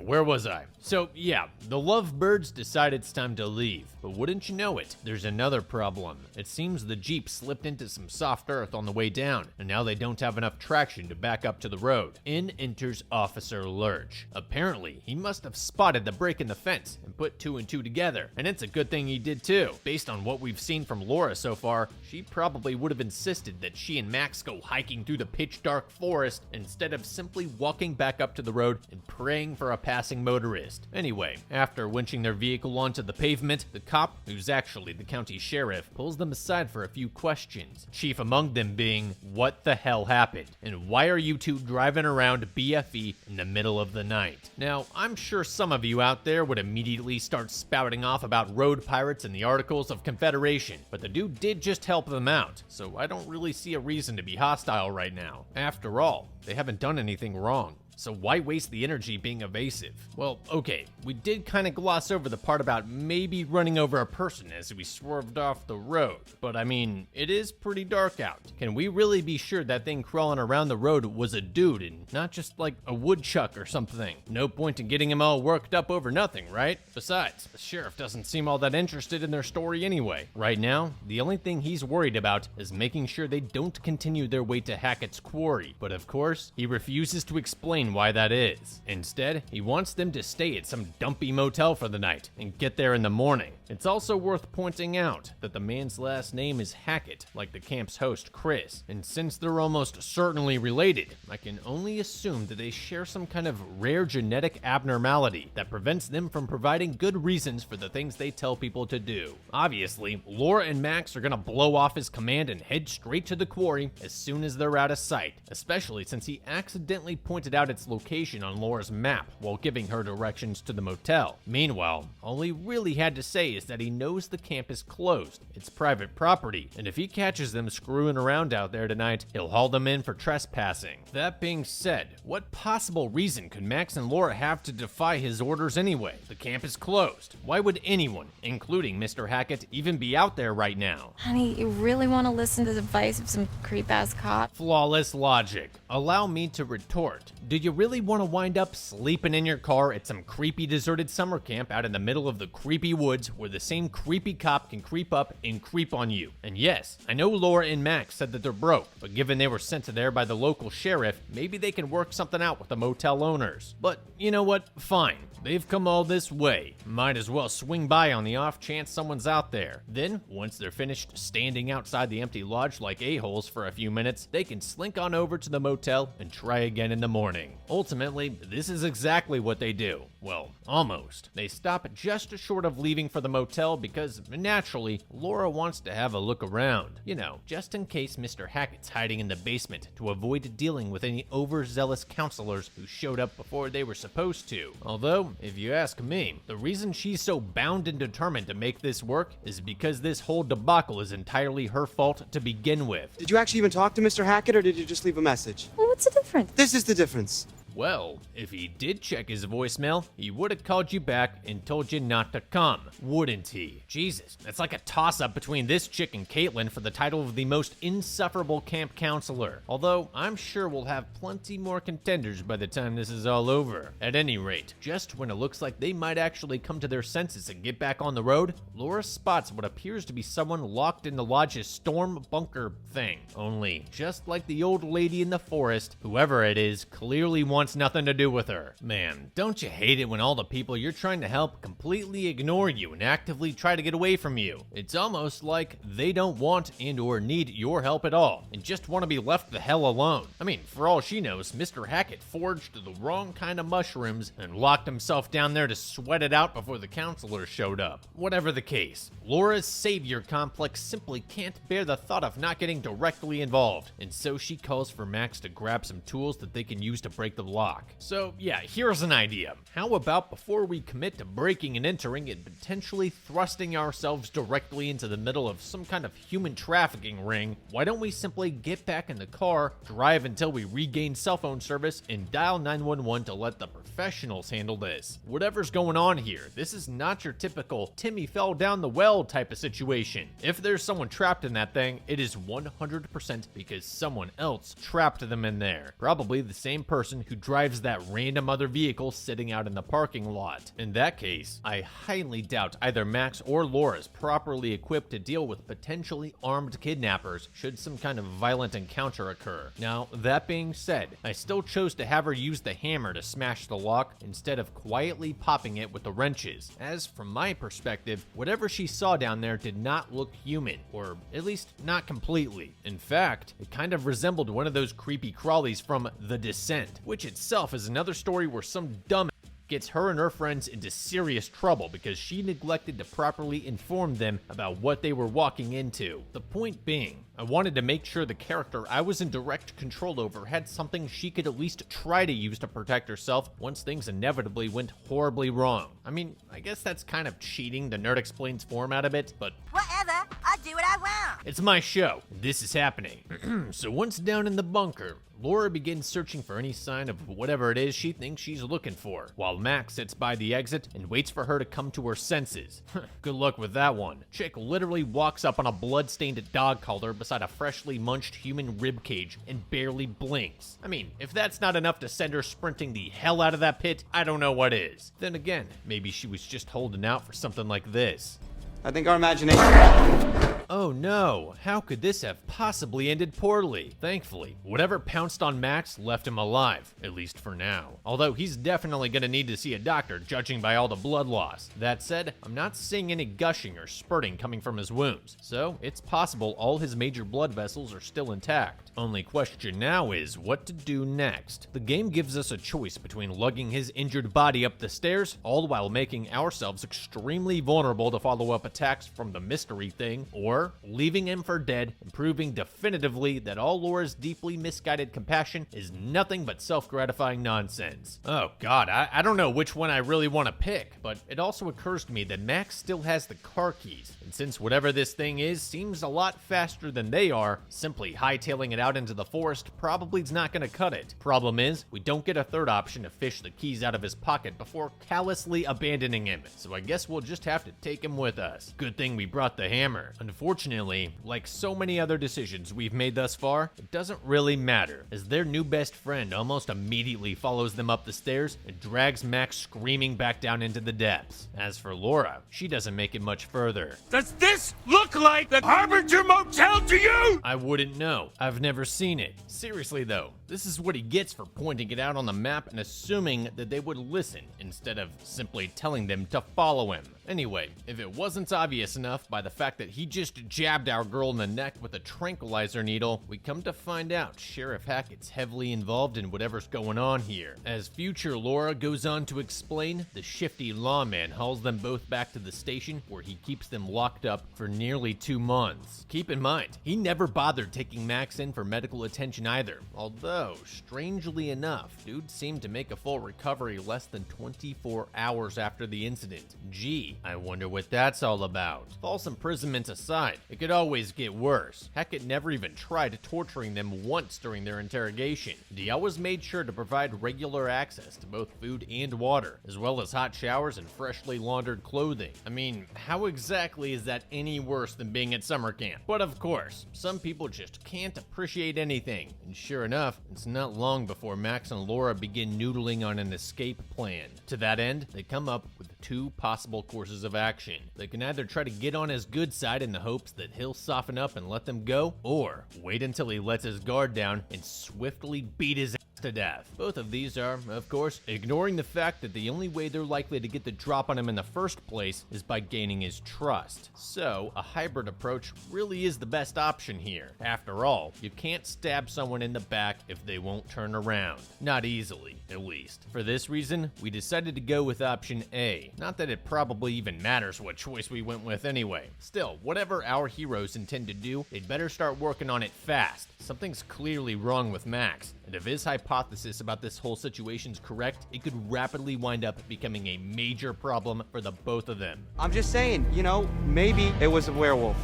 Where was I? So yeah, the Lovebirds decide it's time to leave, but wouldn't you know it, there's another problem. It seems the Jeep slipped into some soft earth on the way down, and now they don't have enough traction to back up to the road. In enters Officer Lurch. Apparently, he must have spotted the break in the fence and put 2 and 2 together, and it's a good thing he did too. Based on what we've seen from Laura so far, she probably would have insisted that she and Max go hiking through the pitch dark forest instead of simply walking back up to the road and praying for a passing motorist. Anyway, after winching their vehicle onto the pavement, the cop, who's actually the county sheriff, pulls them aside for a few questions, chief among them being, what the hell happened, and why are you two driving around BFE in the middle of the night? Now, I'm sure some of you out there would immediately start spouting off about road pirates in the Articles of Confederation, but the dude did just help them out, so I don't really see a reason to be hostile right now. After all, they haven't done anything wrong. So why waste the energy being evasive? Well, okay, we did kind of gloss over the part about maybe running over a person as we swerved off the road, but I mean, it is pretty dark out. Can we really be sure that thing crawling around the road was a dude and not just like a woodchuck or something? No point in getting him all worked up over nothing, right? Besides, the sheriff doesn't seem all that interested in their story anyway. Right now, the only thing he's worried about is making sure they don't continue their way to Hackett's quarry, but of course, he refuses to explain why that is. Instead, he wants them to stay at some dumpy motel for the night and get there in the morning. It's also worth pointing out that the man's last name is Hackett, like the camp's host, Chris, and since they're almost certainly related, I can only assume that they share some kind of rare genetic abnormality that prevents them from providing good reasons for the things they tell people to do. Obviously, Laura and Max are gonna blow off his command and head straight to the quarry as soon as they're out of sight, especially since he accidentally pointed out its location on Laura's map while giving her directions to the motel. Meanwhile, all he really had to say is that he knows the camp is closed. It's private property, and if he catches them screwing around out there tonight, he'll haul them in for trespassing. That being said, what possible reason could Max and Laura have to defy his orders anyway? The camp is closed. Why would anyone, including Mr. Hackett, even be out there right now? Honey, you really want to listen to the advice of some creep-ass cop? Flawless logic. Allow me to retort. Do you really want to wind up sleeping in your car at some creepy deserted summer camp out in the middle of the creepy woods where the same creepy cop can creep up and creep on you? And yes, I know Laura and Max said that they're broke, but given they were sent there by the local sheriff, maybe they can work something out with the motel owners. But you know what? Fine. They've come all this way. Might as well swing by on the off chance someone's out there. Then, once they're finished standing outside the empty lodge like a-holes for a few minutes, they can slink on over to the motel and try again in the morning. Ultimately, this is exactly what they do. Well, almost. They stop just short of leaving for the motel because, naturally, Laura wants to have a look around. You know, just in case Mr. Hackett's hiding in the basement to avoid dealing with any overzealous counselors who showed up before they were supposed to. Although, if you ask me, the reason she's so bound and determined to make this work is because this whole debacle is entirely her fault to begin with. Did you actually even talk to Mr. Hackett, or did you just leave a message? Well, what's the difference? This is the difference. Well, if he did check his voicemail, he would have called you back and told you not to come, wouldn't he? Jesus, that's like a toss-up between this chick and Caitlin for the title of the most insufferable camp counselor. Although, I'm sure we'll have plenty more contenders by the time this is all over. At any rate, just when it looks like they might actually come to their senses and get back on the road, Laura spots what appears to be someone locked in the lodge's storm bunker thing. Only, just like the old lady in the forest, whoever it is clearly wants nothing to do with her. Man, don't you hate it when all the people you're trying to help completely ignore you and actively try to get away from you? It's almost like they don't want and or need your help at all and just want to be left the hell alone. I mean, for all she knows, Mr. Hackett forged the wrong kind of mushrooms and locked himself down there to sweat it out before the counselor showed up. Whatever the case, Laura's savior complex simply can't bear the thought of not getting directly involved, and so she calls for Max to grab some tools that they can use to break the lock. So yeah, here's an idea. How about before we commit to breaking and entering and potentially thrusting ourselves directly into the middle of some kind of human trafficking ring, why don't we simply get back in the car, drive until we regain cell phone service, and dial 911 to let the professionals handle this. Whatever's going on here, this is not your typical Timmy fell down the well type of situation. If there's someone trapped in that thing, it is 100% because someone else trapped them in there. Probably the same person who drives that random other vehicle sitting out in the parking lot. In that case, I highly doubt either Max or Laura is properly equipped to deal with potentially armed kidnappers should some kind of violent encounter occur. Now, that being said, I still chose to have her use the hammer to smash the lock instead of quietly popping it with the wrenches, as from my perspective, whatever she saw down there did not look human, or at least not completely. In fact, it kind of resembled one of those creepy crawlies from The Descent, which itself is another story where some dumb gets her and her friends into serious trouble because she neglected to properly inform them about what they were walking into. The point being, I wanted to make sure the character I was in direct control over had something she could at least try to use to protect herself once things inevitably went horribly wrong. I mean, I guess that's kind of cheating the Nerd Explains format a bit, but Whatever, I'll do what I want. it's my show. This is happening. So once down in the bunker, Laura begins searching for any sign of whatever it is she thinks she's looking for, while Max sits by the exit and waits for her to come to her senses. Good luck with that one. Chick literally walks up on a blood-stained dog collar beside a freshly munched human ribcage and barely blinks. I mean, if that's not enough to send her sprinting the hell out of that pit, I don't know what is. Then again, maybe she was just holding out for something like this. I think our imagination... Oh no, how could this have possibly ended poorly? Thankfully, whatever pounced on Max left him alive, at least for now. Although he's definitely gonna need to see a doctor, judging by all the blood loss. That said, I'm not seeing any gushing or spurting coming from his wounds, so it's possible all his major blood vessels are still intact. Only question now is what to do next. The game gives us a choice between lugging his injured body up the stairs, all while making ourselves extremely vulnerable to follow-up attacks from the mystery thing, or leaving him for dead and proving definitively that all Laura's deeply misguided compassion is nothing but self-gratifying nonsense. Oh god, I don't know which one I really want to pick, but it also occurs to me that Max still has the car keys, and since whatever this thing is seems a lot faster than they are, simply hightailing it out into the forest probably is not going to cut it. Problem is, we don't get a third option to fish the keys out of his pocket before callously abandoning him, so I guess we'll just have to take him with us. Good thing we brought the hammer. Unfortunately, like so many other decisions we've made thus far, it doesn't really matter, as their new best friend almost immediately follows them up the stairs and drags Max screaming back down into the depths. As for Laura, she doesn't make it much further. Does this look like the Harbinger Motel to you? I wouldn't know. I've never seen it. Seriously though, this is what he gets for pointing it out on the map and assuming that they would listen instead of simply telling them to follow him. Anyway, if it wasn't obvious enough by the fact that he just jabbed our girl in the neck with a tranquilizer needle, we come to find out Sheriff Hackett's heavily involved in whatever's going on here. As future Laura goes on to explain, the shifty lawman hauls them both back to the station where he keeps them locked up for nearly 2 months. Keep in mind, he never bothered taking Max in for medical attention either, although, strangely enough, dude seemed to make a full recovery less than 24 hours after the incident. Gee, I wonder what that's all about. False imprisonment aside, it could always get worse. Hackett never even tried torturing them once during their interrogation, and he always made sure to provide regular access to both food and water, as well as hot showers and freshly laundered clothing. I mean, how exactly is that any worse than being at summer camp? But of course, some people just can't appreciate anything, and sure enough, it's not long before Max and Laura begin noodling on an escape plan. To that end, they come up with 2 possible courses of action. They can either try to get on his good side in the hopes that he'll soften up and let them go, or wait until he lets his guard down and swiftly beat his ass to death. Both of these are, of course, ignoring the fact that the only way they're likely to get the drop on him in the first place is by gaining his trust. So, a hybrid approach really is the best option here. After all, you can't stab someone in the back if they won't turn around. Not easily, at least. For this reason, we decided to go with option A. Not that it probably even matters what choice we went with anyway. Still, whatever our heroes intend to do, they'd better start working on it fast. Something's clearly wrong with Max, and if his hypothesis about this whole situation's correct, it could rapidly wind up becoming a major problem for the both of them. I'm just saying, you know, maybe it was a werewolf.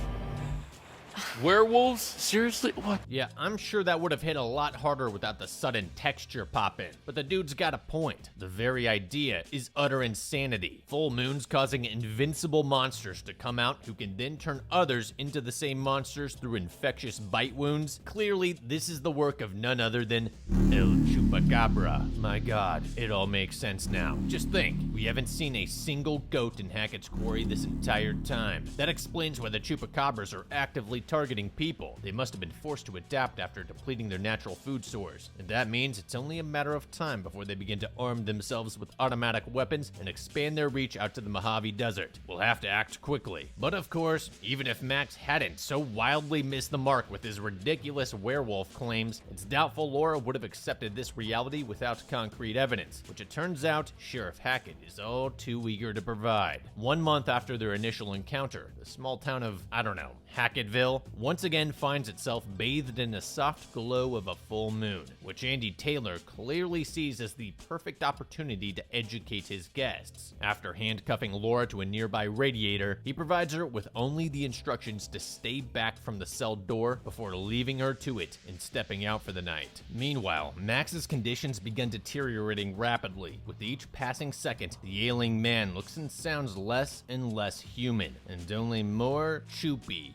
Werewolves? Seriously? What? Yeah, I'm sure that would have hit a lot harder without the sudden texture pop in, but the dude's got a point. The very idea is utter insanity. Full moons causing invincible monsters to come out who can then turn others into the same monsters through infectious bite wounds. Clearly, this is the work of none other than El Chupacabra. My god, it all makes sense now. Just think, we haven't seen a single goat in Hackett's Quarry this entire time. That explains why the Chupacabras are actively targeting people. They must have been forced to adapt after depleting their natural food source, and that means it's only a matter of time before they begin to arm themselves with automatic weapons and expand their reach out to the Mojave Desert. We'll have to act quickly. But of course, even if Max hadn't so wildly missed the mark with his ridiculous werewolf claims, it's doubtful Laura would have accepted this reality without concrete evidence, which it turns out Sheriff Hackett is all too eager to provide. 1 month after their initial encounter, the small town of, Hackettville, once again finds itself bathed in the soft glow of a full moon, which Andy Taylor clearly sees as the perfect opportunity to educate his guests. After handcuffing Laura to a nearby radiator, he provides her with only the instructions to stay back from the cell door before leaving her to it and stepping out for the night. Meanwhile, Max's conditions begin deteriorating rapidly. With each passing second, the ailing man looks and sounds less and less human, and only more choopy.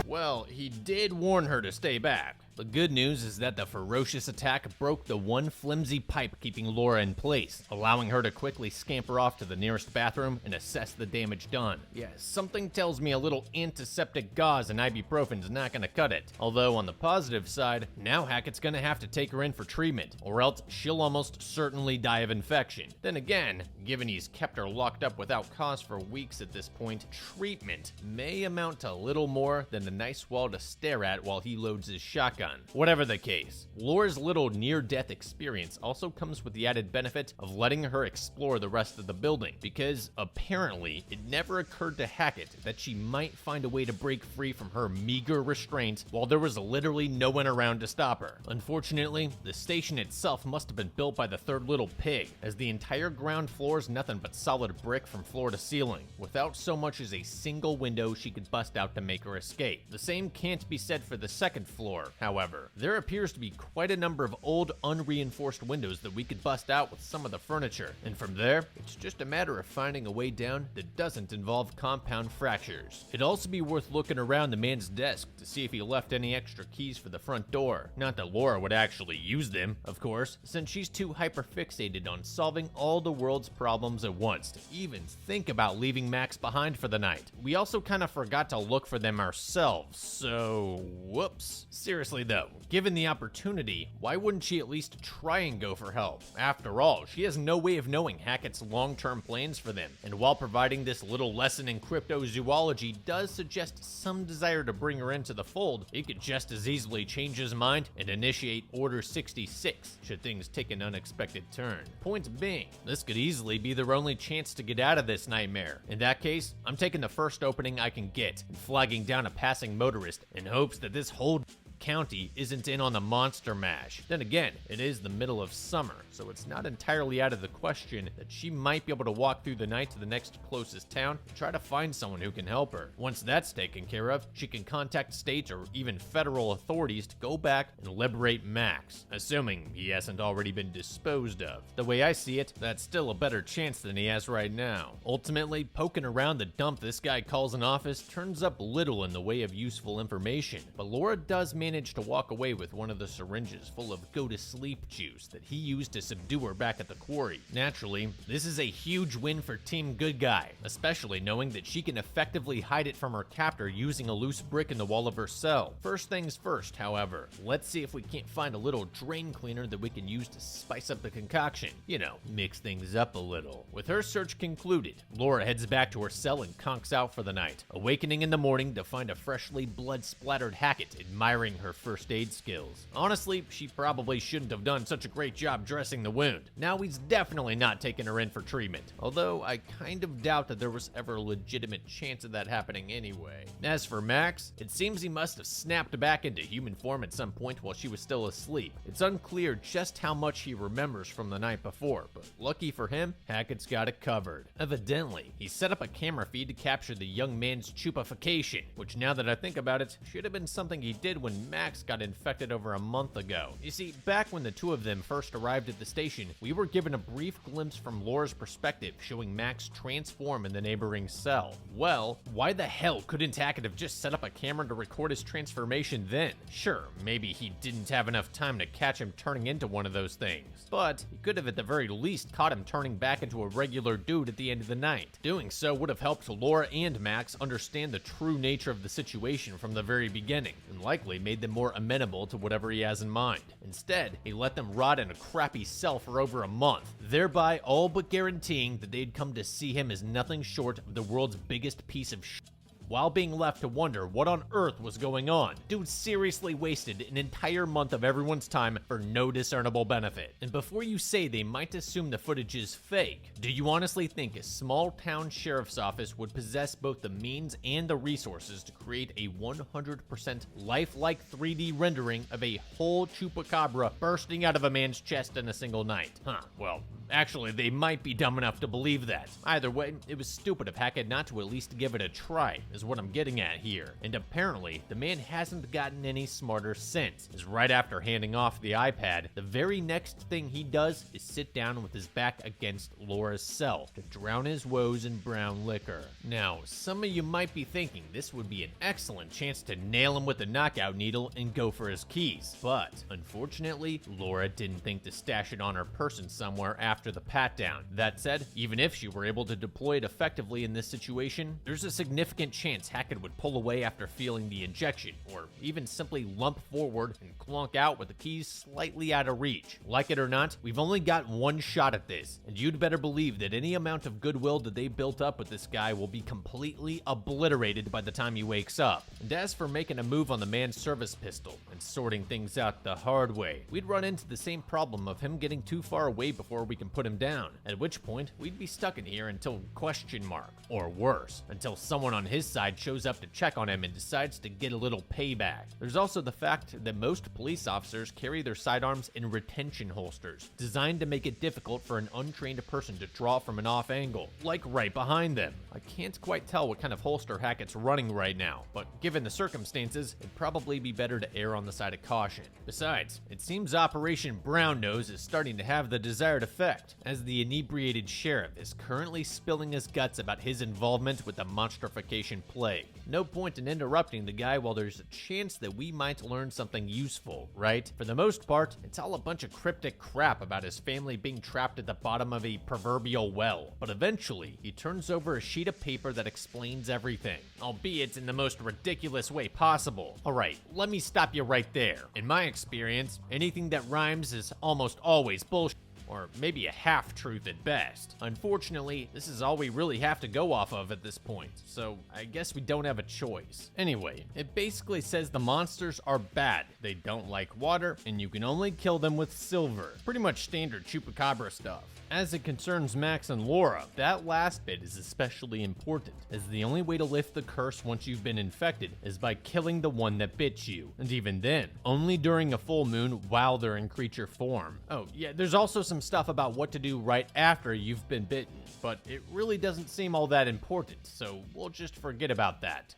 Well, he did warn her to stay back. The good news is that the ferocious attack broke the one flimsy pipe keeping Laura in place, allowing her to quickly scamper off to the nearest bathroom and assess the damage done. Yeah, something tells me a little antiseptic gauze and ibuprofen's not gonna cut it. Although on the positive side, now Hackett's gonna have to take her in for treatment, or else she'll almost certainly die of infection. Then again, given he's kept her locked up without cause for weeks at this point, treatment may amount to little more than a nice wall to stare at while he loads his shotgun. Whatever the case, Laura's little near-death experience also comes with the added benefit of letting her explore the rest of the building, because apparently it never occurred to Hackett that she might find a way to break free from her meager restraints while there was literally no one around to stop her. Unfortunately, the station itself must have been built by the third little pig, as the entire ground floor is nothing but solid brick from floor to ceiling, without so much as a single window she could bust out to make her escape. The same can't be said for the second floor, however. There appears to be quite a number of old, unreinforced windows that we could bust out with some of the furniture, and from there, it's just a matter of finding a way down that doesn't involve compound fractures. It'd also be worth looking around the man's desk to see if he left any extra keys for the front door. Not that Laura would actually use them, of course, since she's too hyper-fixated on solving all the world's problems at once to even think about leaving Max behind for the night. We also kind of forgot to look for them ourselves, so whoops. Seriously though, given the opportunity, why wouldn't she at least try and go for help? After all, she has no way of knowing Hackett's long-term plans for them, and while providing this little lesson in cryptozoology does suggest some desire to bring her into the fold, he could just as easily change his mind and initiate Order 66 should things take an unexpected turn. Point being, this could easily be their only chance to get out of this nightmare. In that case, I'm taking the first opening I can get and flagging down a passing motorist in hopes that this whole county isn't in on the monster mash. Then again, it is the middle of summer, so it's not entirely out of the question that she might be able to walk through the night to the next closest town and try to find someone who can help her. Once that's taken care of, she can contact state or even federal authorities to go back and liberate Max, assuming he hasn't already been disposed of. The way I see it, that's still a better chance than he has right now. Ultimately, poking around the dump this guy calls an office turns up little in the way of useful information, but Laura does manage to walk away with one of the syringes full of go-to-sleep juice that he used to subdue her back at the quarry. Naturally, this is a huge win for Team Good Guy, especially knowing that she can effectively hide it from her captor using a loose brick in the wall of her cell. First things first, however, let's see if we can't find a little drain cleaner that we can use to spice up the concoction. You know, mix things up a little. With her search concluded, Laura heads back to her cell and conks out for the night, awakening in the morning to find a freshly blood-splattered Hackett admiring her first aid skills. Honestly, she probably shouldn't have done such a great job dressing the wound. Now he's definitely not taking her in for treatment, although I kind of doubt that there was ever a legitimate chance of that happening anyway. As for Max, it seems he must have snapped back into human form at some point while she was still asleep. It's unclear just how much he remembers from the night before, but lucky for him, Hackett's got it covered. Evidently, he set up a camera feed to capture the young man's chupification, which now that I think about it, should have been something he did when Max got infected over a month ago. You see, back when the two of them first arrived at the station, we were given a brief glimpse from Laura's perspective showing Max transform in the neighboring cell. Well, why the hell couldn't Hackett have just set up a camera to record his transformation then? Sure, maybe he didn't have enough time to catch him turning into one of those things, but he could have at the very least caught him turning back into a regular dude at the end of the night. Doing so would have helped Laura and Max understand the true nature of the situation from the very beginning, and likely made them more amenable to whatever he has in mind. Instead, he let them rot in a crappy cell for over a month, thereby all but guaranteeing that they'd come to see him as nothing short of the world's biggest piece of shit. while being left to wonder what on earth was going on. Dude seriously wasted an entire month of everyone's time for no discernible benefit. And before you say they might assume the footage is fake, do you honestly think a small town sheriff's office would possess both the means and the resources to create a 100% lifelike 3D rendering of a whole chupacabra bursting out of a man's chest in a single night? Huh, well, actually, they might be dumb enough to believe that. Either way, it was stupid of Hackett not to at least give it a try, is what I'm getting at here. And apparently, the man hasn't gotten any smarter since, as right after handing off the iPad, the very next thing he does is sit down with his back against Laura's cell to drown his woes in brown liquor. Now, some of you might be thinking this would be an excellent chance to nail him with a knockout needle and go for his keys, but unfortunately, Laura didn't think to stash it on her person somewhere after the pat-down. That said, even if she were able to deploy it effectively in this situation, there's a significant chance Hackett would pull away after feeling the injection, or even simply lump forward and clonk out with the keys slightly out of reach. Like it or not, we've only got one shot at this, and you'd better believe that any amount of goodwill that they built up with this guy will be completely obliterated by the time he wakes up. And as for making a move on the man's service pistol and sorting things out the hard way, we'd run into the same problem of him getting too far away before we can put him down, at which point we'd be stuck in here until question mark, or worse, until someone on his side shows up to check on him and decides to get a little payback. There's also the fact that most police officers carry their sidearms in retention holsters, designed to make it difficult for an untrained person to draw from an off angle, like right behind them. I can't quite tell what kind of holster Hackett's running right now, but given the circumstances, it'd probably be better to err on the side of caution. Besides, it seems Operation Brown Nose is starting to have the desired effect, as the inebriated sheriff is currently spilling his guts about his involvement with the monstrification plague. No point in interrupting the guy while there's a chance that we might learn something useful, right? For the most part, it's all a bunch of cryptic crap about his family being trapped at the bottom of a proverbial well. But eventually, he turns over a sheet of paper that explains everything, albeit in the most ridiculous way possible. Alright, let me stop you right there. In my experience, anything that rhymes is almost always bullshit, or maybe a half-truth at best. Unfortunately, this is all we really have to go off of at this point, so I guess we don't have a choice. Anyway, it basically says the monsters are bad, they don't like water, and you can only kill them with silver. Pretty much standard Chupacabra stuff. As it concerns Max and Laura, that last bit is especially important, as the only way to lift the curse once you've been infected is by killing the one that bit you, and even then, only during a full moon while they're in creature form. Oh yeah, there's also some stuff about what to do right after you've been bitten, but it really doesn't seem all that important, so we'll just forget about that.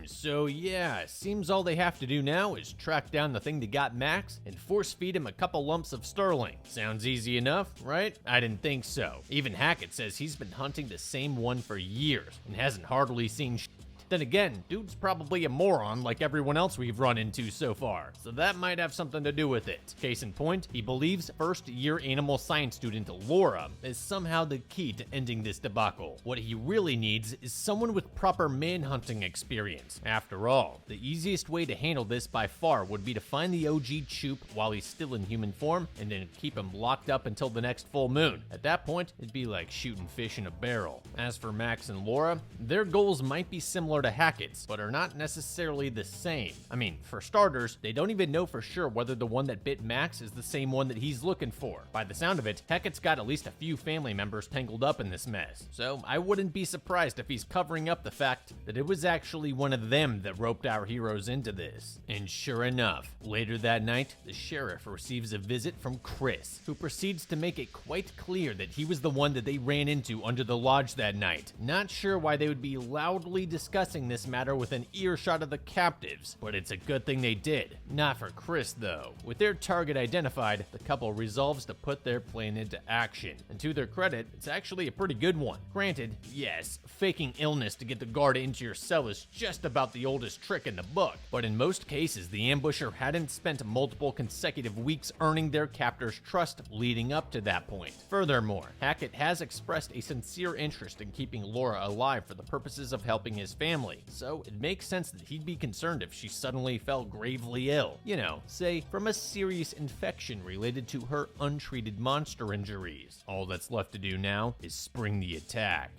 So yeah, seems all they have to do now is track down the thing that got Max and force feed him a couple lumps of sterling. Sounds easy enough, right? I didn't think so. Even Hackett says he's been hunting the same one for years and hasn't hardly seen shit. Then again, dude's probably a moron like everyone else we've run into so far, so that might have something to do with it. Case in point, he believes first-year animal science student Laura is somehow the key to ending this debacle. What he really needs is someone with proper manhunting experience. After all, the easiest way to handle this by far would be to find the OG Chup while he's still in human form and then keep him locked up until the next full moon. At that point, it'd be like shooting fish in a barrel. As for Max and Laura, their goals might be similar to Hackett's, but are not necessarily the same. I mean, for starters, they don't even know for sure whether the one that bit Max is the same one that he's looking for. By the sound of it, Hackett's got at least a few family members tangled up in this mess, so I wouldn't be surprised if he's covering up the fact that it was actually one of them that roped our heroes into this. And sure enough, later that night, the sheriff receives a visit from Chris, who proceeds to make it quite clear that he was the one that they ran into under the lodge that night. Not sure why they would be loudly discussing this matter within earshot of the captives, but it's a good thing they did. Not for Chris, though. With their target identified, the couple resolves to put their plan into action. And to their credit, it's actually a pretty good one. Granted, yes, faking illness to get the guard into your cell is just about the oldest trick in the book, but in most cases, the ambusher hadn't spent multiple consecutive weeks earning their captor's trust leading up to that point. Furthermore, Hackett has expressed a sincere interest in keeping Laura alive for the purposes of helping his family, so it makes sense that he'd be concerned if she suddenly fell gravely ill. You know, say, from a serious infection related to her untreated monster injuries. All that's left to do now is spring the attack.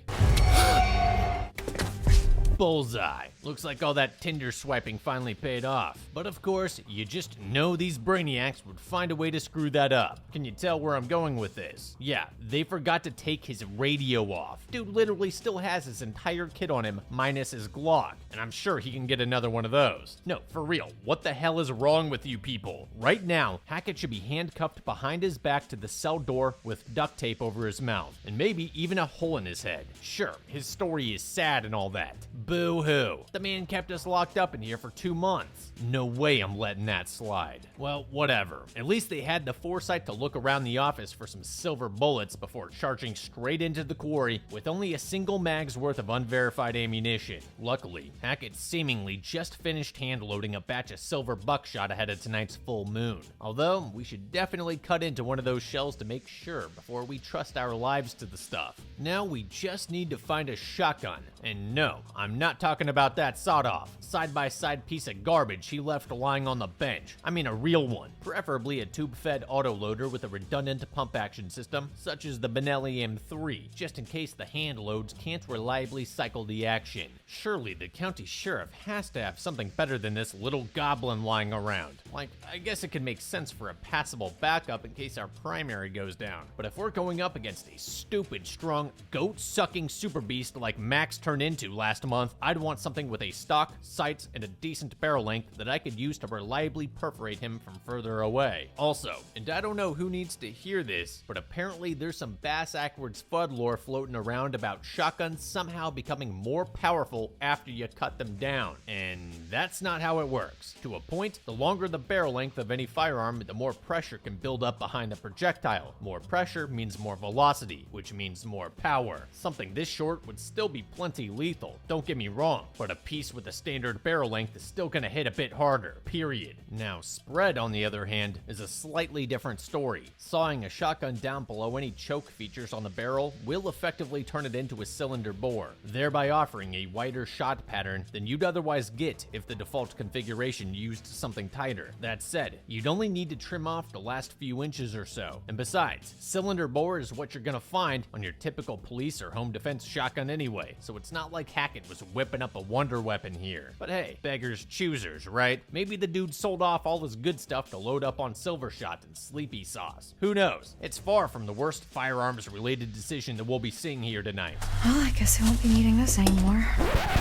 Bullseye. Looks like all that Tinder swiping finally paid off. But of course, you just know these brainiacs would find a way to screw that up. Can you tell where I'm going with this? Yeah, they forgot to take his radio off. Dude literally still has his entire kit on him, minus his Glock, and I'm sure he can get another one of those. No, for real, what the hell is wrong with you people? Right now, Hackett should be handcuffed behind his back to the cell door with duct tape over his mouth, and maybe even a hole in his head. Sure, his story is sad and all that. Boo-hoo. The man kept us locked up in here for 2 months. No way I'm letting that slide. Well, whatever. At least they had the foresight to look around the office for some silver bullets before charging straight into the quarry with only a single mag's worth of unverified ammunition. Luckily, Hackett seemingly just finished hand-loading a batch of silver buckshot ahead of tonight's full moon. Although, we should definitely cut into one of those shells to make sure before we trust our lives to the stuff. Now we just need to find a shotgun. And no, I'm not talking about that sawed-off, side-by-side piece of garbage he left lying on the bench. I mean a real one, preferably a tube-fed autoloader with a redundant pump-action system, such as the Benelli M3, just in case the hand loads can't reliably cycle the action. Surely the county sheriff has to have something better than this little goblin lying around. Like, I guess it could make sense for a passable backup in case our primary goes down. But if we're going up against a stupid, strong, goat-sucking super beast like Max turned into last month, I'd want something with a stock, sights, and a decent barrel length that I could use to reliably perforate him from further away. Also, and I don't know who needs to hear this, but apparently there's some bass-ackwards FUD lore floating around about shotguns somehow becoming more powerful after you cut them down. And that's not how it works. To a point, the longer the barrel length of any firearm, the more pressure can build up behind the projectile. More pressure means more velocity, which means more power. Something this short would still be plenty lethal, don't get me wrong, but a piece with a standard barrel length is still gonna hit a bit harder, period. Now, spread, on the other hand, is a slightly different story. Sawing a shotgun down below any choke features on the barrel will effectively turn it into a cylinder bore, thereby offering a wider shot pattern than you'd otherwise get if the default configuration used something tighter. That said, you'd only need to trim off the last few inches or so. And besides, cylinder bore is what you're gonna find on your typical police or home defense shotgun anyway, so it's not like Hackett was whipping up a wonder weapon here. But hey, beggars choosers, right? Maybe the dude sold off all his good stuff to load up on silver shot and sleepy sauce. Who knows? It's far from the worst firearms-related decision that we'll be seeing here tonight. Well, I guess I won't be needing this anymore.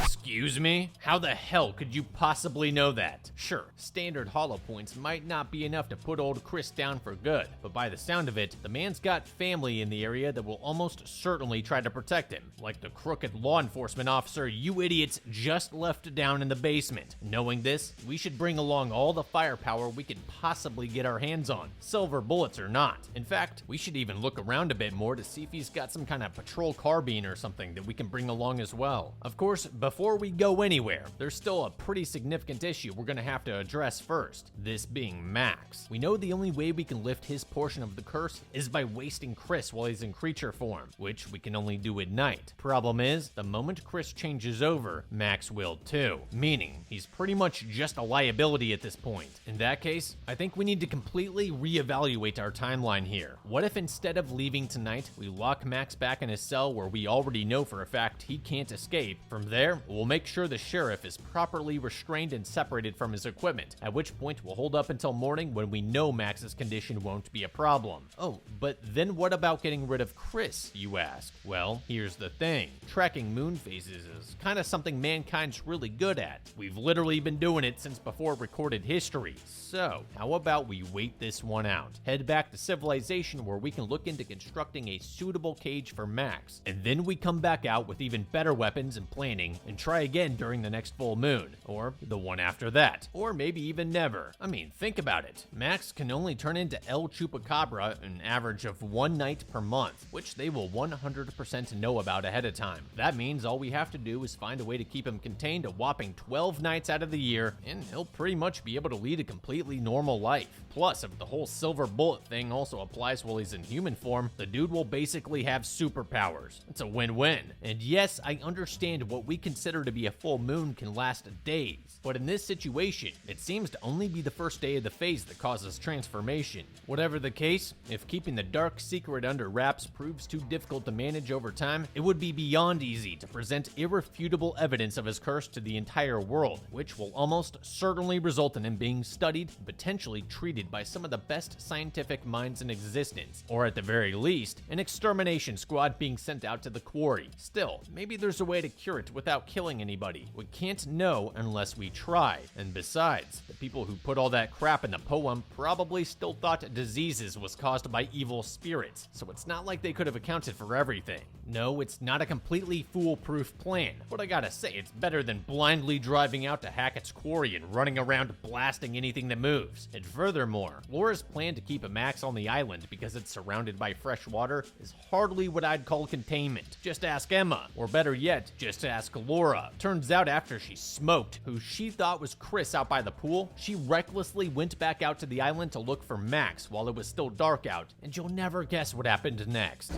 Excuse me? How the hell could you possibly know that? Sure, standard hollow points might not be enough to put old Chris down for good, but by the sound of it, the man's got family in the area that will almost certainly try to protect him, like the crooked law enforcement officer you idiots just left down in the basement. Knowing this, we should bring along all the firepower we can possibly get our hands on, silver bullets or not. In fact, we should even look around a bit more to see if he's got some kind of patrol carbine or something that we can bring along as well. Of course, before we go anywhere, there's still a pretty significant issue we're gonna have to address first, this being Max. We know the only way we can lift his portion of the curse is by wasting Chris while he's in creature form, which we can only do at night. Problem is, the moment Chris changes over, Max will too, meaning he's pretty much just a liability at this point. In that case, I think we need to completely reevaluate our timeline here. What if instead of leaving tonight, we lock Max back in his cell where we already know for a fact he can't escape? From there, we'll make sure the sheriff is properly restrained and separated from his equipment, at which point we'll hold up until morning when we know Max's condition won't be a problem. Oh, but then what about getting rid of Chris, you ask? Well, here's the thing. Tracking moon phases is kind of something mankind's really good at. We've literally been doing it since before recorded history. So, how about we wait this one out? Head back to civilization where we can look into constructing a suitable cage for Max, and then we come back out with even better weapons and planning and try again during the next full moon, or the one after that, or maybe even never. I mean, think about it. Max can only turn into El Chupacabra an average of 1 night per month, which they will 100% know about ahead of time. That means all we have to do is find a way to keep him contained a whopping 12 nights out of the year, and he'll pretty much be able to lead a completely normal life. Plus, if the whole silver bullet thing also applies while he's in human form, the dude will basically have superpowers. It's a win-win. And yes, I understand what we consider to be a full moon can last days, but in this situation, it seems to only be the first day of the phase that causes transformation. Whatever the case, if keeping the dark secret under wraps proves too difficult to manage over time, it would be beyond easy to present irrefutable irrefutable evidence of his curse to the entire world, which will almost certainly result in him being studied and potentially treated by some of the best scientific minds in existence, or at the very least, an extermination squad being sent out to the quarry. Still, maybe there's a way to cure it without killing anybody. We can't know unless we try. And besides, the people who put all that crap in the poem probably still thought diseases was caused by evil spirits, so it's not like they could have accounted for everything. No, it's not a completely foolproof plan, but I gotta say, it's better than blindly driving out to Hackett's quarry and running around blasting anything that moves. And furthermore, Laura's plan to keep Max on the island because it's surrounded by fresh water is hardly what I'd call containment. Just ask Emma, or better yet, just ask Laura. Turns out after she smoked who she thought was Chris out by the pool, she recklessly went back out to the island to look for Max while it was still dark out, and you'll never guess what happened next.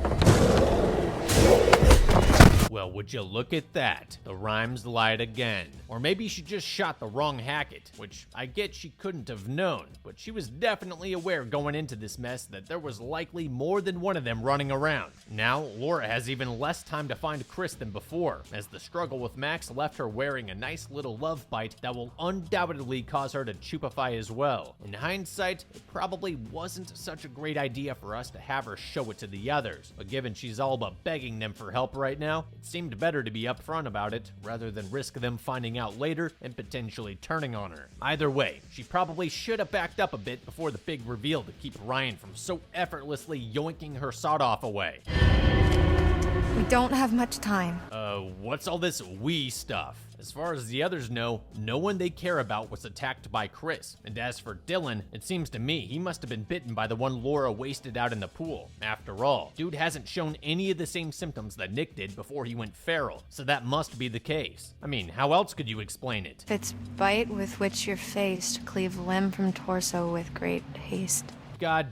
Well, would you look at that? The rhymes lied again. Or maybe she just shot the wrong Hackett, which I get she couldn't have known, but she was definitely aware going into this mess that there was likely more than one of them running around. Now, Laura has even less time to find Chris than before, as the struggle with Max left her wearing a nice little love bite that will undoubtedly cause her to chupify as well. In hindsight, it probably wasn't such a great idea for us to have her show it to the others, but given she's all but begging them for help right now, it seemed better to be upfront about it rather than risk them finding out later and potentially turning on her. Either way, she probably should have backed up a bit before the big reveal to keep Ryan from so effortlessly yoinking her sawed-off away. We don't have much time. What's all this we stuff? As far as the others know, no one they care about was attacked by Chris. And as for Dylan, it seems to me he must have been bitten by the one Laura wasted out in the pool. After all, dude hasn't shown any of the same symptoms that Nick did before he went feral, so that must be the case. I mean, how else could you explain it? Its bite with which you're faced, cleave limb from torso with great haste. God.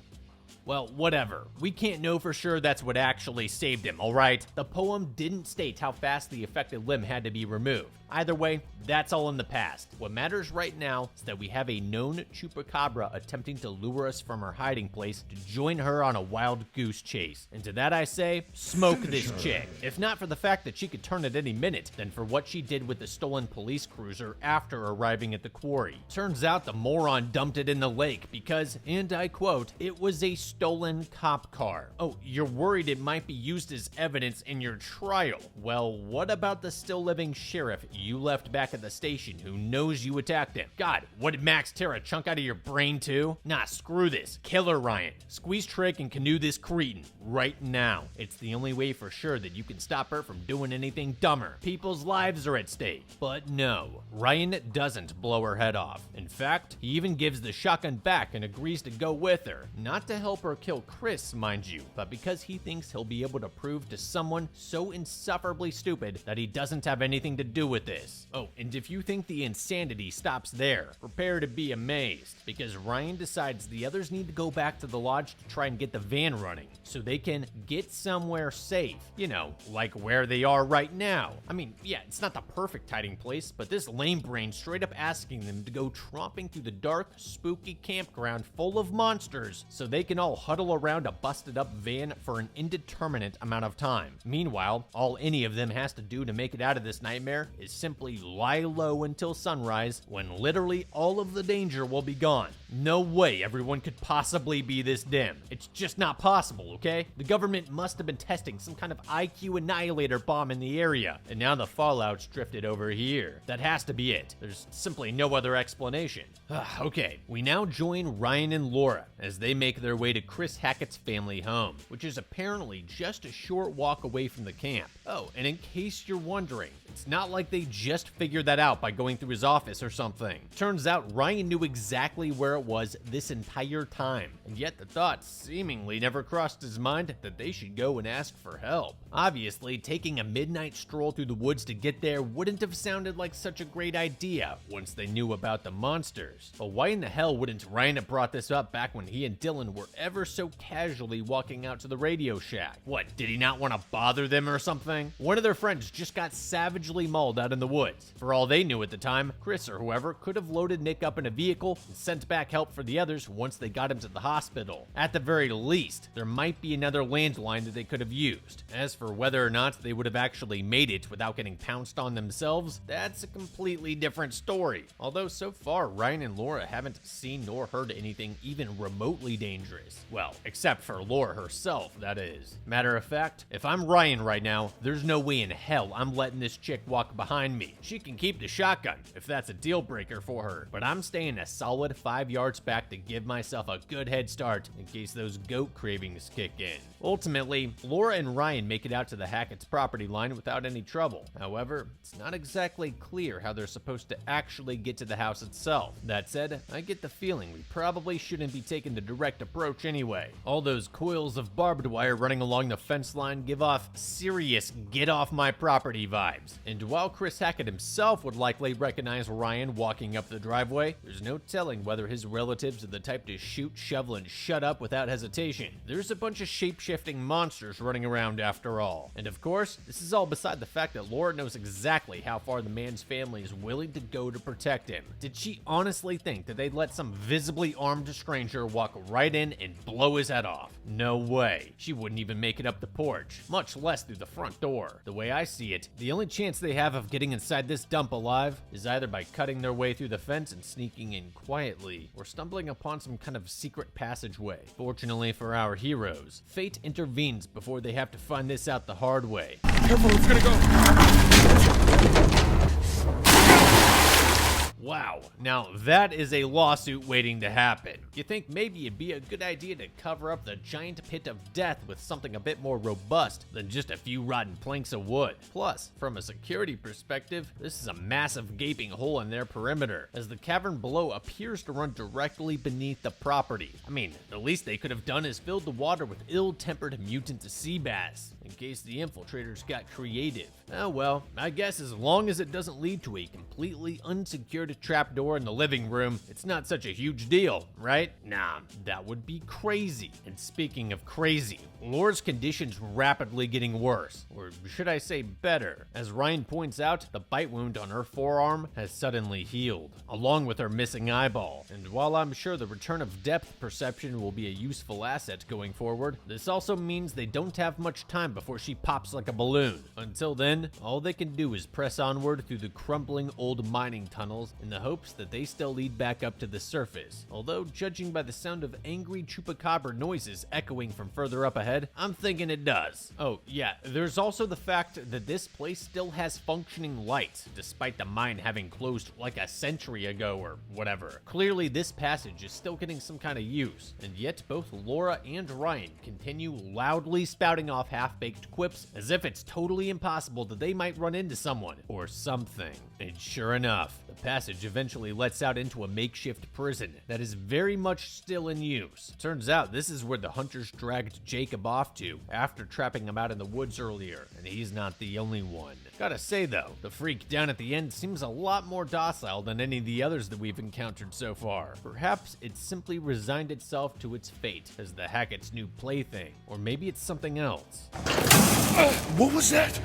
Well, whatever. We can't know for sure that's what actually saved him, alright? The poem didn't state how fast the affected limb had to be removed. Either way, that's all in the past. What matters right now is that we have a known chupacabra attempting to lure us from her hiding place to join her on a wild goose chase. And to that I say, smoke this chick. If not for the fact that she could turn at any minute, then for what she did with the stolen police cruiser after arriving at the quarry. Turns out the moron dumped it in the lake because, and I quote, it was a stolen cop car. Oh, you're worried it might be used as evidence in your trial. Well, what about the still living sheriff you left back at the station who knows you attacked him? God, what did Max tear a chunk out of your brain too? Nah, screw this. Kill her, Ryan. Squeeze Trick and canoe this cretin right now. It's the only way for sure that you can stop her from doing anything dumber. People's lives are at stake. But no, Ryan doesn't blow her head off. In fact, he even gives the shotgun back and agrees to go with her. Not to help her kill Chris, mind you, but because he thinks he'll be able to prove to someone so insufferably stupid that he doesn't have anything to do with this. Oh, and if you think the insanity stops there, prepare to be amazed, because Ryan decides the others need to go back to the lodge to try and get the van running, so they can get somewhere safe. You know, like where they are right now. I mean, yeah, it's not the perfect hiding place, but this lame brain straight up asking them to go tromping through the dark, spooky campground full of monsters so they can all huddle around a busted up van for an indeterminate amount of time. Meanwhile, all any of them has to do to make it out of this nightmare is simply lie low until sunrise, when literally all of the danger will be gone. No way everyone could possibly be this dim. It's just not possible, okay? The government must have been testing some kind of IQ annihilator bomb in the area, and now the fallout's drifted over here. That has to be it. There's simply no other explanation. Okay, we now join Ryan and Laura as they make their way to Chris Hackett's family home, which is apparently just a short walk away from the camp. Oh, and in case you're wondering, it's not like they just figured that out by going through his office or something. Turns out Ryan knew exactly where it was this entire time, and yet the thought seemingly never crossed his mind that they should go and ask for help. Obviously, taking a midnight stroll through the woods to get there wouldn't have sounded like such a great idea once they knew about the monsters. But why in the hell wouldn't Ryan have brought this up back when he and Dylan were ever so casually walking out to the Radio Shack? What, did he not want to bother them or something? One of their friends just got savagely mauled out in the woods. For all they knew at the time, Chris or whoever could have loaded Nick up in a vehicle and sent back back help for the others once they got him to the hospital. At the very least, there might be another landline that they could have used. As for whether or not they would have actually made it without getting pounced on themselves, that's a completely different story. Although so far, Ryan and Laura haven't seen nor heard anything even remotely dangerous. Well, except for Laura herself, that is. Matter of fact, if I'm Ryan right now, there's no way in hell I'm letting this chick walk behind me. She can keep the shotgun if that's a deal breaker for her, but I'm staying a solid 5 yards back to give myself a good head start in case those goat cravings kick in. Ultimately, Laura and Ryan make it out to the Hackett's property line without any trouble. However, it's not exactly clear how they're supposed to actually get to the house itself. That said, I get the feeling we probably shouldn't be taking the direct approach anyway. All those coils of barbed wire running along the fence line give off serious get off my property vibes. And while Chris Hackett himself would likely recognize Ryan walking up the driveway, there's no telling whether his relatives are the type to shoot, shovel, and shut up without hesitation. There's a bunch of shape-shifting monsters running around after all. And of course, this is all beside the fact that Laura knows exactly how far the man's family is willing to go to protect him. Did she honestly think that they'd let some visibly armed stranger walk right in and blow his head off? No way. She wouldn't even make it up the porch, much less through the front door. The way I see it, the only chance they have of getting inside this dump alive is either by cutting their way through the fence and sneaking in quietly, or stumbling upon some kind of secret passageway. Fortunately for our heroes, fate intervenes before they have to find this out the hard way. Careful, it's gonna go. Wow, now that is a lawsuit waiting to happen. You think maybe it'd be a good idea to cover up the giant pit of death with something a bit more robust than just a few rotten planks of wood. Plus, from a security perspective, this is a massive gaping hole in their perimeter, as the cavern below appears to run directly beneath the property. I mean, the least they could have done is filled the water with ill-tempered mutant sea bass, in case the infiltrators got creative. Oh well, I guess as long as it doesn't lead to a completely unsecured trapdoor in the living room, it's not such a huge deal, right? Nah, that would be crazy. And speaking of crazy, Laura's condition's rapidly getting worse, or should I say better. As Ryan points out, the bite wound on her forearm has suddenly healed, along with her missing eyeball. And while I'm sure the return of depth perception will be a useful asset going forward, this also means they don't have much time before she pops like a balloon. Until then, all they can do is press onward through the crumbling old mining tunnels in the hopes that they still lead back up to the surface. Although, judging by the sound of angry chupacabra noises echoing from further up ahead, I'm thinking it does. Oh yeah, there's also the fact that this place still has functioning lights, despite the mine having closed like a century ago or whatever. Clearly this passage is still getting some kind of use, and yet both Laura and Ryan continue loudly spouting off half-baked quips as if it's totally impossible that they might run into someone or something. And sure enough, the passage eventually lets out into a makeshift prison that is very much still in use. Turns out this is where the hunters dragged Jacob off to after trapping him out in the woods earlier, and he's not the only one. Gotta say though, the freak down at the end seems a lot more docile than any of the others that we've encountered so far. Perhaps it simply resigned itself to its fate as the Hackett's new plaything, or maybe it's something else. What was that?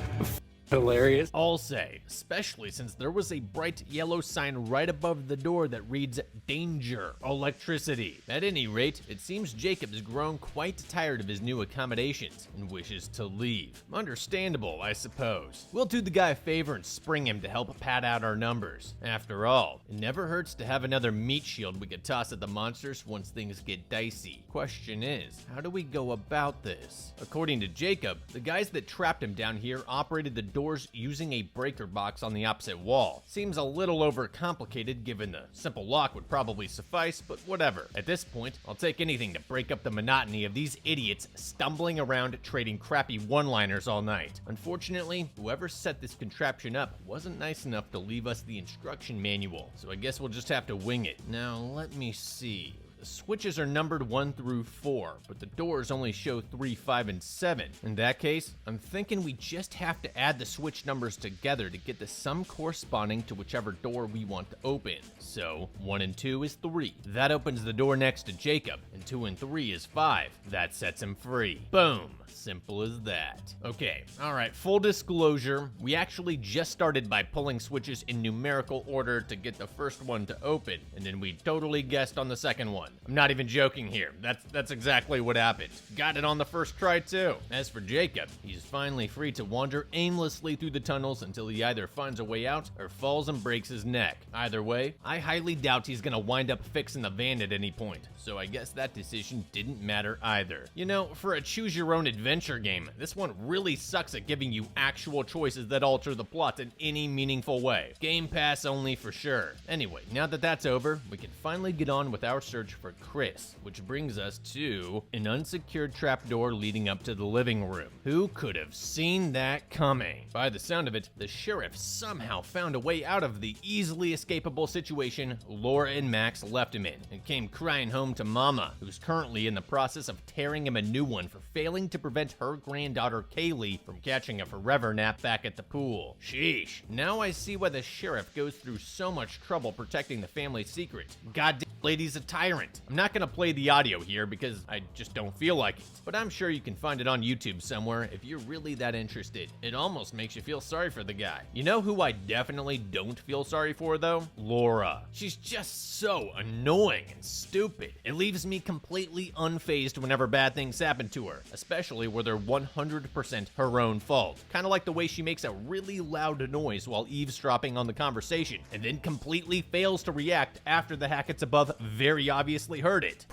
Hilarious. I'll say, especially since there was a bright yellow sign right above the door that reads Danger Electricity. At any rate, it seems Jacob's grown quite tired of his new accommodations and wishes to leave. Understandable, I suppose. We'll do the guy a favor and spring him to help pad out our numbers. After all, it never hurts to have another meat shield we could toss at the monsters once things get dicey. Question is, how do we go about this? According to Jacob, the guys that trapped him down here operated the doors using a breaker box on the opposite wall. Seems a little overcomplicated given the simple lock would probably suffice, but whatever. At this point, I'll take anything to break up the monotony of these idiots stumbling around trading crappy one-liners all night. Unfortunately, whoever set this contraption up wasn't nice enough to leave us the instruction manual, so I guess we'll just have to wing it. Now, let me see. The switches are numbered 1 through 4, but the doors only show 3, 5, and 7. In that case, I'm thinking we just have to add the switch numbers together to get the sum corresponding to whichever door we want to open. So 1 and 2 is 3. That opens the door next to Jacob, and 2 and 3 is 5. That sets him free. Boom. Simple as that. Okay, alright, full disclosure, we actually just started by pulling switches in numerical order to get the first one to open, and then we totally guessed on the second one. I'm not even joking here. That's exactly what happened. Got it on the first try too. As for Jacob, he's finally free to wander aimlessly through the tunnels until he either finds a way out or falls and breaks his neck. Either way, I highly doubt he's gonna wind up fixing the van at any point, so I guess that decision didn't matter either. You know, for a choose-your-own adventure game, this one really sucks at giving you actual choices that alter the plot in any meaningful way. Game Pass only for sure. Anyway, now that that's over, we can finally get on with our search for Chris, which brings us to an unsecured trapdoor leading up to the living room. Who could have seen that coming? By the sound of it, the sheriff somehow found a way out of the easily escapable situation Laura and Max left him in, and came crying home to Mama, who's currently in the process of tearing him a new one for failing to prevent her granddaughter Kaylee from catching a forever nap back at the pool. Sheesh. Now I see why the sheriff goes through so much trouble protecting the family secret. Goddamn lady's a tyrant. I'm not gonna play the audio here because I just don't feel like it, but I'm sure you can find it on YouTube somewhere if you're really that interested. It almost makes you feel sorry for the guy. You know who I definitely don't feel sorry for though? Laura. She's just so annoying and stupid. It leaves me completely unfazed whenever bad things happen to her, especially where they're 100% her own fault. Kind of like the way she makes a really loud noise while eavesdropping on the conversation, and then completely fails to react after the Hackett's above very obviously heard it.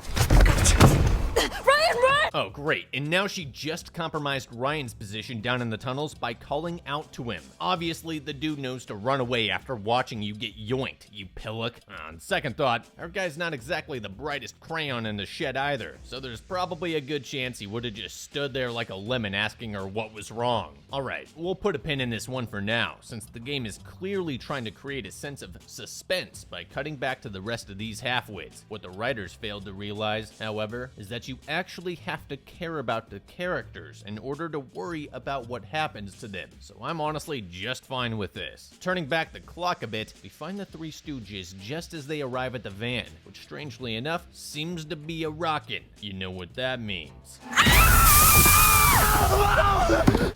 Ryan! Oh, great. And now she just compromised Ryan's position down in the tunnels by calling out to him. Obviously, the dude knows to run away after watching you get yoinked, you pillock. On second thought, our guy's not exactly the brightest crayon in the shed either, so there's probably a good chance he would have just stood there like a lemon asking her what was wrong. Alright, we'll put a pin in this one for now, since the game is clearly trying to create a sense of suspense by cutting back to the rest of these half-wits. What the writers failed to realize, however, is that you actually have to care about the characters in order to worry about what happens to them, so I'm honestly just fine with this. Turning back the clock a bit, we find the Three Stooges just as they arrive at the van, which strangely enough seems to be a rockin'. You know what that means.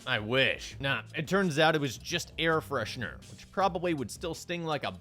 I wish. Nah, it turns out it was just air freshener, which probably would still sting like a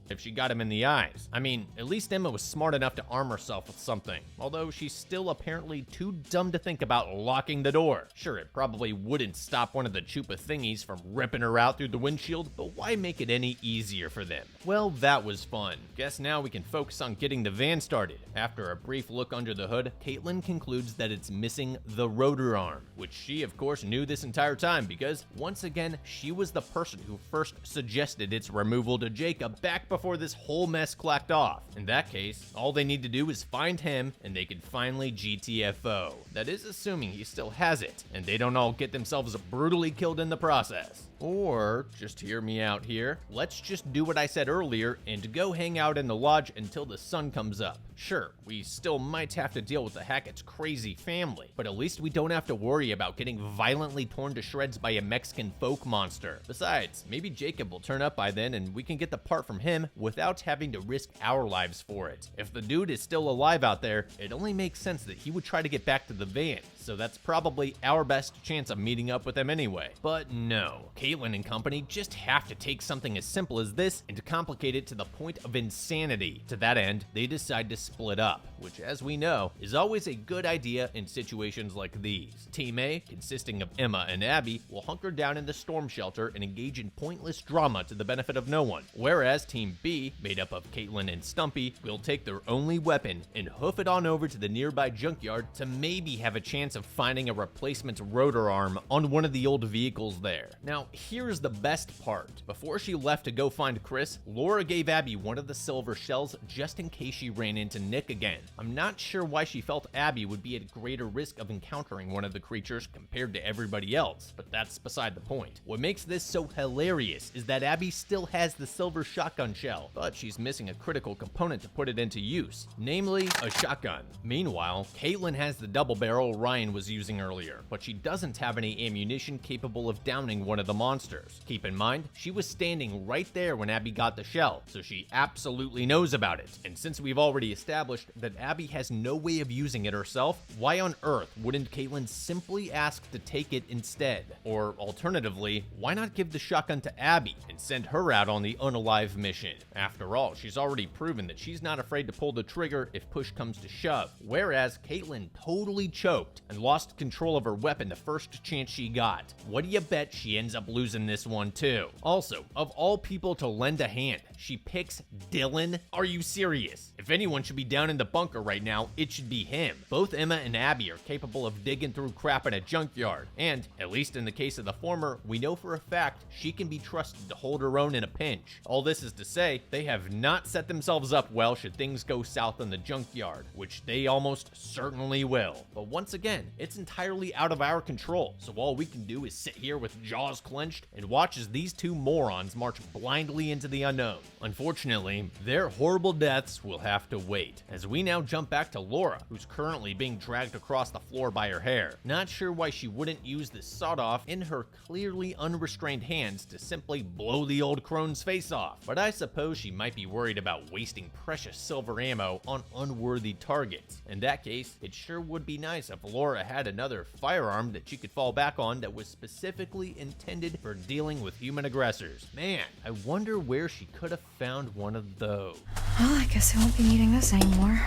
if she got him in the eyes. I mean, at least Emma was smart enough to arm herself with something, although she's still apparently too dumb to think about locking the door. Sure, it probably wouldn't stop one of the Chupa thingies from ripping her out through the windshield, but why make it any easier for them? Well, that was fun. Guess now we can focus on getting the van started. After a brief look under the hood, Caitlin concludes that it's missing the rotor arm, which she of course knew this entire time because, once again, she was the person who first suggested its removal to Jacob back before this whole mess clacked off. In that case, all they need to do is find him and they can finally GTFO. That is assuming he still has it, and they don't all get themselves brutally killed in the process. Or, just hear me out here, let's just do what I said earlier and go hang out in the lodge until the sun comes up. Sure, we still might have to deal with the Hackett's crazy family, but at least we don't have to worry about getting violently torn to shreds by a Mexican folk monster. Besides, maybe Jacob will turn up by then and we can get the part from him without having to risk our lives for it. If the dude is still alive out there, it only makes sense that he would try to get back to the van, so that's probably our best chance of meeting up with him anyway. But no, Caitlin and company just have to take something as simple as this and to complicate it to the point of insanity. To that end, they decide to split up, which, as we know, is always a good idea in situations like these. Team A, consisting of Emma and Abby, will hunker down in the storm shelter and engage in pointless drama to the benefit of no one, whereas Team B, made up of Caitlin and Stumpy, will take their only weapon and hoof it on over to the nearby junkyard to maybe have a chance of finding a replacement rotor arm on one of the old vehicles there. Now, here's the best part. Before she left to go find Chris, Laura gave Abby one of the silver shells just in case she ran into Nick again. I'm not sure why she felt Abby would be at greater risk of encountering one of the creatures compared to everybody else, but that's beside the point. What makes this so hilarious is that Abby still has the silver shotgun shell, but she's missing a critical component to put it into use, namely a shotgun. Meanwhile, Caitlin has the double barrel Ryan was using earlier, but she doesn't have any ammunition capable of downing one of the monsters. Keep in mind, she was standing right there when Abby got the shell, so she absolutely knows about it. And since we've already established that Abby has no way of using it herself, why on earth wouldn't Caitlin simply ask to take it instead? Or alternatively, why not give the shotgun to Abby and send her out on the unalive mission? After all, she's already proven that she's not afraid to pull the trigger if push comes to shove, whereas Caitlin totally choked and lost control of her weapon the first chance she got. What do you bet she ends up losing this one too? Also, of all people to lend a hand, she picks Dylan? Are you serious? If anyone should be down in the bunker right now, it should be him. Both Emma and Abby are capable of digging through crap in a junkyard, and, at least in the case of the former, we know for a fact she can be trusted to hold her own in a pinch. All this is to say, they have not set themselves up well should things go south in the junkyard, which they almost certainly will. But once again, it's entirely out of our control, so all we can do is sit here with jaws clenched and watch as these two morons march blindly into the unknown. Unfortunately, their horrible deaths will have to wait, as we now jump back to Laura, who's currently being dragged across the floor by her hair. Not sure why she wouldn't use this sawed-off in her clearly unrestrained hands to simply blow the old crone's face off, but I suppose she might be worried about wasting precious silver ammo on unworthy targets. In that case, it sure would be nice if Laura had another firearm that she could fall back on that was specifically intended for dealing with human aggressors. Man, I wonder where she could have found one of those. Well, I guess I won't be needing this anymore.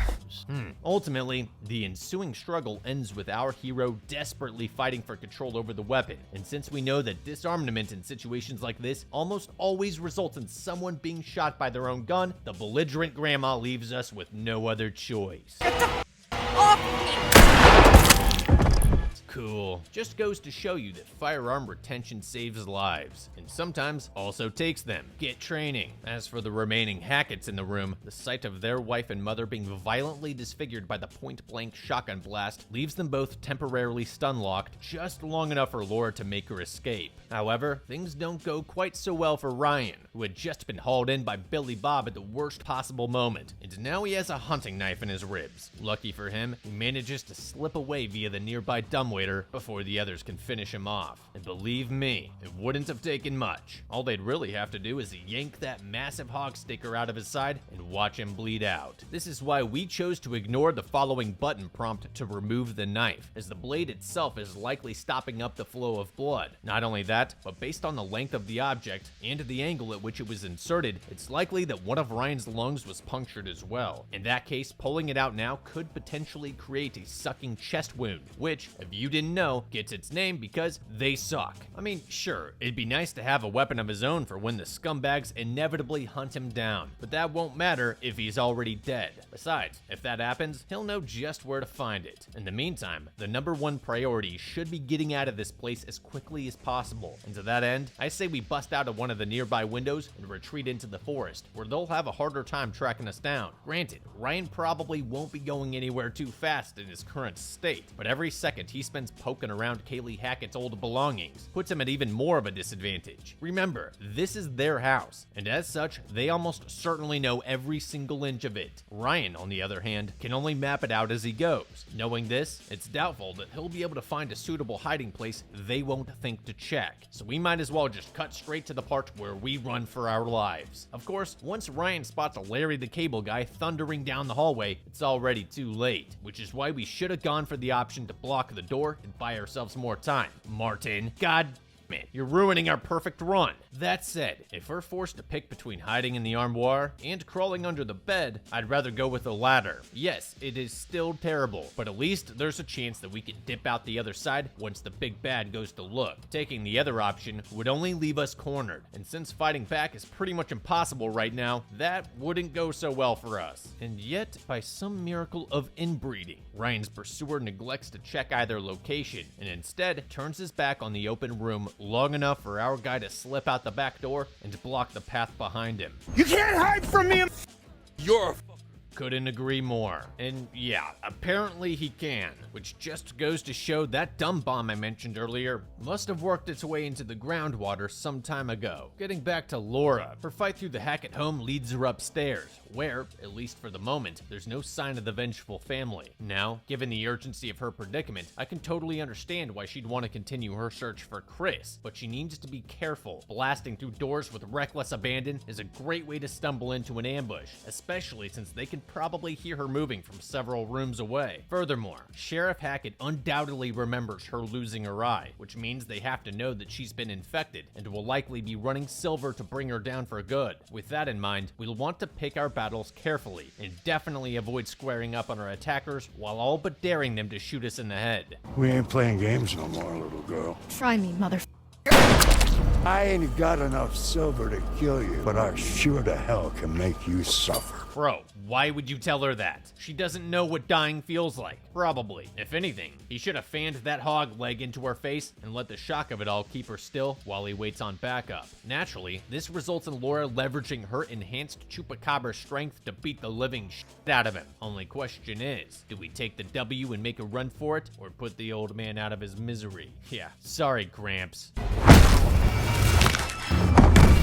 Ultimately, the ensuing struggle ends with our hero desperately fighting for control over the weapon, and since we know that disarmament in situations like this almost always results in someone being shot by their own gun, the belligerent grandma leaves us with no other choice. Cool. Just goes to show you that firearm retention saves lives, and sometimes also takes them. Get training. As for the remaining Hacketts in the room, the sight of their wife and mother being violently disfigured by the point-blank shotgun blast leaves them both temporarily stun-locked, just long enough for Laura to make her escape. However, things don't go quite so well for Ryan, who had just been hauled in by Billy Bob at the worst possible moment, and now he has a hunting knife in his ribs. Lucky for him, he manages to slip away via the nearby dumbwaiter before the others can finish him off. And believe me, it wouldn't have taken much. All they'd really have to do is yank that massive hog sticker out of his side and watch him bleed out. This is why we chose to ignore the following button prompt to remove the knife, as the blade itself is likely stopping up the flow of blood. Not only that, but based on the length of the object and the angle at which it was inserted, it's likely that one of Ryan's lungs was punctured as well. In that case, pulling it out now could potentially create a sucking chest wound, which, if you didn't know, gets its name because they suck. I mean, sure, it'd be nice to have a weapon of his own for when the scumbags inevitably hunt him down, but that won't matter if he's already dead. Besides, if that happens, he'll know just where to find it. In the meantime, the #1 priority should be getting out of this place as quickly as possible, and to that end, I say we bust out of one of the nearby windows and retreat into the forest, where they'll have a harder time tracking us down. Granted, Ryan probably won't be going anywhere too fast in his current state, but every second he spends poking around Kaylee Hackett's old belongings puts him at even more of a disadvantage. Remember, this is their house, and as such, they almost certainly know every single inch of it. Ryan, on the other hand, can only map it out as he goes. Knowing this, it's doubtful that he'll be able to find a suitable hiding place they won't think to check, so we might as well just cut straight to the part where we run for our lives. Of course, once Ryan spots Larry the Cable Guy thundering down the hallway, it's already too late, which is why we should have gone for the option to block the door and buy ourselves more time. Martin, God damn it, you're ruining our perfect run. That said, if we're forced to pick between hiding in the armoire and crawling under the bed, I'd rather go with the latter. Yes, it is still terrible, but at least there's a chance that we can dip out the other side once the big bad goes to look. Taking the other option would only leave us cornered, and since fighting back is pretty much impossible right now, that wouldn't go so well for us. And yet, by some miracle of inbreeding, Ryan's pursuer neglects to check either location, and instead turns his back on the open room long enough for our guy to slip out the back door and block the path behind him. You can't hide from me! You're a Couldn't agree more. And yeah, apparently he can, which just goes to show that dumb bomb I mentioned earlier must have worked its way into the groundwater some time ago. Getting back to Laura, her fight through the Hackett home leads her upstairs, where, at least for the moment, there's no sign of the vengeful family. Now, given the urgency of her predicament, I can totally understand why she'd want to continue her search for Chris, but she needs to be careful. Blasting through doors with reckless abandon is a great way to stumble into an ambush, especially since they can probably hear her moving from several rooms away. Furthermore, Sheriff Hackett undoubtedly remembers her losing her eye, which means they have to know that she's been infected and will likely be running Silver to bring her down for good. With that in mind, we'll want to pick our battles carefully and definitely avoid squaring up on our attackers while all but daring them to shoot us in the head. We ain't playing games no more, little girl. Try me, mother. I ain't got enough silver to kill you, but I sure to hell can make you suffer. Bro, why would you tell her that? She doesn't know what dying feels like. Probably. If anything, he should have fanned that hog leg into her face and let the shock of it all keep her still while he waits on backup. Naturally, this results in Laura leveraging her enhanced Chupacabra strength to beat the living shit out of him. Only question is, do we take the W and make a run for it, or put the old man out of his misery? Yeah, sorry, Gramps.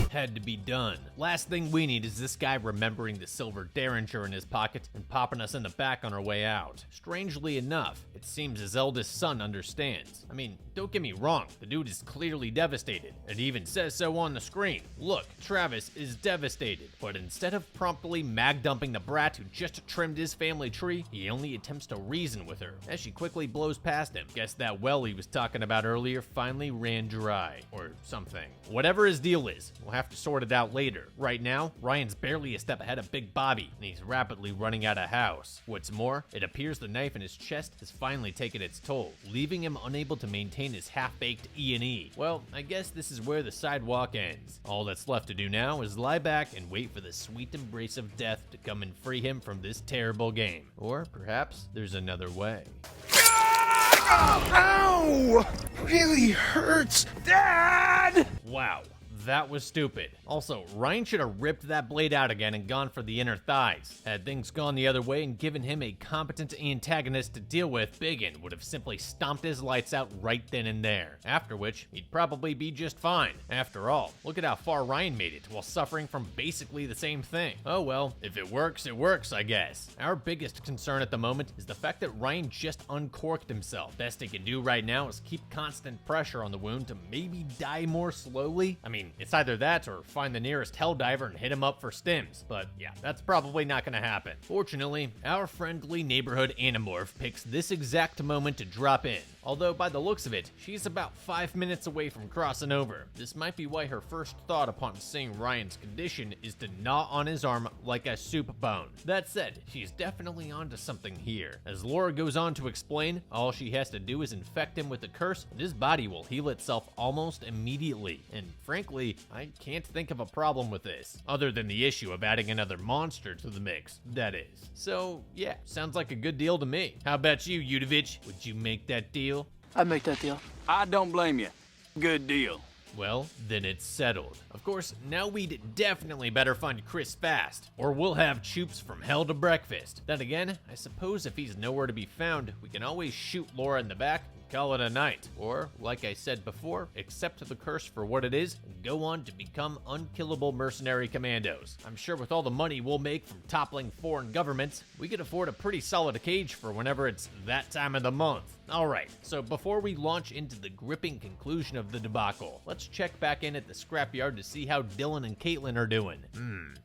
Had to be done. Last thing we need is this guy remembering the silver Derringer in his pocket and popping us in the back on our way out. Strangely enough, it seems his eldest son understands. I mean, don't get me wrong, the dude is clearly devastated. It even says so on the screen. Look, Travis is devastated. But instead of promptly mag-dumping the brat who just trimmed his family tree, he only attempts to reason with her as she quickly blows past him. Guess that well he was talking about earlier finally ran dry. Or something. Whatever his deal is, we'll have to sort it out later. Right now, Ryan's barely a step ahead of Big Bobby, and he's rapidly running out of house. What's more, it appears the knife in his chest has finally taken its toll, leaving him unable to maintain his half-baked E&E. Well, I guess this is where the sidewalk ends. All that's left to do now is lie back and wait for the sweet embrace of death to come and free him from this terrible game. Or perhaps there's another way. Ow! Really hurts, Dad! Wow. That was stupid. Also, Ryan should have ripped that blade out again and gone for the inner thighs. Had things gone the other way and given him a competent antagonist to deal with, Biggin would have simply stomped his lights out right then and there. After which, he'd probably be just fine. After all, look at how far Ryan made it while suffering from basically the same thing. Oh well, if it works, I guess. Our biggest concern at the moment is the fact that Ryan just uncorked himself. Best he can do right now is keep constant pressure on the wound to maybe die more slowly. I mean, it's either that or find the nearest helldiver and hit him up for stims, but yeah, that's probably not gonna happen. Fortunately, our friendly neighborhood Animorph picks this exact moment to drop in. Although by the looks of it, she's about 5 minutes away from crossing over. This might be why her first thought upon seeing Ryan's condition is to gnaw on his arm like a soup bone. That said, she's definitely onto something here. As Laura goes on to explain, all she has to do is infect him with the curse, and his body will heal itself almost immediately. And frankly, I can't think of a problem with this, other than the issue of adding another monster to the mix, that is. So yeah, sounds like a good deal to me. How about you, Yudovich? Would you make that deal? I'd make that deal. I don't blame you. Good deal. Well, then it's settled. Of course, now we'd definitely better find Chris fast, or we'll have Choops from hell to breakfast. Then again, I suppose if he's nowhere to be found, we can always shoot Laura in the back and call it a night. Or, like I said before, accept the curse for what it is and go on to become unkillable mercenary commandos. I'm sure with all the money we'll make from toppling foreign governments, we could afford a pretty solid cage for whenever it's that time of the month. Alright, so before we launch into the gripping conclusion of the debacle, let's check back in at the scrapyard to see how Dylan and Caitlin are doing.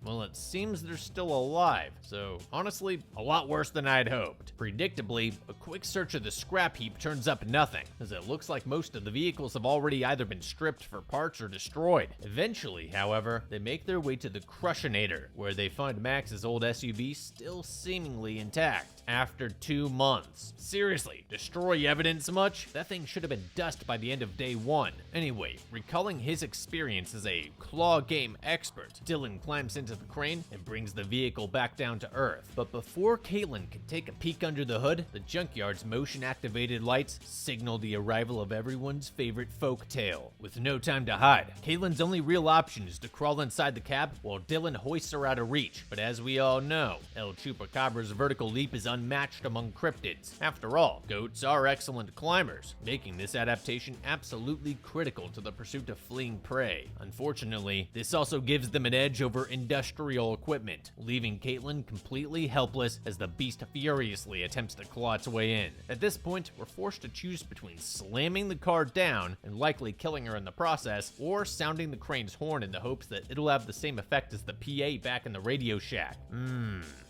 Well, it seems they're still alive, so honestly, a lot worse than I'd hoped. Predictably, a quick search of the scrap heap turns up nothing, as it looks like most of the vehicles have already either been stripped for parts or destroyed. Eventually, however, they make their way to the Crushinator, where they find Max's old SUV still seemingly intact after 2 months. Seriously, destroy destroy evidence much? That thing should have been dust by the end of day one. Anyway, recalling his experience as a claw game expert, Dylan climbs into the crane and brings the vehicle back down to Earth. But before Caitlin could take a peek under the hood, the junkyard's motion-activated lights signal the arrival of everyone's favorite folktale. With no time to hide, Caitlin's only real option is to crawl inside the cab while Dylan hoists her out of reach. But as we all know, El Chupacabra's vertical leap is unmatched among cryptids. After all, goats are excellent climbers, making this adaptation absolutely critical to the pursuit of fleeing prey. Unfortunately, this also gives them an edge over industrial equipment, leaving Caitlin completely helpless as the beast furiously attempts to claw its way in. At this point, we're forced to choose between slamming the car down and likely killing her in the process, or sounding the crane's horn in the hopes that it'll have the same effect as the PA back in the Radio Shack.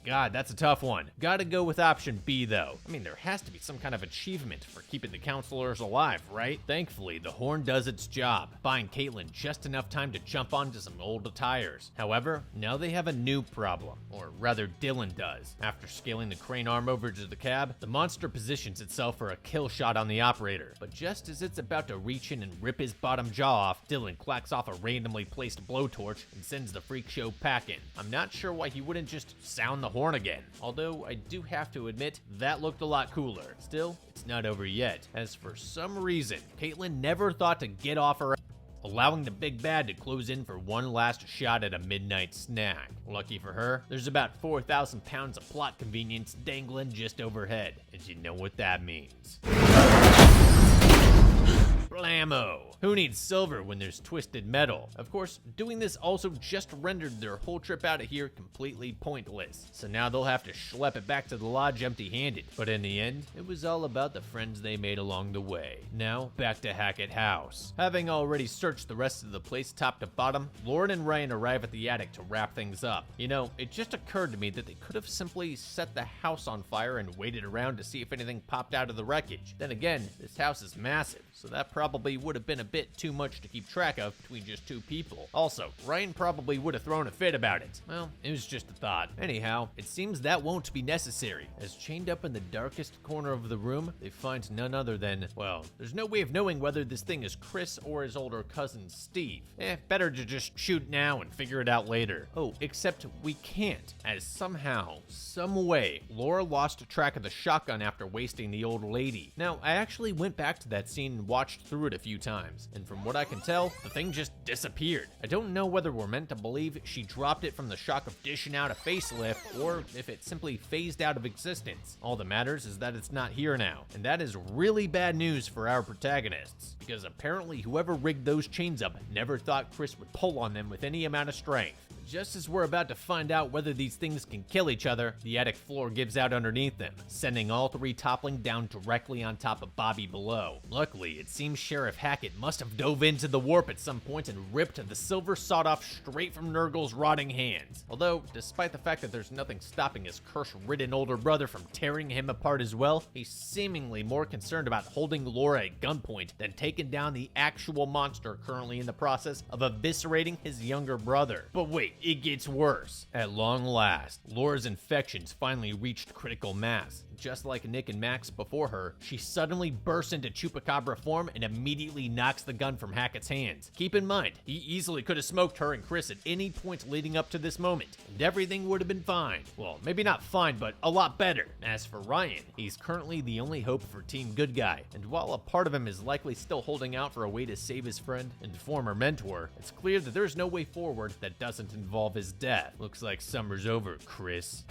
God, that's a tough one. Gotta go with option B though. I mean, there has to be some kind of achievement for keeping the counselors alive, right? Thankfully, the horn does its job, buying Caitlin just enough time to jump onto some old tires. However, now they have a new problem, or rather Dylan does. After scaling the crane arm over to the cab, the monster positions itself for a kill shot on the operator. But just as it's about to reach in and rip his bottom jaw off, Dylan clacks off a randomly placed blowtorch and sends the freak show packing. I'm not sure why he wouldn't just sound the horn again, although I do have to admit that looked a lot cooler. Still, it's not over yet, as for some reason, Caitlin never thought to get off her, allowing the big bad to close in for one last shot at a midnight snack. Lucky for her, there's about 4,000 pounds of plot convenience dangling just overhead, and you know what that means. Blammo! Who needs silver when there's twisted metal? Of course, doing this also just rendered their whole trip out of here completely pointless. So now they'll have to schlep it back to the lodge empty-handed. But in the end, it was all about the friends they made along the way. Now, back to Hackett House. Having already searched the rest of the place top to bottom, Lauren and Ryan arrive at the attic to wrap things up. You know, it just occurred to me that they could have simply set the house on fire and waited around to see if anything popped out of the wreckage. Then again, this house is massive, so that probably would have been a bit too much to keep track of between just two people. Also, Ryan probably would have thrown a fit about it. Well, it was just a thought. Anyhow, it seems that won't be necessary, as chained up in the darkest corner of the room, they find none other than, well, there's no way of knowing whether this thing is Chris or his older cousin Steve. Better to just shoot now and figure it out later. Oh, except we can't, as somehow, some way, Laura lost track of the shotgun after wasting the old lady. Now, I actually went back to that scene and watched through it a few times, and from what I can tell, the thing just disappeared. I don't know whether we're meant to believe she dropped it from the shock of dishing out a facelift, or if it simply phased out of existence. All that matters is that it's not here now, and that is really bad news for our protagonists, because apparently whoever rigged those chains up never thought Chris would pull on them with any amount of strength. Just as we're about to find out whether these things can kill each other, the attic floor gives out underneath them, sending all three toppling down directly on top of Bobby below. Luckily, it seems Sheriff Hackett must have dove into the warp at some point and ripped the silver sawed-off straight from Nurgle's rotting hands. Although, despite the fact that there's nothing stopping his curse-ridden older brother from tearing him apart as well, he's seemingly more concerned about holding Laura at gunpoint than taking down the actual monster currently in the process of eviscerating his younger brother. But wait, it gets worse. At long last, Laura's infections finally reached critical mass. Just like Nick and Max before her, she suddenly bursts into Chupacabra form and immediately knocks the gun from Hackett's hands. Keep in mind, he easily could have smoked her and Chris at any point leading up to this moment, and everything would have been fine. Well, maybe not fine, but a lot better. As for Ryan, he's currently the only hope for Team Good Guy, and while a part of him is likely still holding out for a way to save his friend and former mentor, it's clear that there's no way forward that doesn't involve his death. Looks like summer's over, Chris.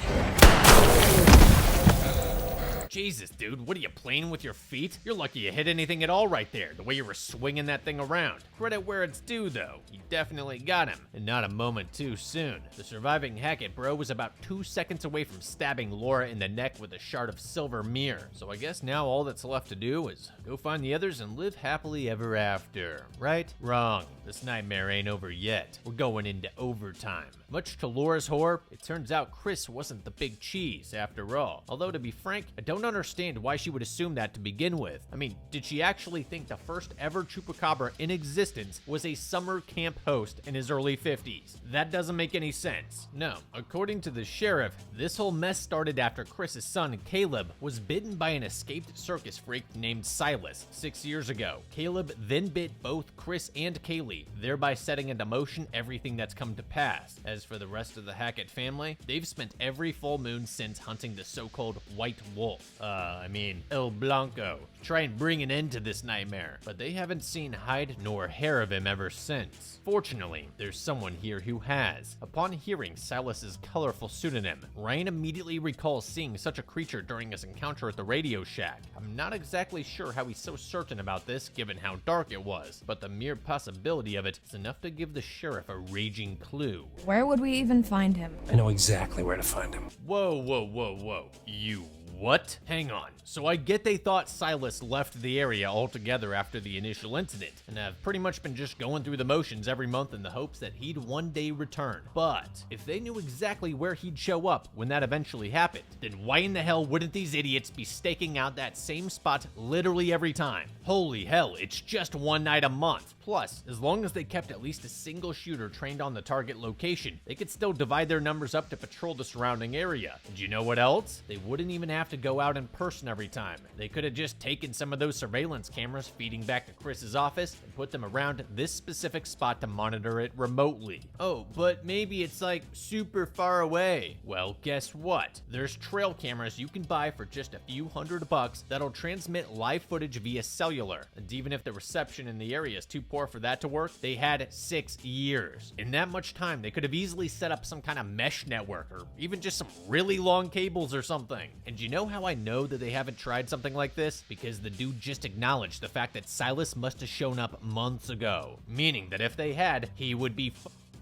Jesus, dude, what are you, playing with your feet? You're lucky you hit anything at all right there, the way you were swinging that thing around. Credit where it's due, though. You definitely got him, and not a moment too soon. The surviving Hackett bro was about 2 seconds away from stabbing Laura in the neck with a shard of silver mirror. So I guess now all that's left to do is go find the others and live happily ever after. Right? Wrong. This nightmare ain't over yet. We're going into overtime. Much to Laura's horror, it turns out Chris wasn't the big cheese after all. Although, to be frank, I don't don't understand why she would assume that to begin with. I mean, did she actually think the first ever Chupacabra in existence was a summer camp host in his early 50s? That doesn't make any sense. No, according to the sheriff, this whole mess started after Chris's son, Caleb, was bitten by an escaped circus freak named Silas 6 years ago. Caleb then bit both Chris and Kaylee, thereby setting into motion everything that's come to pass. As for the rest of the Hackett family, they've spent every full moon since hunting the so-called White Wolf. El Blanco. Try and bring an end to this nightmare, but they haven't seen hide nor hair of him ever since. Fortunately, there's someone here who has. Upon hearing Silas's colorful pseudonym, Ryan immediately recalls seeing such a creature during his encounter at the Radio Shack. I'm not exactly sure how he's so certain about this given how dark it was, but the mere possibility of it is enough to give the sheriff a raging clue. Where would we even find him? I know exactly where to find him. Whoa. You what? Hang on. So I get they thought Silas left the area altogether after the initial incident, and have pretty much been just going through the motions every month in the hopes that he'd one day return. But if they knew exactly where he'd show up when that eventually happened, then why in the hell wouldn't these idiots be staking out that same spot literally every time? Holy hell, it's just one night a month. Plus, as long as they kept at least a single shooter trained on the target location, they could still divide their numbers up to patrol the surrounding area. And you know what else? They wouldn't even have to go out in person every time. They could have just taken some of those surveillance cameras feeding back to Chris's office and put them around this specific spot to monitor it remotely. Oh, but maybe it's like super far away. Well, guess what? There's trail cameras you can buy for just a few $100 that'll transmit live footage via cellular. And even if the reception in the area is too poor for that to work, they had 6 years. In that much time, they could have easily set up some kind of mesh network or even just some really long cables or something. And you know how I know that they haven't tried something like this? Because the dude just acknowledged the fact that Silas must have shown up months ago. Meaning that if they had, he would be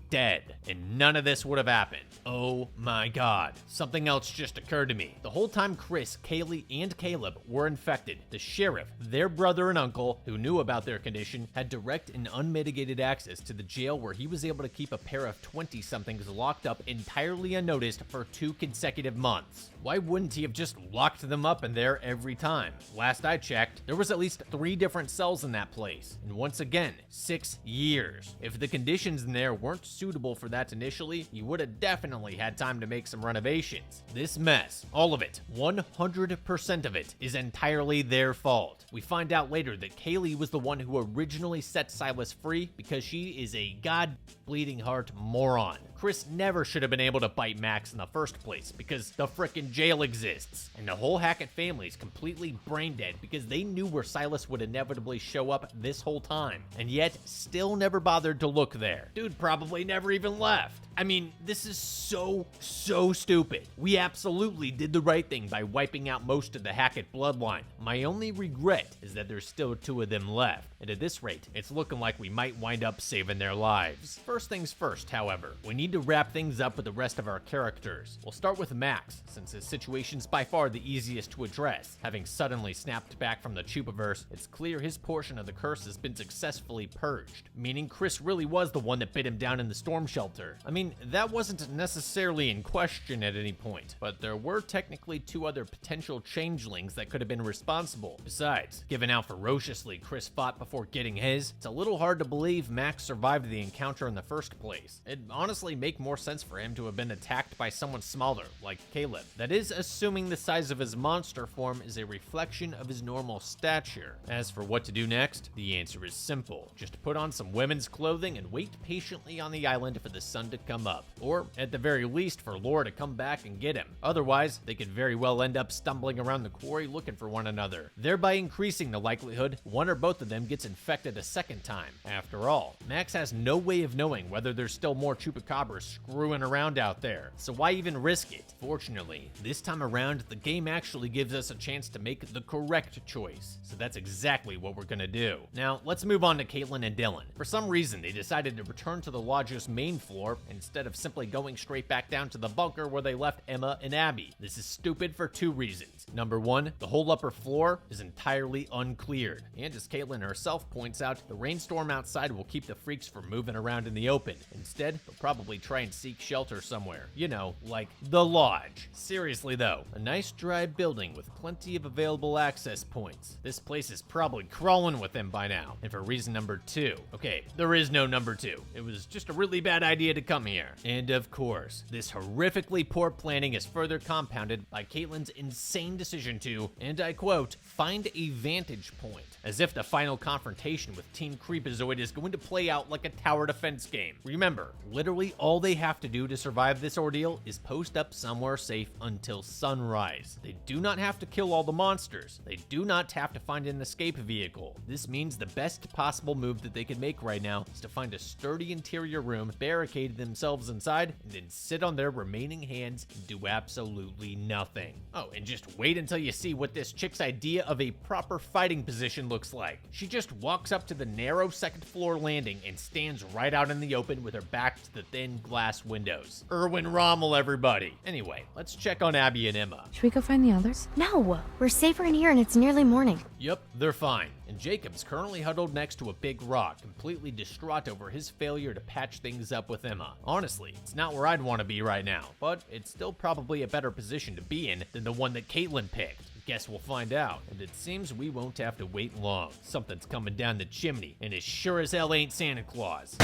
dead, and none of this would have happened. Oh my god. Something else just occurred to me. The whole time Chris, Kaylee, and Caleb were infected, the sheriff, their brother and uncle, who knew about their condition, had direct and unmitigated access to the jail where he was able to keep a pair of 20-somethings locked up entirely unnoticed for 2 consecutive months. Why wouldn't he have just locked them up in there every time? Last I checked, there was at least 3 different cells in that place. And once again, 6 years. If the conditions in there weren't suitable for that initially, you would have definitely had time to make some renovations. This mess, all of it, 100% of it, is entirely their fault. We find out later that Kaylee was the one who originally set Silas free because she is a god-bleeding heart moron. Chris never should have been able to bite Max in the first place because the frickin' jail exists. And the whole Hackett family is completely brain dead because they knew where Silas would inevitably show up this whole time, and yet still never bothered to look there. Dude probably never even left. I mean, this is so stupid. We absolutely did the right thing by wiping out most of the Hackett bloodline. My only regret is that there's still 2 of them left. And at this rate, it's looking like we might wind up saving their lives. First things first, however, we need to wrap things up with the rest of our characters. We'll start with Max, since his situation's by far the easiest to address. Having suddenly snapped back from the Chupaverse, it's clear his portion of the curse has been successfully purged, meaning Chris really was the one that bit him down in the storm shelter. I mean, that wasn't necessarily in question at any point, but there were technically 2 other potential changelings that could have been responsible. Besides, given how ferociously Chris fought before getting his, it's a little hard to believe Max survived the encounter in the first place. It'd honestly make more sense for him to have been attacked by someone smaller, like Caleb. That is, assuming the size of his monster form is a reflection of his normal stature. As for what to do next, the answer is simple. Just put on some women's clothing and wait patiently on the island for the sun to come up. Or, at the very least, for Laura to come back and get him. Otherwise, they could very well end up stumbling around the quarry looking for one another, thereby increasing the likelihood one or both of them gets infected a second time. After all, Max has no way of knowing whether there's still more Chupacabras screwing around out there, so why even risk it? Fortunately, this time around, the game actually gives us a chance to make the correct choice, so that's exactly what we're gonna do. Now, let's move on to Caitlin and Dylan. For some reason, they decided to return to the lodge's main floor and instead of simply going straight back down to the bunker where they left Emma and Abby. This is stupid for two reasons. Number one, the whole upper floor is entirely uncleared. And as Caitlin herself points out, the rainstorm outside will keep the freaks from moving around in the open. Instead, they'll probably try and seek shelter somewhere. You know, like the lodge. Seriously though, a nice dry building with plenty of available access points. This place is probably crawling with them by now. And for reason number two, okay, there is no number two. It was just a really bad idea to come here. And of course, this horrifically poor planning is further compounded by Caitlin's insane decision to, and I quote, find a vantage point. As if the final confrontation with Team Creepazoid is going to play out like a tower defense game. Remember, literally all they have to do to survive this ordeal is post up somewhere safe until sunrise. They do not have to kill all the monsters. They do not have to find an escape vehicle. This means the best possible move that they can make right now is to find a sturdy interior room, barricade themselves inside, and then sit on their remaining hands and do absolutely nothing. Oh, and just wait until you see what this chick's idea of a proper fighting position looks like. She just walks up to the narrow second floor landing and stands right out in the open with her back to the thin glass windows. Erwin Rommel, everybody. Anyway, let's check on Abby and Emma. Should we go find the others? No, we're safer in here and it's nearly morning. Yep, they're fine. And Jacob's currently huddled next to a big rock, completely distraught over his failure to patch things up with Emma. Honestly, it's not where I'd want to be right now, but it's still probably a better position to be in than the one that Caitlin picked. Guess we'll find out, and it seems we won't have to wait long. Something's coming down the chimney, and it sure as hell ain't Santa Claus.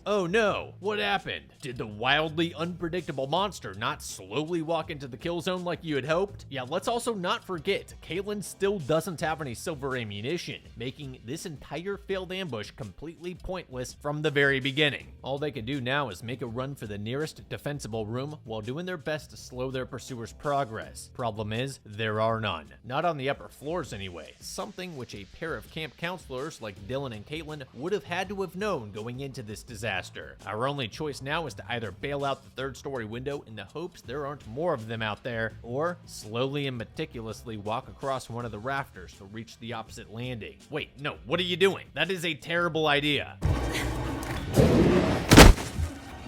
Oh no, what happened? Did the wildly unpredictable monster not slowly walk into the kill zone like you had hoped? Yeah, let's also not forget, Caitlin still doesn't have any silver ammunition, making this entire failed ambush completely pointless from the very beginning. All they can do now is make a run for the nearest defensible room while doing their best to slow their pursuers' progress. Problem is, there are none. Not on the upper floors anyway, something which a pair of camp counselors like Dylan and Caitlin would have had to have known going into this disaster. Our only choice now is to either bail out the third story window in the hopes there aren't more of them out there, or slowly and meticulously walk across one of the rafters to reach the opposite landing. Wait, no, what are you doing? That is a terrible idea.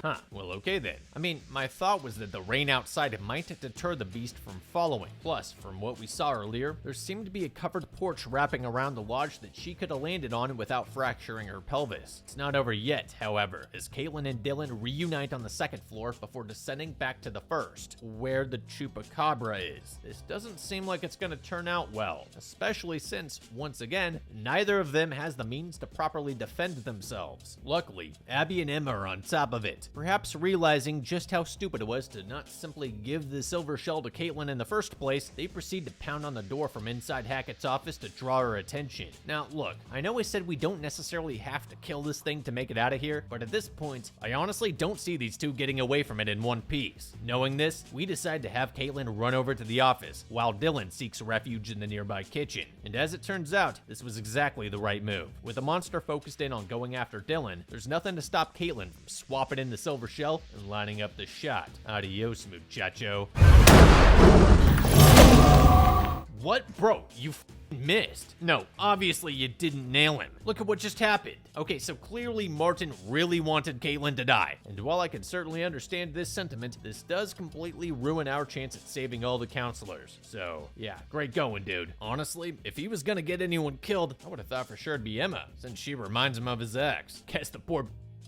Huh, well okay then. I mean, my thought was that the rain outside might deter the beast from following. Plus, from what we saw earlier, there seemed to be a covered porch wrapping around the lodge that she could have landed on without fracturing her pelvis. It's not over yet, however, as Caitlin and Dylan reunite on the second floor before descending back to the first, where the Chupacabra is. This doesn't seem like it's gonna turn out well, especially since, once again, neither of them has the means to properly defend themselves. Luckily, Abby and Emma are on top of it, perhaps realizing just how stupid it was to not simply give the silver shell to Caitlin in the first place. They proceed to pound on the door from inside Hackett's office to draw her attention. Now, look, I know I said we don't necessarily have to kill this thing to make it out of here, but at this point, I honestly don't see these two getting away from it in one piece. Knowing this, we decide to have Caitlin run over to the office, while Dylan seeks refuge in the nearby kitchen. And as it turns out, this was exactly the right move. With the monster focused in on going after Dylan, there's nothing to stop Caitlin from swapping in the silver shell and lining up the shot. Adios, muchacho. What? Bro, you missed. No, obviously you didn't nail him. Look at what just happened. Okay, so clearly Martin really wanted Caitlin to die. And while I can certainly understand this sentiment, this does completely ruin our chance at saving all the counselors. So, yeah, great going, dude. Honestly, if he was gonna get anyone killed, I would have thought for sure it'd be Emma, since she reminds him of his ex. Guess the poor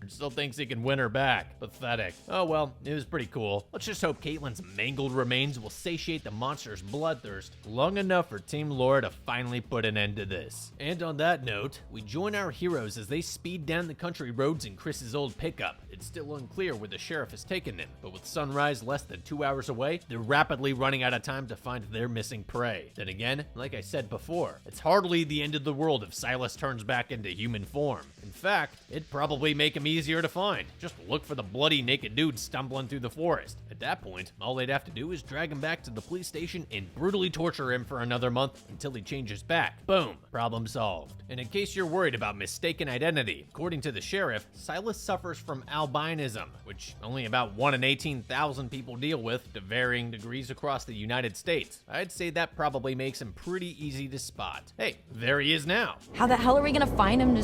still thinks he can win her back. Pathetic. Oh well, it was pretty cool. Let's just hope Caitlin's mangled remains will satiate the monster's bloodthirst long enough for Team Laura to finally put an end to this. And on that note, we join our heroes as they speed down the country roads in Chris's old pickup. It's still unclear where the sheriff has taken them, but with sunrise less than 2 hours away, they're rapidly running out of time to find their missing prey. Then again, like I said before, it's hardly the end of the world if Silas turns back into human form. In fact, it'd probably make him easier to find. Just look for the bloody naked dude stumbling through the forest. At that point, all they'd have to do is drag him back to the police station and brutally torture him for another month until he changes back. Boom, problem solved. And in case you're worried about mistaken identity, according to the sheriff, Silas suffers from albino. albinism, which only about 1 in 18,000 people deal with to varying degrees across the United States. I'd say that probably makes him pretty easy to spot. Hey, there he is now. How the hell are we gonna find him?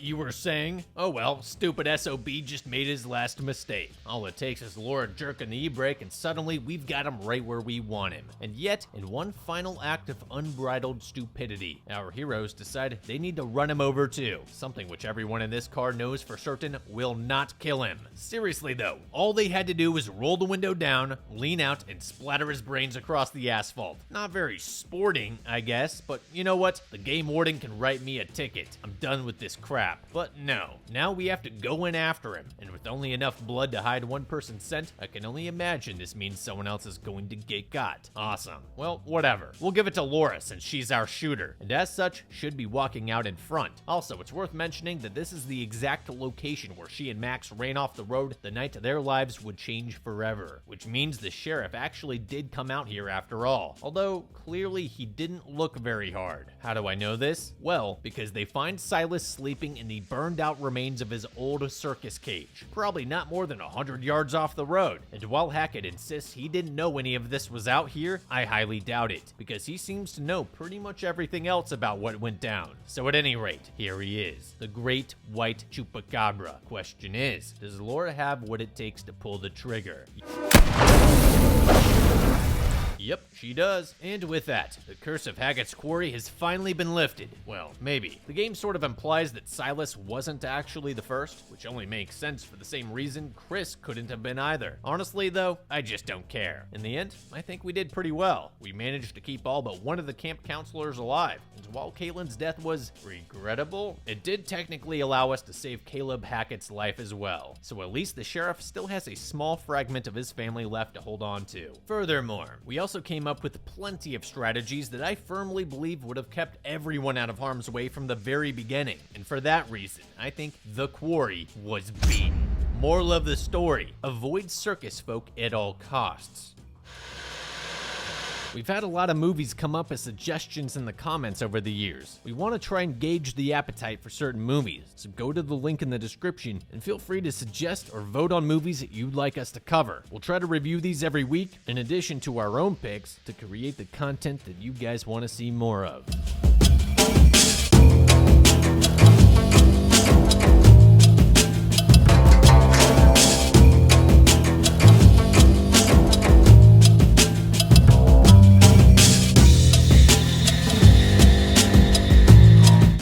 You were saying? Oh well, stupid SOB just made his last mistake. All it takes is Laura jerking the e-brake and suddenly we've got him right where we want him. And yet, in one final act of unbridled stupidity, our heroes decide they need to run him over too. Something which everyone in this car knows for certain will not kill him. Seriously though, all they had to do was roll the window down, lean out, and splatter his brains across the asphalt. Not very sporting, I guess, but you know what? The game warden can write me a ticket. I'm done with this crap. But no, now we have to go in after him, and with only enough blood to hide one person's scent, I can only imagine this means someone else is going to get got. Awesome. Well, whatever. We'll give it to Laura since she's our shooter, and as such, should be walking out in front. Also, it's worth mentioning that this is the exact location where she and Max ran off the road the night their lives would change forever, which means the sheriff actually did come out here after all, although clearly he didn't look very hard. How do I know this? Well, because they find Silas sleeping in the burned out remains of his old circus cage, probably not more than 100 yards off the road. And while Hackett insists he didn't know any of this was out here, I highly doubt it, because he seems to know pretty much everything else about what went down. So at any rate, here he is, the great white chupacabra. Question is, does Laura have what it takes to pull the trigger? Yep, she does. And with that, the curse of Hackett's Quarry has finally been lifted. Well, maybe. The game sort of implies that Silas wasn't actually the first, which only makes sense for the same reason Chris couldn't have been either. Honestly though, I just don't care. In the end, I think we did pretty well. We managed to keep all but one of the camp counselors alive, and while Caitlin's death was regrettable, it did technically allow us to save Caleb Hackett's life as well. So at least the sheriff still has a small fragment of his family left to hold on to. Furthermore, we also came up with plenty of strategies that I firmly believe would have kept everyone out of harm's way from the very beginning. And for that reason, I think the Quarry was beaten. Moral of the story, avoid circus folk at all costs. We've had a lot of movies come up as suggestions in the comments over the years. We want to try and gauge the appetite for certain movies, so go to the link in the description and feel free to suggest or vote on movies that you'd like us to cover. We'll try to review these every week, in addition to our own picks, to create the content that you guys want to see more of.